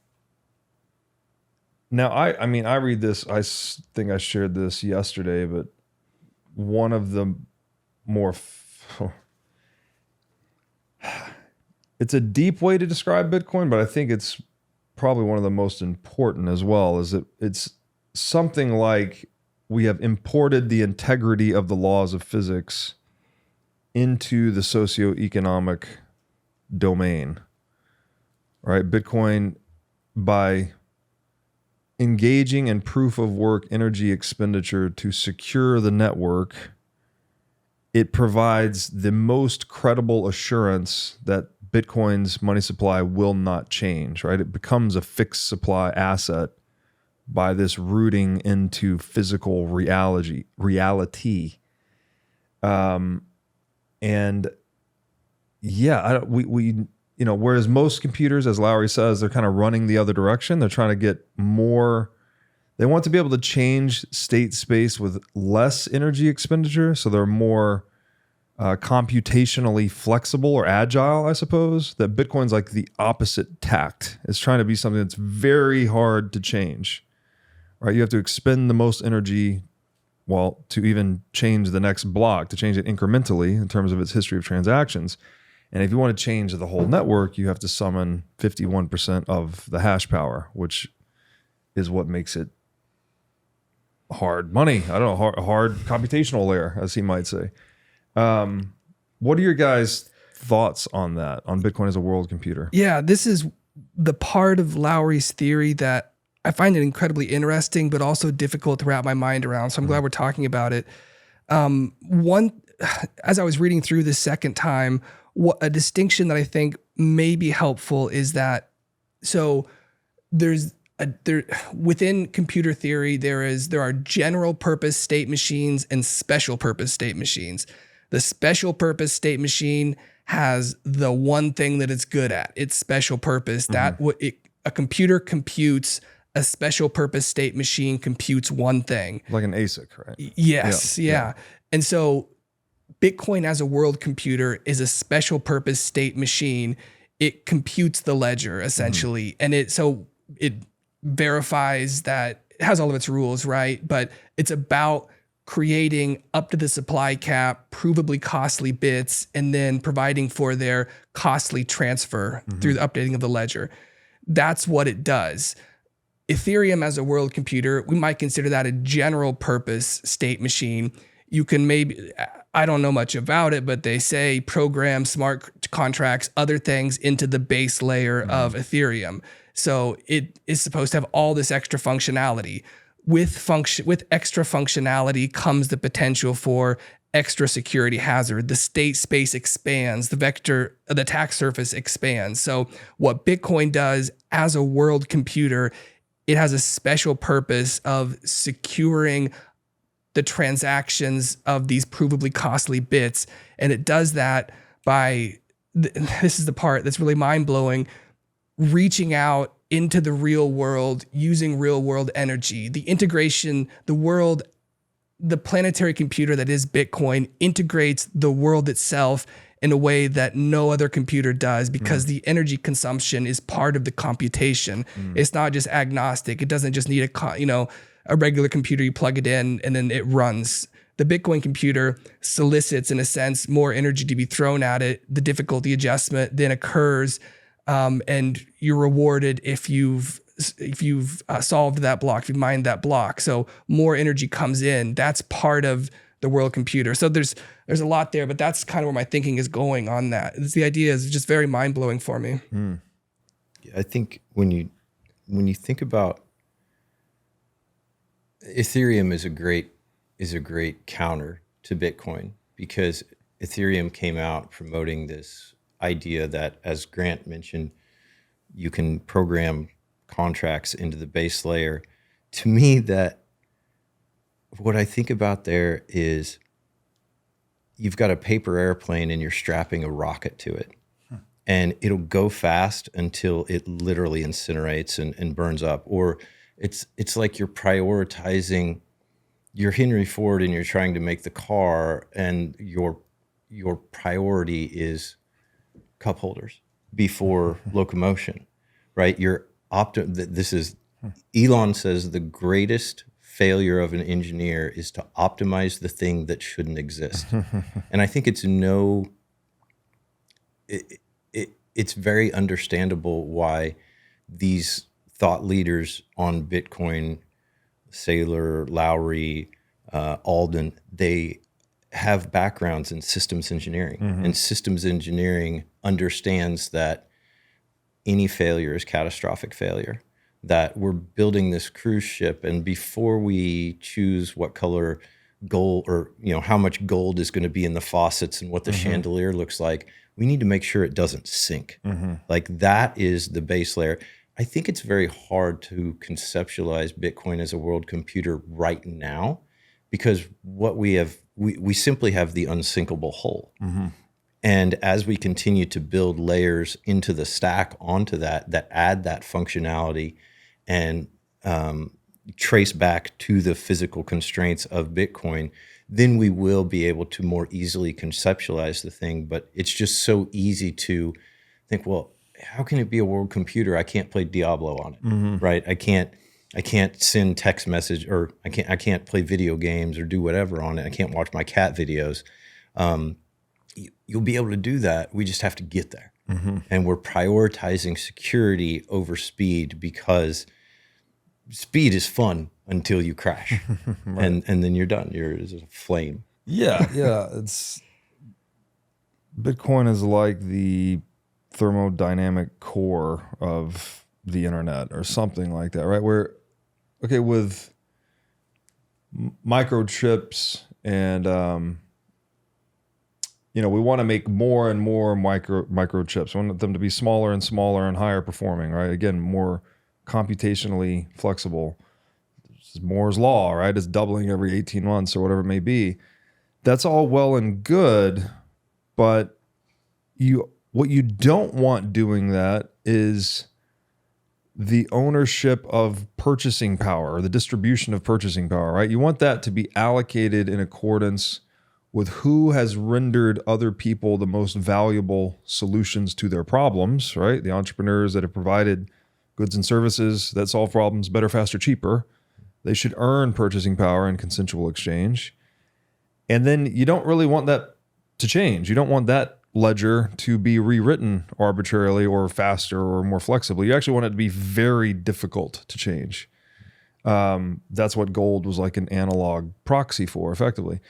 Speaker 1: I mean, I read this, I think I shared this yesterday, but one of the more, it's a deep way to describe Bitcoin, but I think it's probably one of the most important as well. Is that it's something like we have imported the integrity of the laws of physics into the socioeconomic domain, right? Bitcoin, by engaging in proof of work energy expenditure to secure the network, it provides the most credible assurance that Bitcoin's money supply will not change, right? It becomes a fixed supply asset by this rooting into physical reality. And yeah, whereas most computers, as Lowery says, they're kind of running the other direction. They're trying to get more, they want to be able to change state space with less energy expenditure. So they're more computationally flexible or agile, I suppose. That Bitcoin's like the opposite tact. It's trying to be something that's very hard to change, right? You have to expend the most energy, well, to even change the next block, to change it incrementally in terms of its history of transactions. And if you want to change the whole network, you have to summon 51% of the hash power, which is what makes it hard money. I don't know, hard computational layer, as he might say. What are your guys' thoughts on that, on Bitcoin as a world computer?
Speaker 3: Yeah, this is the part of Lowery's theory that I find it incredibly interesting, but also difficult to wrap my mind around. So I'm glad we're talking about it. As I was reading through the second time, a distinction that I think may be helpful is that, so within computer theory, there are general purpose state machines and special purpose state machines. The special purpose state machine has the one thing that it's good at. It's special purpose. A computer computes. A special purpose state machine computes one thing.
Speaker 1: Like an ASIC, right?
Speaker 3: Yes, yeah. And so Bitcoin as a world computer is a special purpose state machine. It computes the ledger essentially. And it verifies that it has all of its rules, right? But it's about creating up to the supply cap, provably costly bits, and then providing for their costly transfer through the updating of the ledger. That's what it does. Ethereum as a world computer, we might consider that a general purpose state machine. You can maybe, I don't know much about it, but they say program smart contracts, other things into the base layer of Ethereum. So it is supposed to have all this extra functionality. With extra functionality comes the potential for extra security hazard. The state space expands, the attack surface expands. So what Bitcoin does as a world computer, it has a special purpose of securing the transactions of these provably costly bits. And it does that by, this is the part that's really mind-blowing, reaching out into the real world, using real world energy. The integration, the planetary computer that is Bitcoin integrates the world itself in a way that no other computer does, because the energy consumption is part of the computation. It's not just agnostic. It doesn't just need a regular computer, you plug it in and then it runs. The Bitcoin computer solicits, in a sense, more energy to be thrown at it. The difficulty adjustment then occurs, and you're rewarded if you've solved that block, if you've mined that block. So more energy comes in. That's part of the world computer. So there's a lot there, but that's kind of where my thinking is going on that. The idea is just very mind-blowing for me.
Speaker 2: I think when you think about Ethereum is a great counter to Bitcoin, because Ethereum came out promoting this idea that, as Grant mentioned, you can program contracts into the base layer. To me, that what I think about there is you've got a paper airplane and you're strapping a rocket to it, and it'll go fast until it literally incinerates and burns up. Or it's like you're prioritizing your Henry Ford and you're trying to make the car, and your priority is cup holders before locomotion, right? This is, Elon says the greatest failure of an engineer is to optimize the thing that shouldn't exist. And I think it's very understandable why these thought leaders on Bitcoin, Saylor, Lowery, Alden, they have backgrounds in systems engineering. And systems engineering understands that any failure is catastrophic failure, that we're building this cruise ship, and before we choose what color gold, or how much gold is going to be in the faucets and what the chandelier looks like, we need to make sure it doesn't sink. Like, that is the base layer. I think it's very hard to conceptualize Bitcoin as a world computer right now, because what we have, we simply have the unsinkable whole. And as we continue to build layers into the stack onto that add that functionality and trace back to the physical constraints of Bitcoin, then we will be able to more easily conceptualize the thing. But it's just so easy to think, well, how can it be a world computer? I can't play Diablo on it, right? I can't send text message, or I can't play video games or do whatever on it. I can't watch my cat videos. You'll be able to do that. We just have to get there. And we're prioritizing security over speed, because speed is fun until you crash. and then you're done. You're a flame.
Speaker 1: Yeah. It's Bitcoin is like the thermodynamic core of the internet or something like that, right? Where, okay, with microchips and, we want to make more and more microchips. We want them to be smaller and smaller and higher performing, right? Again, more computationally flexible. This is Moore's law, right? It's doubling every 18 months or whatever it may be. That's all well and good, but what you don't want doing that is the ownership of purchasing power, or the distribution of purchasing power, right? You want that to be allocated in accordance with who has rendered other people the most valuable solutions to their problems, right? The entrepreneurs that have provided goods and services that solve problems better, faster, cheaper. They should earn purchasing power in consensual exchange. And then you don't really want that to change. You don't want that ledger to be rewritten arbitrarily or faster or more flexible. You actually want it to be very difficult to change. That's what gold was like an analog proxy for, effectively.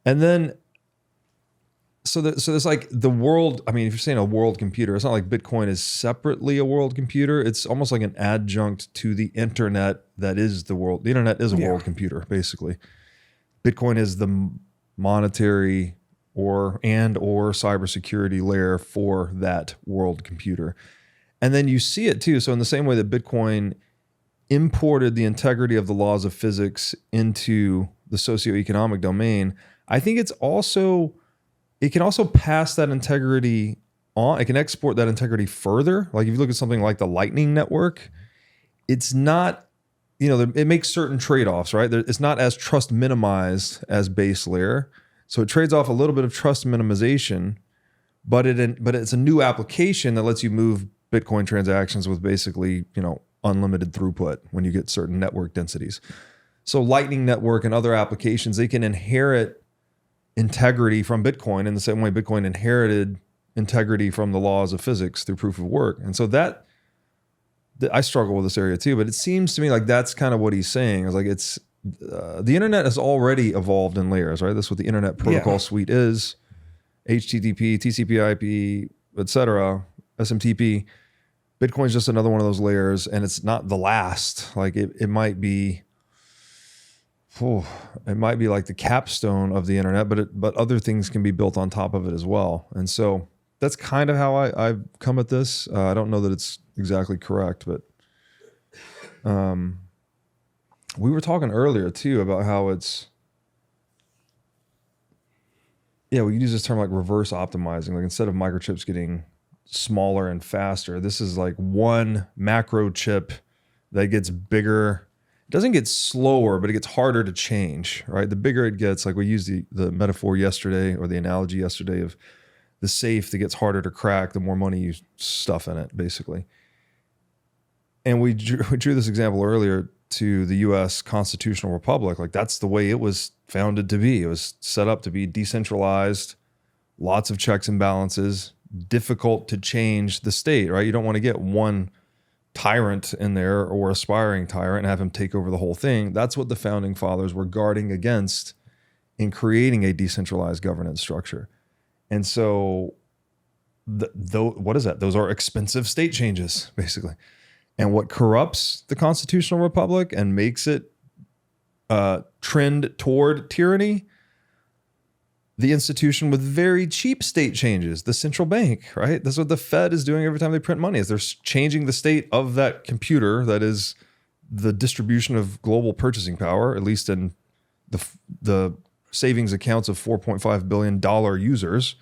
Speaker 1: And then, so it's like the world, I mean, if you're saying a world computer, it's not like Bitcoin is separately a world computer. It's almost like an adjunct to the internet that is the world. The internet is a world computer, basically. Bitcoin is the monetary or cybersecurity layer for that world computer. And then you see it too. So in the same way that Bitcoin imported the integrity of the laws of physics into the socioeconomic domain, I think it can also pass that integrity on. It can export that integrity further. Like if you look at something like the Lightning Network, it's not, it makes certain trade-offs, right? It's not as trust minimized as base layer. So it trades off a little bit of trust minimization, but it's a new application that lets you move Bitcoin transactions with basically, unlimited throughput when you get certain network densities. So Lightning Network and other applications, they can inherit integrity from Bitcoin in the same way Bitcoin inherited integrity from the laws of physics through proof of work. And so that I struggle with this area too, but it seems to me like that's kind of what he's saying. Is like the internet has already evolved in layers, right? That's what the internet protocol suite is. HTTP, TCP/IP, etc., SMTP. Bitcoin's just another one of those layers, and it's not the last. Like it might be. It might be like the capstone of the internet, but other things can be built on top of it as well. And so that's kind of how I've come at this. I don't know that it's exactly correct, but we were talking earlier too about how it's, we use this term like reverse optimizing. Like instead of microchips getting smaller and faster, this is like one macro chip that gets bigger. It doesn't get slower, but it gets harder to change, right? The bigger it gets, like we used the metaphor yesterday, or the analogy yesterday of the safe that gets harder to crack, the more money you stuff in it, basically. And we drew this example earlier to the U.S. constitutional republic. Like that's the way it was founded to be. It was set up to be decentralized, lots of checks and balances, difficult to change the state, right? You don't want to get one tyrant in there or aspiring tyrant and have him take over the whole thing. That's what the founding fathers were guarding against in creating a decentralized governance structure. And so, what is that? Those are expensive state changes, basically. And what corrupts the constitutional republic and makes it trend toward tyranny, the institution with very cheap state changes, the central bank, right? That's what the Fed is doing every time they print money, is they're changing the state of that computer that is the distribution of global purchasing power, at least in the savings accounts of $4.5 billion users.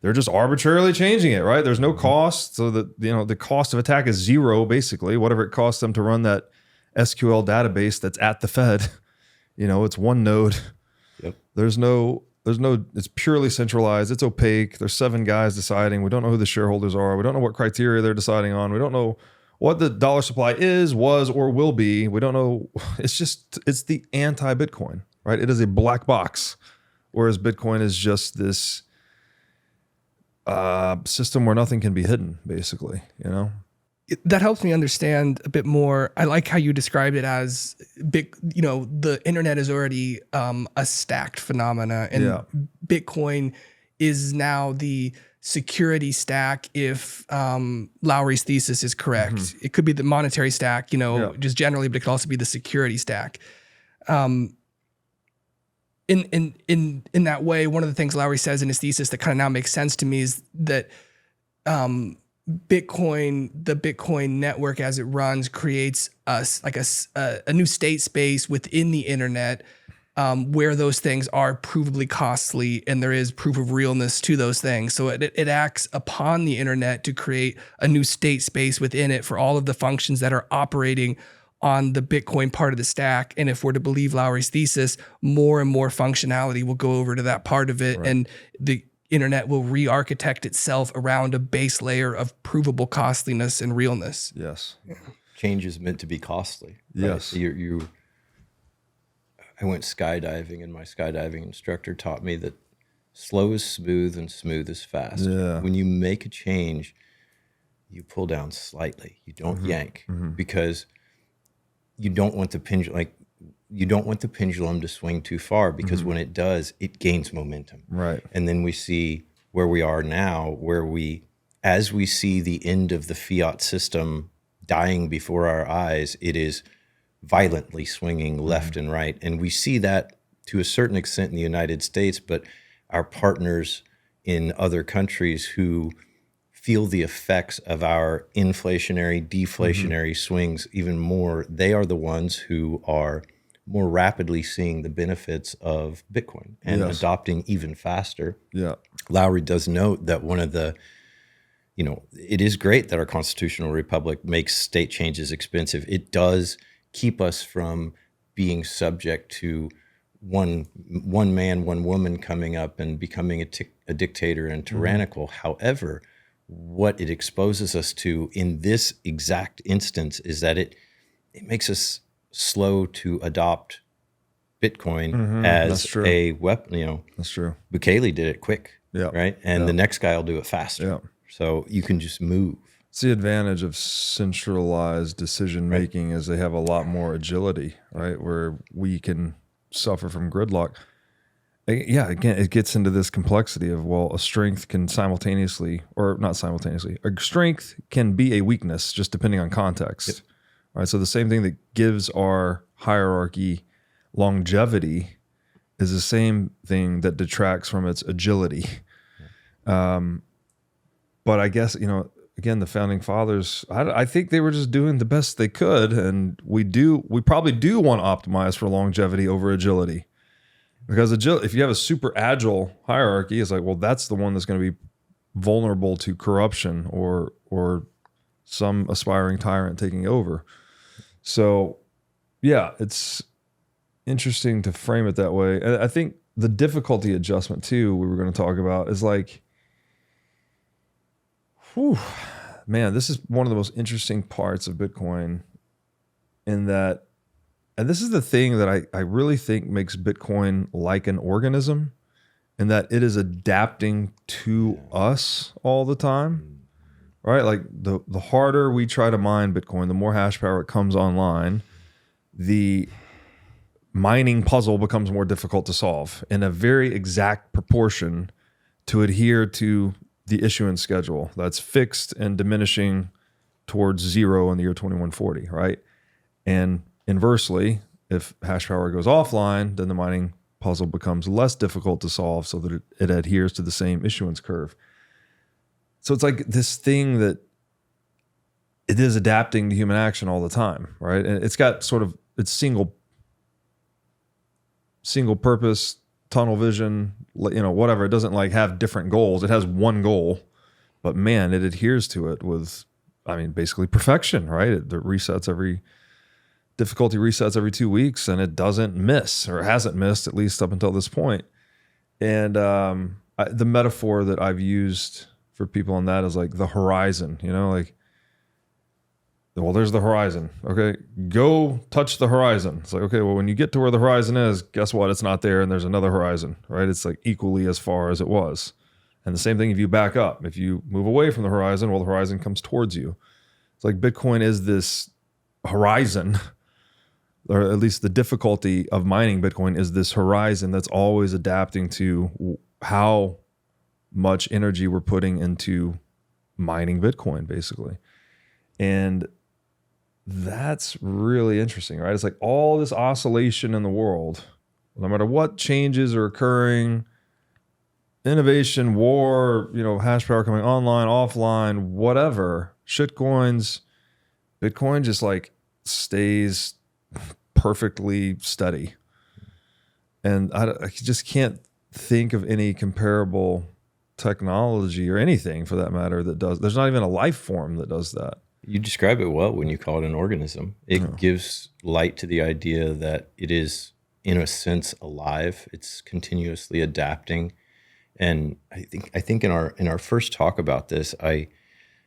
Speaker 1: They're just arbitrarily changing it, right? There's no cost. So that, the cost of attack is zero, basically. Whatever it costs them to run that SQL database that's at the Fed, it's one node.
Speaker 2: Yep.
Speaker 1: There's no, it's purely centralized. It's opaque. There's 7 guys deciding. We don't know who the shareholders are. We don't know what criteria they're deciding on. We don't know what the dollar supply is, was, or will be. We don't know. It's the anti-Bitcoin, right? It is a black box, whereas Bitcoin is just this system where nothing can be hidden, basically,
Speaker 3: That helps me understand a bit more. I like how you described it as the internet is already a stacked phenomena, and Bitcoin is now the security stack. If Lowery's thesis is correct, it could be the monetary stack, just generally, but it could also be the security stack. In that way, one of the things Lowery says in his thesis that kind of now makes sense to me is that the Bitcoin network as it runs creates a new state space within the internet where those things are provably costly and there is proof of realness to those things. So it acts upon the internet to create a new state space within it for all of the functions that are operating on the Bitcoin part of the stack. And if we're to believe Lowery's thesis, more and more functionality will go over to that part of it. Right. And the internet will re-architect itself around a base layer of provable costliness and realness.
Speaker 1: Yes.
Speaker 2: Yeah. Change is meant to be costly.
Speaker 1: Yes.
Speaker 2: Right? I went skydiving, and my skydiving instructor taught me that slow is smooth and smooth is fast.
Speaker 1: Yeah.
Speaker 2: When you make a change, you pull down slightly. You don't yank because you don't want the pendulum, you don't want the pendulum to swing too far, because when it does, it gains momentum.
Speaker 1: Right.
Speaker 2: And then we see where we are now, as we see the end of the fiat system dying before our eyes, it is violently swinging left and right. And we see that to a certain extent in the United States, but our partners in other countries who feel the effects of our inflationary, deflationary swings even more, they are the ones who are more rapidly seeing the benefits of Bitcoin and adopting even faster.
Speaker 1: Yeah.
Speaker 2: Lowery does note that one of the, it is great that our constitutional republic makes state changes expensive. It does keep us from being subject to one man, one woman coming up and becoming a dictator and tyrannical. However, what it exposes us to in this exact instance is that it makes us slow to adopt Bitcoin as a weapon.
Speaker 1: That's true.
Speaker 2: Bukele did it quick, right? And the next guy will do it faster.
Speaker 1: Yeah.
Speaker 2: So you can just move.
Speaker 1: It's the advantage of centralized decision making is they have a lot more agility, right? Where we can suffer from gridlock. Yeah, again, it gets into this complexity of, a strength can simultaneously, or not simultaneously, a strength can be a weakness just depending on context. Right? So the same thing that gives our hierarchy longevity is the same thing that detracts from its agility. But I guess, again, the founding fathers, I think they were just doing the best they could. And we probably do want to optimize for longevity over agility. Because if you have a super agile hierarchy, it's like, that's the one that's going to be vulnerable to corruption or some aspiring tyrant taking over. So, it's interesting to frame it that way. And I think the difficulty adjustment too, we were going to talk about, is like, this is one of the most interesting parts of Bitcoin in that. And this is the thing that I really think makes Bitcoin like an organism and that it is adapting to us all the time, right? Like the harder we try to mine Bitcoin, the more hash power it comes online, the mining puzzle becomes more difficult to solve in a very exact proportion to adhere to the issuance schedule that's fixed and diminishing towards zero in the year 2140, right? And inversely, if hash power goes offline, then the mining puzzle becomes less difficult to solve so that it adheres to the same issuance curve. So it's like this thing that it is adapting to human action all the time, right? And it's got sort of its single purpose, tunnel vision, whatever. It doesn't like have different goals. It has one goal, but man, it adheres to it with, basically perfection, right? It difficulty resets every 2 weeks, and it doesn't miss, or hasn't missed, at least up until this point. And the metaphor that I've used for people on that is like the horizon, well, there's the horizon. Okay, go touch the horizon. It's like, okay, well, when you get to where the horizon is, guess what? It's not there, and there's another horizon, right? It's like equally as far as it was. And the same thing if you back up. If you move away from the horizon, well, the horizon comes towards you. It's like Bitcoin is this horizon, or at least the difficulty of mining Bitcoin is this horizon that's always adapting to how much energy we're putting into mining Bitcoin, basically. And that's really interesting, right? It's like all this oscillation in the world, no matter what changes are occurring, innovation, war, hash power coming online, offline, whatever, shitcoins, Bitcoin just like stays perfectly steady. And I just can't think of any comparable technology or anything for that matter that does. There's not even a life form that does that.
Speaker 2: You describe it well when you call it an organism. It gives light to the idea that it is, in a sense, alive. It's continuously adapting. And I think in our first talk about this, I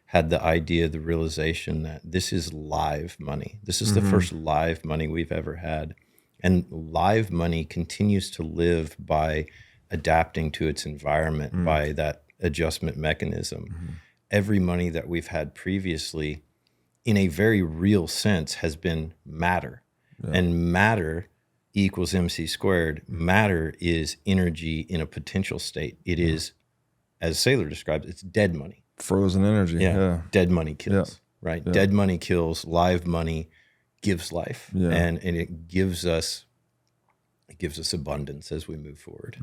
Speaker 2: had the idea, the realization that this is live money. This is the first live money we've ever had. And live money continues to live by adapting to its environment, by that adjustment mechanism. Every money that we've had previously, in a very real sense, has been matter. And matter equals MC squared. Matter is energy in a potential state. It is, as Saylor describes, it's dead money.
Speaker 1: Frozen energy. Yeah.
Speaker 2: Dead money kills, right? Yeah. Dead money kills. Live money gives life. Yeah. And it gives us abundance as we move forward.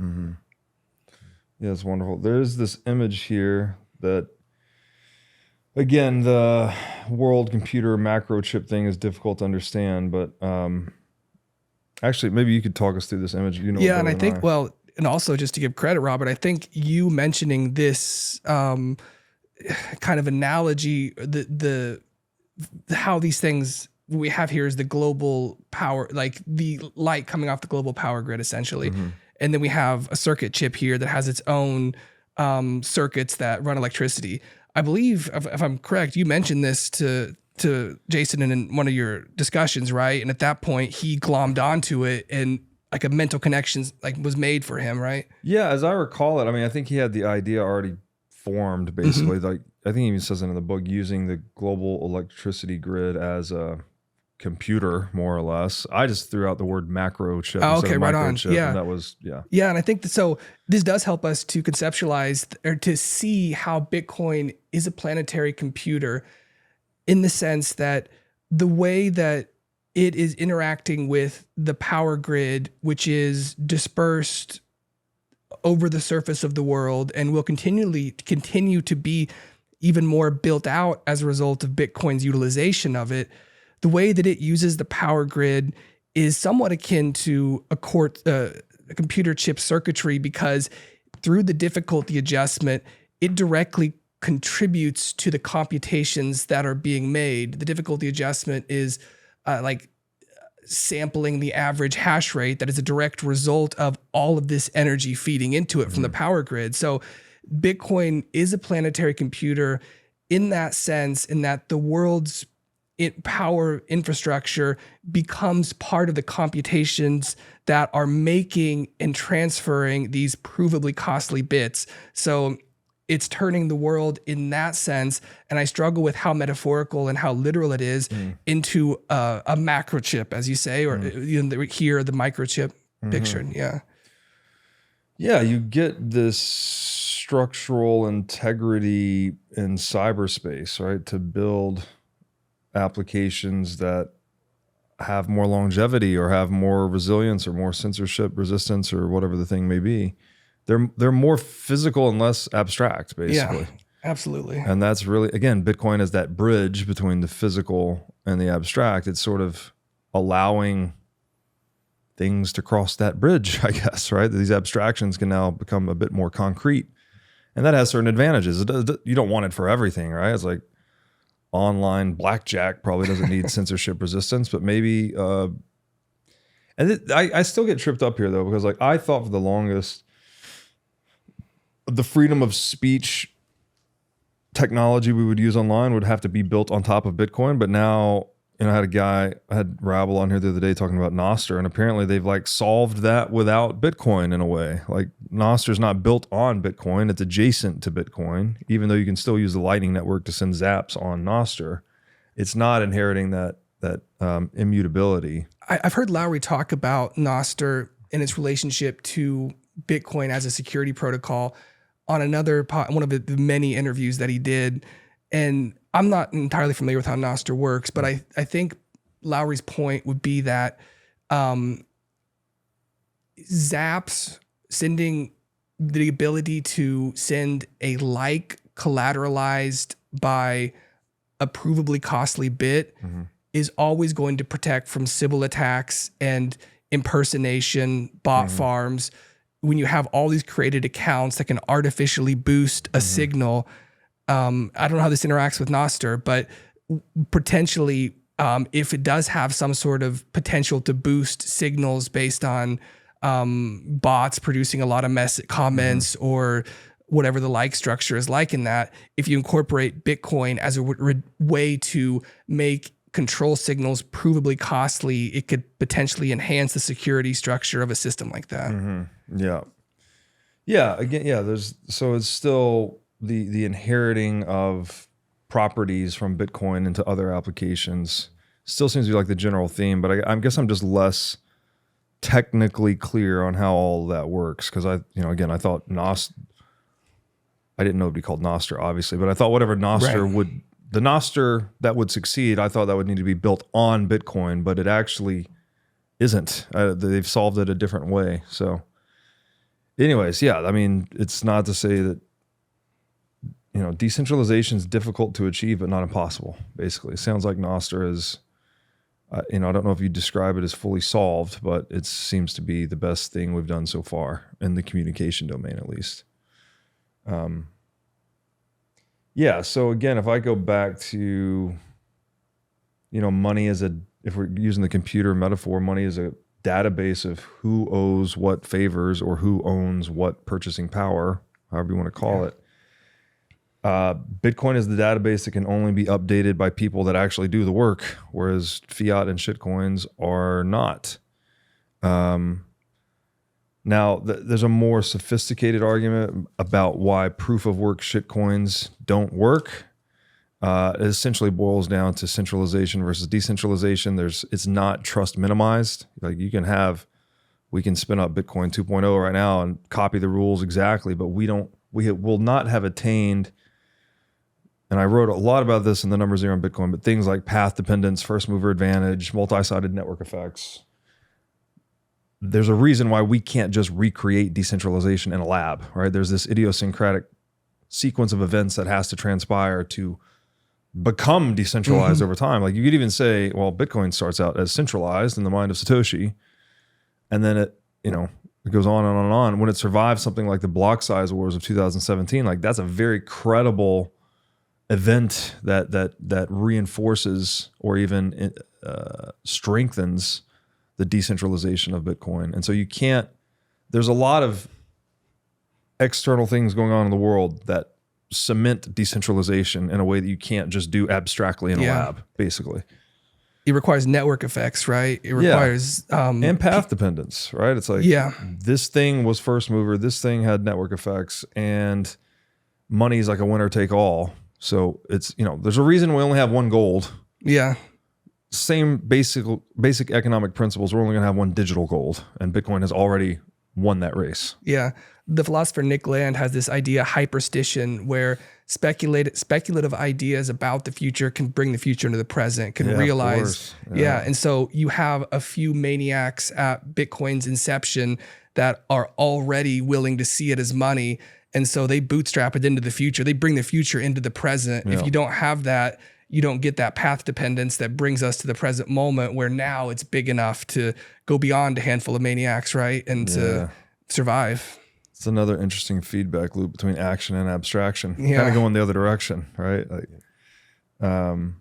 Speaker 1: Yeah, it's wonderful. There's this image here that, again, the world computer macro chip thing is difficult to understand, but actually, maybe you could talk us through this image.
Speaker 3: Yeah, and I think, and also just to give credit, Robert, I think you mentioning this kind of analogy, the how these things we have here is the global power, like the light coming off the global power grid, essentially. And then we have a circuit chip here that has its own circuits that run electricity. I believe, if I'm correct, you mentioned this to Jason in one of your discussions, right? And at that point, he glommed onto it, and like a mental connection was made for him, right?
Speaker 1: Yeah, as I recall it, I think he had the idea already formed, basically. Like I think he even says it in the book, using the global electricity grid as a computer, more or less. I just threw out the word macro chip instead of microchip,
Speaker 3: yeah.
Speaker 1: And that was,
Speaker 3: Yeah, and I think so this does help us to conceptualize or to see how Bitcoin is a planetary computer, in the sense that the way that it is interacting with the power grid, which is dispersed over the surface of the world and will continue to be even more built out as a result of Bitcoin's utilization of it. The way that it uses the power grid is somewhat akin to a computer chip circuitry, because through the difficulty adjustment, it directly contributes to the computations that are being made. The difficulty adjustment is like sampling the average hash rate that is a direct result of all of this energy feeding into it from the power grid. So Bitcoin is a planetary computer in that sense, in that the world's power infrastructure becomes part of the computations that are making and transferring these provably costly bits. So it's turning the world in that sense, and I struggle with how metaphorical and how literal it is into a macro chip, as you say, or here the microchip picture. Yeah.
Speaker 1: Yeah, you get this structural integrity in cyberspace, right? To build applications that have more longevity or have more resilience or more censorship resistance or whatever the thing may be. They're more physical and less abstract, basically.
Speaker 3: Yeah, absolutely.
Speaker 1: And that's really, again, Bitcoin is that bridge between the physical and the abstract. It's sort of allowing things to cross that bridge, I guess, right? These abstractions can now become a bit more concrete. And that has certain advantages. You don't want it for everything, right? It's like online blackjack probably doesn't need censorship resistance, but maybe, I still get tripped up here though, because like I thought for the longest, the freedom of speech technology we would use online would have to be built on top of Bitcoin. But now, I had Rabble on here the other day talking about Nostr, and apparently they've like solved that without Bitcoin in a way. Like Nostr's not built on Bitcoin, it's adjacent to Bitcoin, even though you can still use the Lightning Network to send zaps on Nostr. It's not inheriting that immutability.
Speaker 3: I've heard Lowery talk about Nostr and its relationship to Bitcoin as a security protocol on one of the many interviews that he did. And I'm not entirely familiar with how Nostr works, but I think Lowery's point would be that zaps, sending the ability to send a like collateralized by a provably costly bit is always going to protect from Sybil attacks and impersonation, bot farms. When you have all these created accounts that can artificially boost a signal, I don't know how this interacts with Nostr, but potentially, if it does have some sort of potential to boost signals based on bots producing a lot of comments or whatever the like structure is like in that, if you incorporate Bitcoin as a way to make control signals provably costly, it could potentially enhance the security structure of a system like that.
Speaker 1: So it's still the inheriting of properties from Bitcoin into other applications still seems to be like the general theme, but I guess I'm just less technically clear on how all that works. Cause I thought I didn't know it'd be called Nostr obviously, but I thought whatever Nostr the Nostr that would succeed, I thought that would need to be built on Bitcoin, but it actually isn't. They've solved it a different way. So anyways, yeah, I mean, it's not to say that, decentralization is difficult to achieve, but not impossible, basically. It sounds like Nostr is, I don't know if you describe it as fully solved, but it seems to be the best thing we've done so far in the communication domain, at least. So again, if I go back to, money if we're using the computer metaphor, money is a database of who owes what favors or who owns what purchasing power, however you want to call it. Bitcoin is the database that can only be updated by people that actually do the work, whereas fiat and shitcoins are not. Now, there's a more sophisticated argument about why proof of work shitcoins don't work. It essentially boils down to centralization versus decentralization. It's not trust minimized. Like we can spin up Bitcoin 2.0 right now and copy the rules exactly, but we will not have attained. And I wrote a lot about this in the numbers here on Bitcoin, but things like path dependence, first mover advantage, multi-sided network effects. There's a reason why we can't just recreate decentralization in a lab, right? There's this idiosyncratic sequence of events that has to transpire to become decentralized over time. Like you could even say, well, Bitcoin starts out as centralized in the mind of Satoshi, and then it goes on and on and on. When it survives something like the block size wars of 2017, like that's a very credible event that reinforces or even strengthens the decentralization of Bitcoin. And so there's a lot of external things going on in the world that cement decentralization in a way that you can't just do abstractly in a lab, basically.
Speaker 3: It requires network effects, right? It requires
Speaker 1: and path dependence, right? It's like this thing was first mover, this thing had network effects, and money is like a winner take all. So it's, there's a reason we only have one gold.
Speaker 3: Yeah.
Speaker 1: Same basic economic principles. We're only going to have one digital gold, and Bitcoin has already won that race.
Speaker 3: Yeah. The philosopher Nick Land has this idea, hyperstition, where speculative ideas about the future can bring the future into the present, can realize. And so you have a few maniacs at Bitcoin's inception that are already willing to see it as money. And so they bootstrap it into the future. They bring the future into the present. If you don't have that, you don't get that path dependence that brings us to the present moment, where now it's big enough to go beyond a handful of maniacs, right? And to survive.
Speaker 1: It's another interesting feedback loop between action and abstraction. Kind of going the other direction, right? Like, and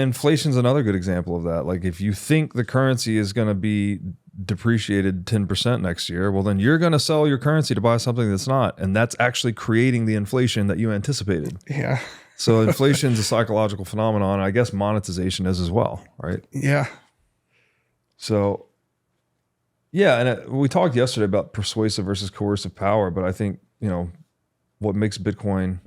Speaker 1: inflation's another good example of that. Like, if you think the currency is going to be depreciated 10% next year, well, then you're going to sell your currency to buy something that's not, and that's actually creating the inflation that you anticipated.
Speaker 3: Yeah.
Speaker 1: So inflation's a psychological phenomenon. I guess monetization is as well, right?
Speaker 3: Yeah.
Speaker 1: So, and we talked yesterday about persuasive versus coercive power, but I think, what makes Bitcoin,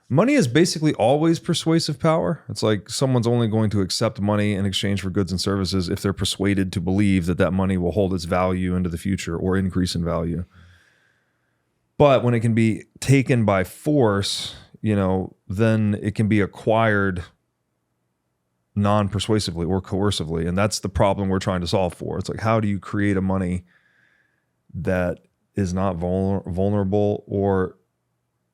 Speaker 1: money is basically always persuasive power. It's like someone's only going to accept money in exchange for goods and services if they're persuaded to believe that that money will hold its value into the future or increase in value. But when it can be taken by force, then it can be acquired non-persuasively or coercively. And that's the problem we're trying to solve for. It's like, how do you create a money that is not vulnerable or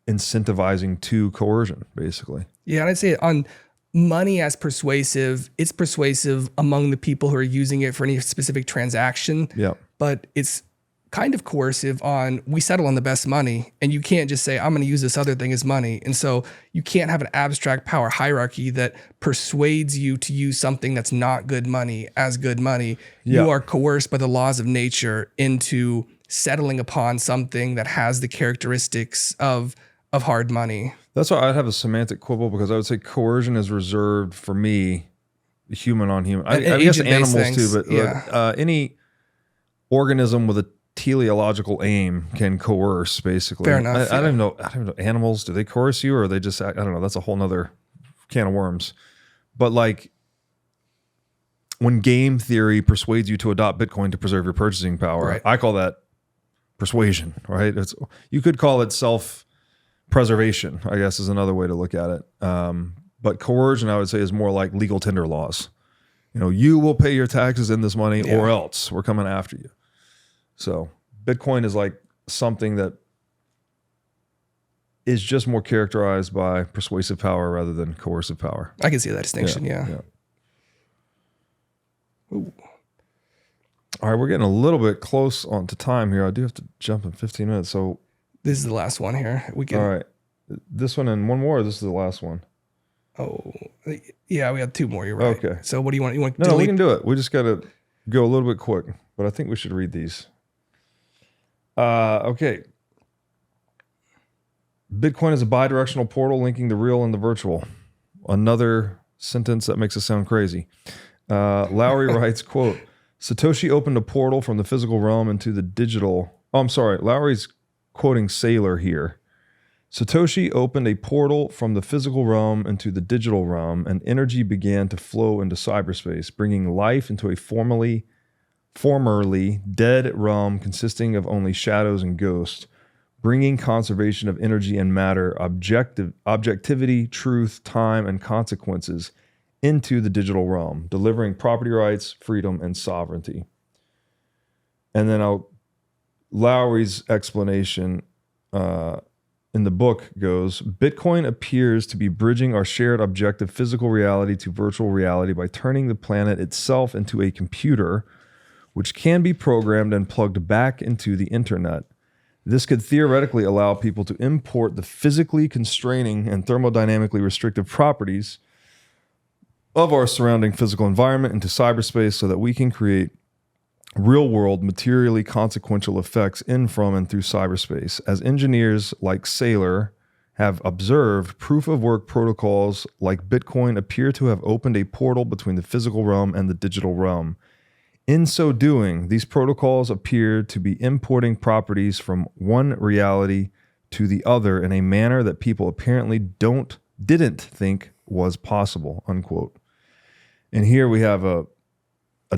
Speaker 1: incentivizing to coercion, basically?
Speaker 3: Yeah, and I'd say on money as persuasive, it's persuasive among the people who are using it for any specific transaction.
Speaker 1: Yeah.
Speaker 3: But it's kind of coercive on, we settle on the best money, and you can't just say, I'm going to use this other thing as money. And so you can't have an abstract power hierarchy that persuades you to use something that's not good money as good money. You are coerced by the laws of nature into settling upon something that has the characteristics of hard money.
Speaker 1: That's why I'd have a semantic quibble, because I would say coercion is reserved for me, human on human. I guess animals too, but any organism with a teleological aim can coerce, basically.
Speaker 3: Fair enough.
Speaker 1: I don't know. Animals, do they coerce you, or are they just, I don't know. That's a whole nother can of worms. But like, when game theory persuades you to adopt Bitcoin to preserve your purchasing power, I call that persuasion, right? You could call it self-preservation, I guess, is another way to look at it. But coercion, I would say, is more like legal tender laws. You will pay your taxes in this money, or else we're coming after you. So Bitcoin is like something that is just more characterized by persuasive power rather than coercive power.
Speaker 3: I can see that distinction. Yeah.
Speaker 1: Ooh. All right, we're getting a little bit close on to time here. I do have to jump in 15 minutes. So
Speaker 3: this is the last one here.
Speaker 1: All right. This one and one more, or this is the last one?
Speaker 3: Oh, yeah, we have two more. You're right.
Speaker 1: Okay.
Speaker 3: So what do you want?
Speaker 1: No, we can do it. We just got to go a little bit quick, but I think we should read these. Okay. Bitcoin is a bidirectional portal linking the real and the virtual. Another sentence that makes us sound crazy. Lowery writes, quote, Satoshi opened a portal from the physical realm into the digital. Oh, I'm sorry. Lowery's quoting Saylor here. Satoshi opened a portal from the physical realm into the digital realm, and energy began to flow into cyberspace, bringing life into a formerly dead realm consisting of only shadows and ghosts, bringing conservation of energy and matter, objectivity, truth, time, and consequences into the digital realm, delivering property rights, freedom, and sovereignty. And then Lowery's explanation in the book goes, Bitcoin appears to be bridging our shared objective physical reality to virtual reality by turning the planet itself into a computer, which can be programmed and plugged back into the internet. This could theoretically allow people to import the physically constraining and thermodynamically restrictive properties of our surrounding physical environment into cyberspace so that we can create real world, materially consequential effects in, from, and through cyberspace. As engineers like Saylor have observed, proof of work protocols like Bitcoin appear to have opened a portal between the physical realm and the digital realm. In so doing, these protocols appear to be importing properties from one reality to the other in a manner that people apparently didn't think was possible, unquote. And here we have a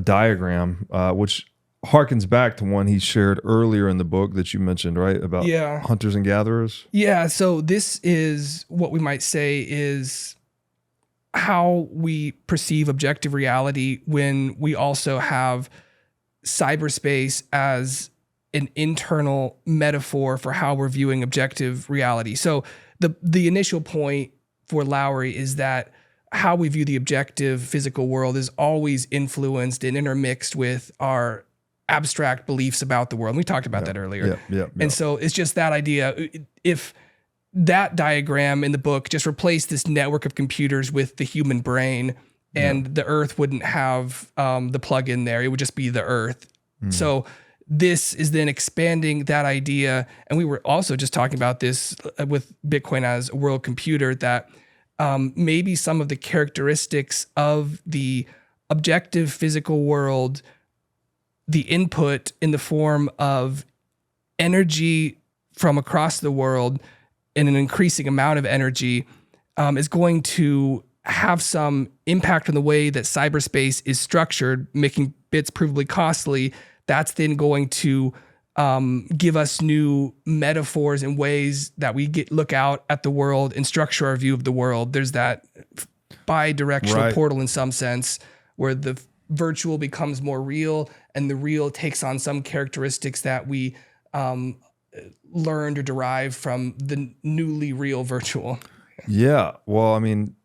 Speaker 1: diagram, which harkens back to one he shared earlier in the book that you mentioned, right? About hunters and gatherers.
Speaker 3: Yeah. So this is what we might say is how we perceive objective reality when we also have cyberspace as an internal metaphor for how we're viewing objective reality. So the initial point for Lowery is that how we view the objective physical world is always influenced and intermixed with our abstract beliefs about the world. And we talked about that earlier. And so it's just that idea. If that diagram in the book just replaced this network of computers with the human brain, and the Earth wouldn't have the plug in there, it would just be the Earth. So this is then expanding that idea. And we were also just talking about this with Bitcoin as a world computer, that maybe some of the characteristics of the objective physical world, the input in the form of energy from across the world in an increasing amount of energy, is going to have some impact on the way that cyberspace is structured, making bits provably costly. That's then going to give us new metaphors and ways that we look out at the world and structure our view of the world. There's that bidirectional portal in some sense, where the virtual becomes more real and the real takes on some characteristics that we learned or derived from the newly real virtual.
Speaker 1: Yeah. Well, I mean,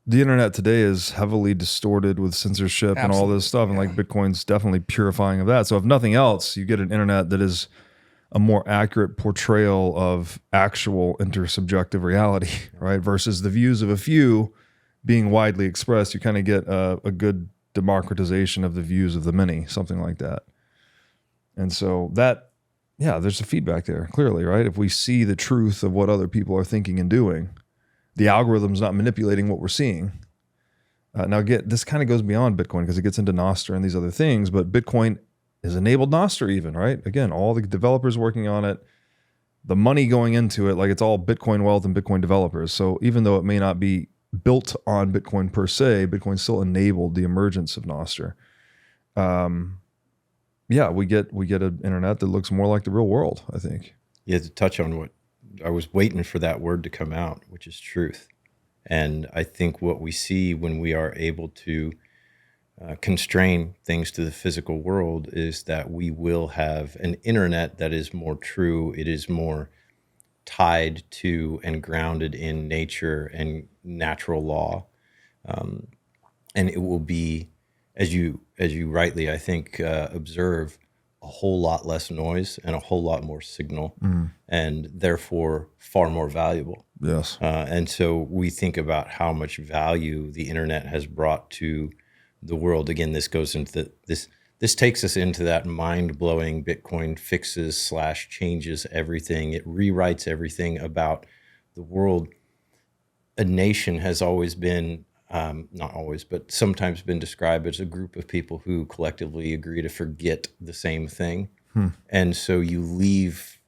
Speaker 1: the internet today is heavily distorted with censorship and all this stuff. And like Bitcoin's definitely purifying of that. So if nothing else, you get an internet that is a more accurate portrayal of actual intersubjective reality, right? Versus the views of a few being widely expressed. You kind of get a good democratization of the views of the many, something like that. And so that, there's a feedback there, clearly, right? If we see the truth of what other people are thinking and doing, the algorithm's not manipulating what we're seeing. Now, this kind of goes beyond Bitcoin because it gets into Nostr and these other things, but Bitcoin has enabled Nostr even, right? Again, all the developers working on it, the money going into it, like it's all Bitcoin wealth and Bitcoin developers. So even though it may not be built on Bitcoin per se, Bitcoin still enabled the emergence of Nostr. We get an internet that looks more like the real world, I think.
Speaker 2: Yeah, to touch on what I was waiting for, that word to come out, which is truth. And I think what we see when we are able to constrain things to the physical world is that we will have an internet that is more true. It is more tied to and grounded in nature and natural law. And it will be, as you rightly, I think, observe, a whole lot less noise and a whole lot more signal, and therefore far more valuable.
Speaker 1: Yes.
Speaker 2: And so we think about how much value the internet has brought to the world. Again, this goes into this takes us into that mind-blowing Bitcoin fixes / changes everything. It rewrites everything about the world. A nation has always been, not always, but sometimes been described as a group of people who collectively agree to forget the same thing. And so you leave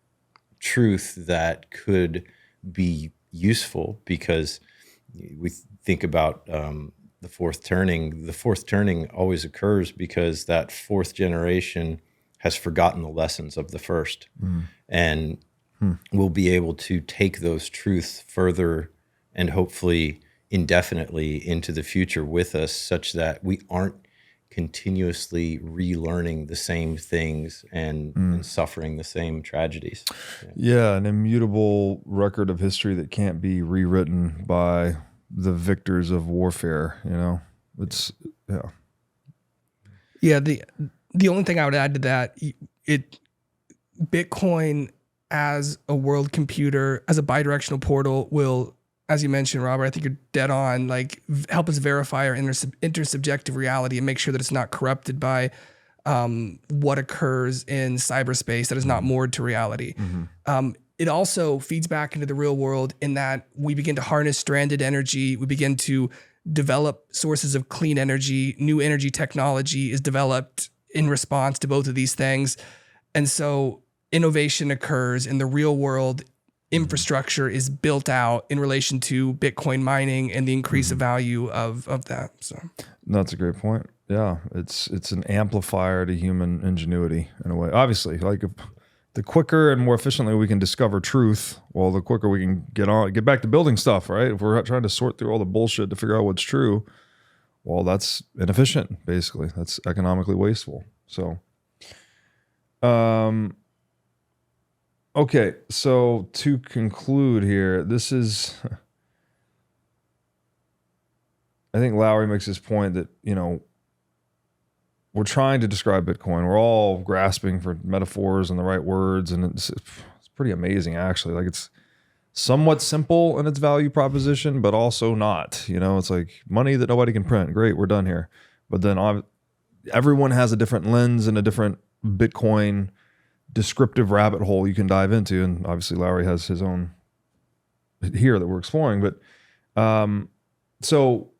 Speaker 2: truth that could be useful, because we think about the fourth turning. The fourth turning always occurs because that fourth generation has forgotten the lessons of the first. And we'll be able to take those truths further and hopefully indefinitely into the future with us, such that we aren't continuously relearning the same things and suffering the same tragedies.
Speaker 1: An immutable record of history that can't be rewritten by the victors of warfare. It's
Speaker 3: the only thing I would add to that, Bitcoin as a world computer, as a bidirectional portal, will, as you mentioned, Robert, I think you're dead on, like help us verify our intersubjective reality and make sure that it's not corrupted by what occurs in cyberspace that is not moored to reality. It also feeds back into the real world in that we begin to harness stranded energy. We begin to develop sources of clean energy. New energy technology is developed in response to both of these things. And so innovation occurs in the real world. Infrastructure is built out in relation to Bitcoin mining and the increase of value of that. So
Speaker 1: That's a great point. Yeah, it's an amplifier to human ingenuity in a way. Obviously, like the quicker and more efficiently we can discover truth, well, the quicker we can get back to building stuff, right? If we're trying to sort through all the bullshit to figure out what's true, well, that's inefficient, basically. That's economically wasteful. So, okay, so to conclude here, this is, I think Lowery makes this point that, we're trying to describe Bitcoin. We're all grasping for metaphors and the right words, and it's pretty amazing, actually. Like, it's somewhat simple in its value proposition, but also not. It's like money that nobody can print. Great, we're done here. But then everyone has a different lens and a different Bitcoin descriptive rabbit hole you can dive into, and obviously Lowery has his own here that we're exploring. But so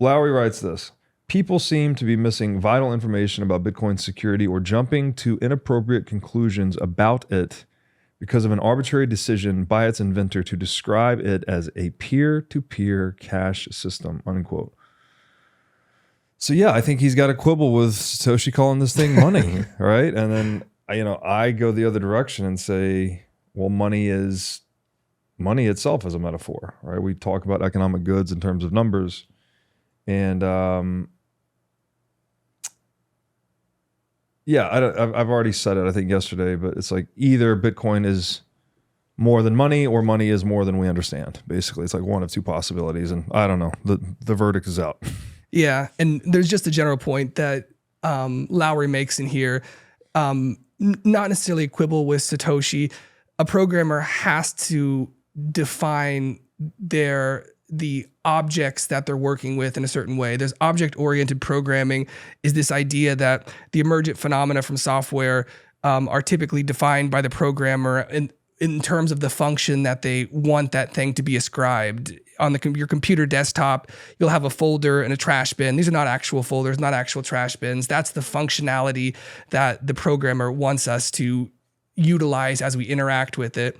Speaker 1: Lowery writes this: people seem to be missing vital information about Bitcoin's security or jumping to inappropriate conclusions about it because of an arbitrary decision by its inventor to describe it as a peer-to-peer cash system, unquote. So yeah, I think he's got a quibble with Satoshi calling this thing money, right? And then, I go the other direction and say, well, money itself is a metaphor, right? We talk about economic goods in terms of numbers. And I've already said it, I think, yesterday, but it's like either Bitcoin is more than money or money is more than we understand. Basically, it's like one of two possibilities. And I don't know. The verdict is out.
Speaker 3: yeah, and there's just a general point that Lowery makes in here. Not necessarily a quibble with Satoshi. A programmer has to define the objects that they're working with in a certain way. There's object-oriented programming is this idea that the emergent phenomena from software are typically defined by the programmer in terms of the function that they want that thing to be ascribed. On your computer desktop, you'll have a folder and a trash bin. These are not actual folders, not actual trash bins. That's the functionality that the programmer wants us to utilize as we interact with it.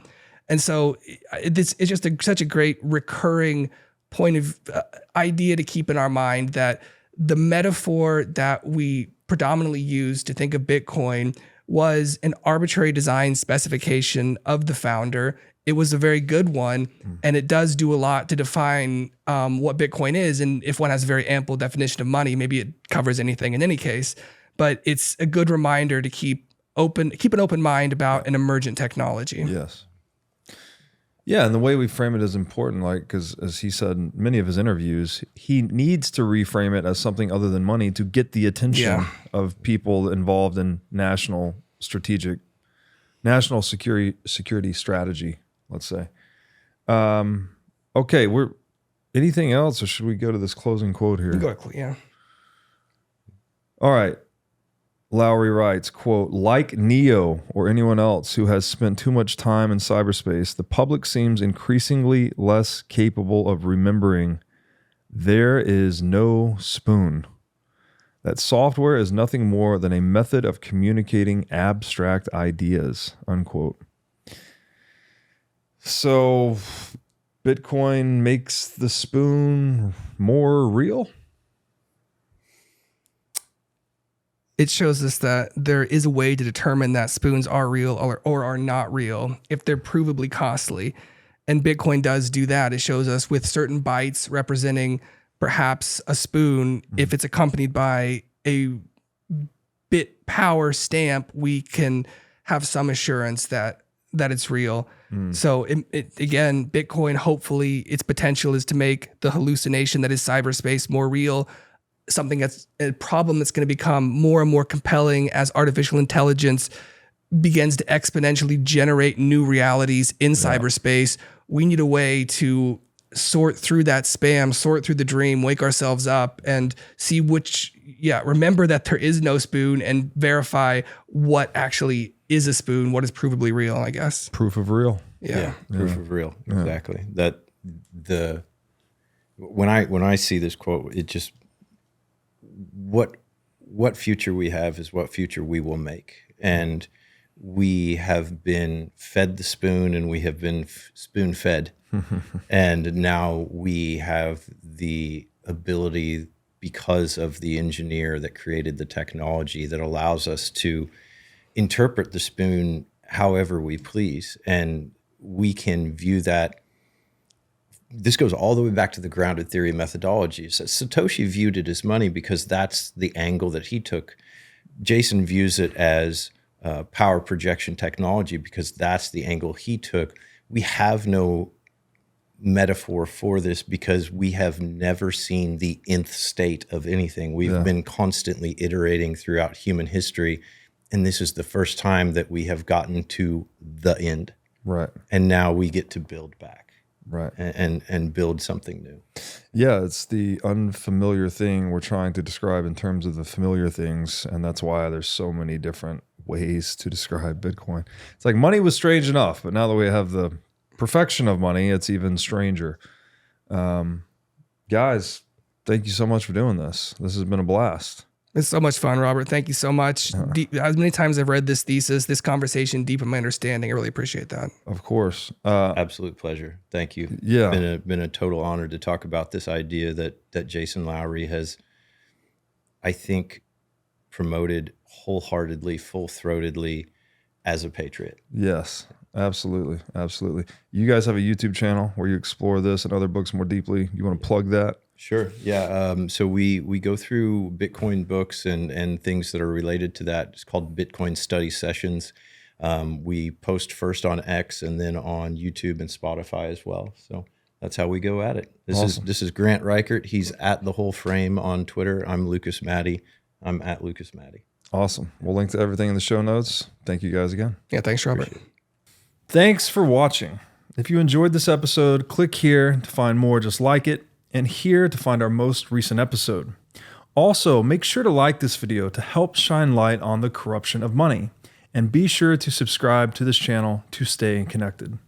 Speaker 3: And so it's just such a great recurring point of idea to keep in our mind that the metaphor that we predominantly use to think of Bitcoin was an arbitrary design specification of the founder. It was a very good one, and it does do a lot to define what Bitcoin is. And if one has a very ample definition of money, maybe it covers anything in any case. But it's a good reminder to keep an open mind about an emergent technology.
Speaker 1: Yes. Yeah, and the way we frame it is important, like, because as he said in many of his interviews, he needs to reframe it as something other than money to get the attention of people involved in national security strategy, let's say. Okay, anything else, or should we go to this closing quote here?
Speaker 3: Yeah.
Speaker 1: All right. Lowery writes, quote, like Neo or anyone else who has spent too much time in cyberspace, the public seems increasingly less capable of remembering there is no spoon. That software is nothing more than a method of communicating abstract ideas, unquote. So Bitcoin makes the spoon more real?
Speaker 3: It shows us that there is a way to determine that spoons are real or are not real if they're provably costly. And Bitcoin does do that. It shows us with certain bytes representing perhaps a spoon, if it's accompanied by a bit power stamp, we can have some assurance that it's real. So again, Bitcoin, hopefully its potential is to make the hallucination that is cyberspace more real. Something that's a problem that's going to become more and more compelling as artificial intelligence begins to exponentially generate new realities in cyberspace. We need a way to sort through that spam, sort through the dream, wake ourselves up and see remember that there is no spoon and verify what actually is a spoon, what is provably real, I guess.
Speaker 1: Proof of real.
Speaker 3: Yeah.
Speaker 2: Proof of real. Exactly. That when I see this quote, it just, what future we have is what future we will make. And we have been fed the spoon and we have been spoon fed. And now we have the ability, because of the engineer that created the technology, that allows us to interpret the spoon however we please. And we can view that. This goes all the way back to the grounded theory methodologies. Satoshi viewed it as money because that's the angle that he took. Jason views it as power projection technology because that's the angle he took. We have no metaphor for this because we have never seen the nth state of anything. We've been constantly iterating throughout human history, and this is the first time that we have gotten to the end.
Speaker 1: Right.
Speaker 2: And now we get to build back.
Speaker 1: Right.
Speaker 2: And build something new.
Speaker 1: Yeah, it's the unfamiliar thing we're trying to describe in terms of the familiar things, and that's why there's so many different ways to describe Bitcoin. It's like money was strange enough, but now that we have the perfection of money, it's even stranger. Guys, thank you so much for doing this. This has been a blast.
Speaker 3: It's so much fun, Robert. Thank you so much. As many times I've read this thesis, this conversation, deep in my understanding, I really appreciate that.
Speaker 1: Of course.
Speaker 2: Absolute pleasure. Thank you.
Speaker 1: Yeah.
Speaker 2: It's been a total honor to talk about this idea that Jason Lowery has, I think, promoted wholeheartedly, full-throatedly as a patriot.
Speaker 1: Yes, absolutely. Absolutely. You guys have a YouTube channel where you explore this and other books more deeply. You want to plug that?
Speaker 2: Sure. Yeah. So we go through Bitcoin books and things that are related to that. It's called Bitcoin Study Sessions. We post first on X and then on YouTube and Spotify as well. So that's how we go at it. This is Grant Reichert. He's at The Whole Frame on Twitter. I'm Lucas Maddie. I'm at Lucas Maddie.
Speaker 1: Awesome. We'll link to everything in the show notes. Thank you guys again.
Speaker 3: Yeah, thanks, Robert.
Speaker 4: Thanks for watching. If you enjoyed this episode, click here to find more just like it, and here to find our most recent episode. Also, make sure to like this video to help shine light on the corruption of money, and be sure to subscribe to this channel to stay connected.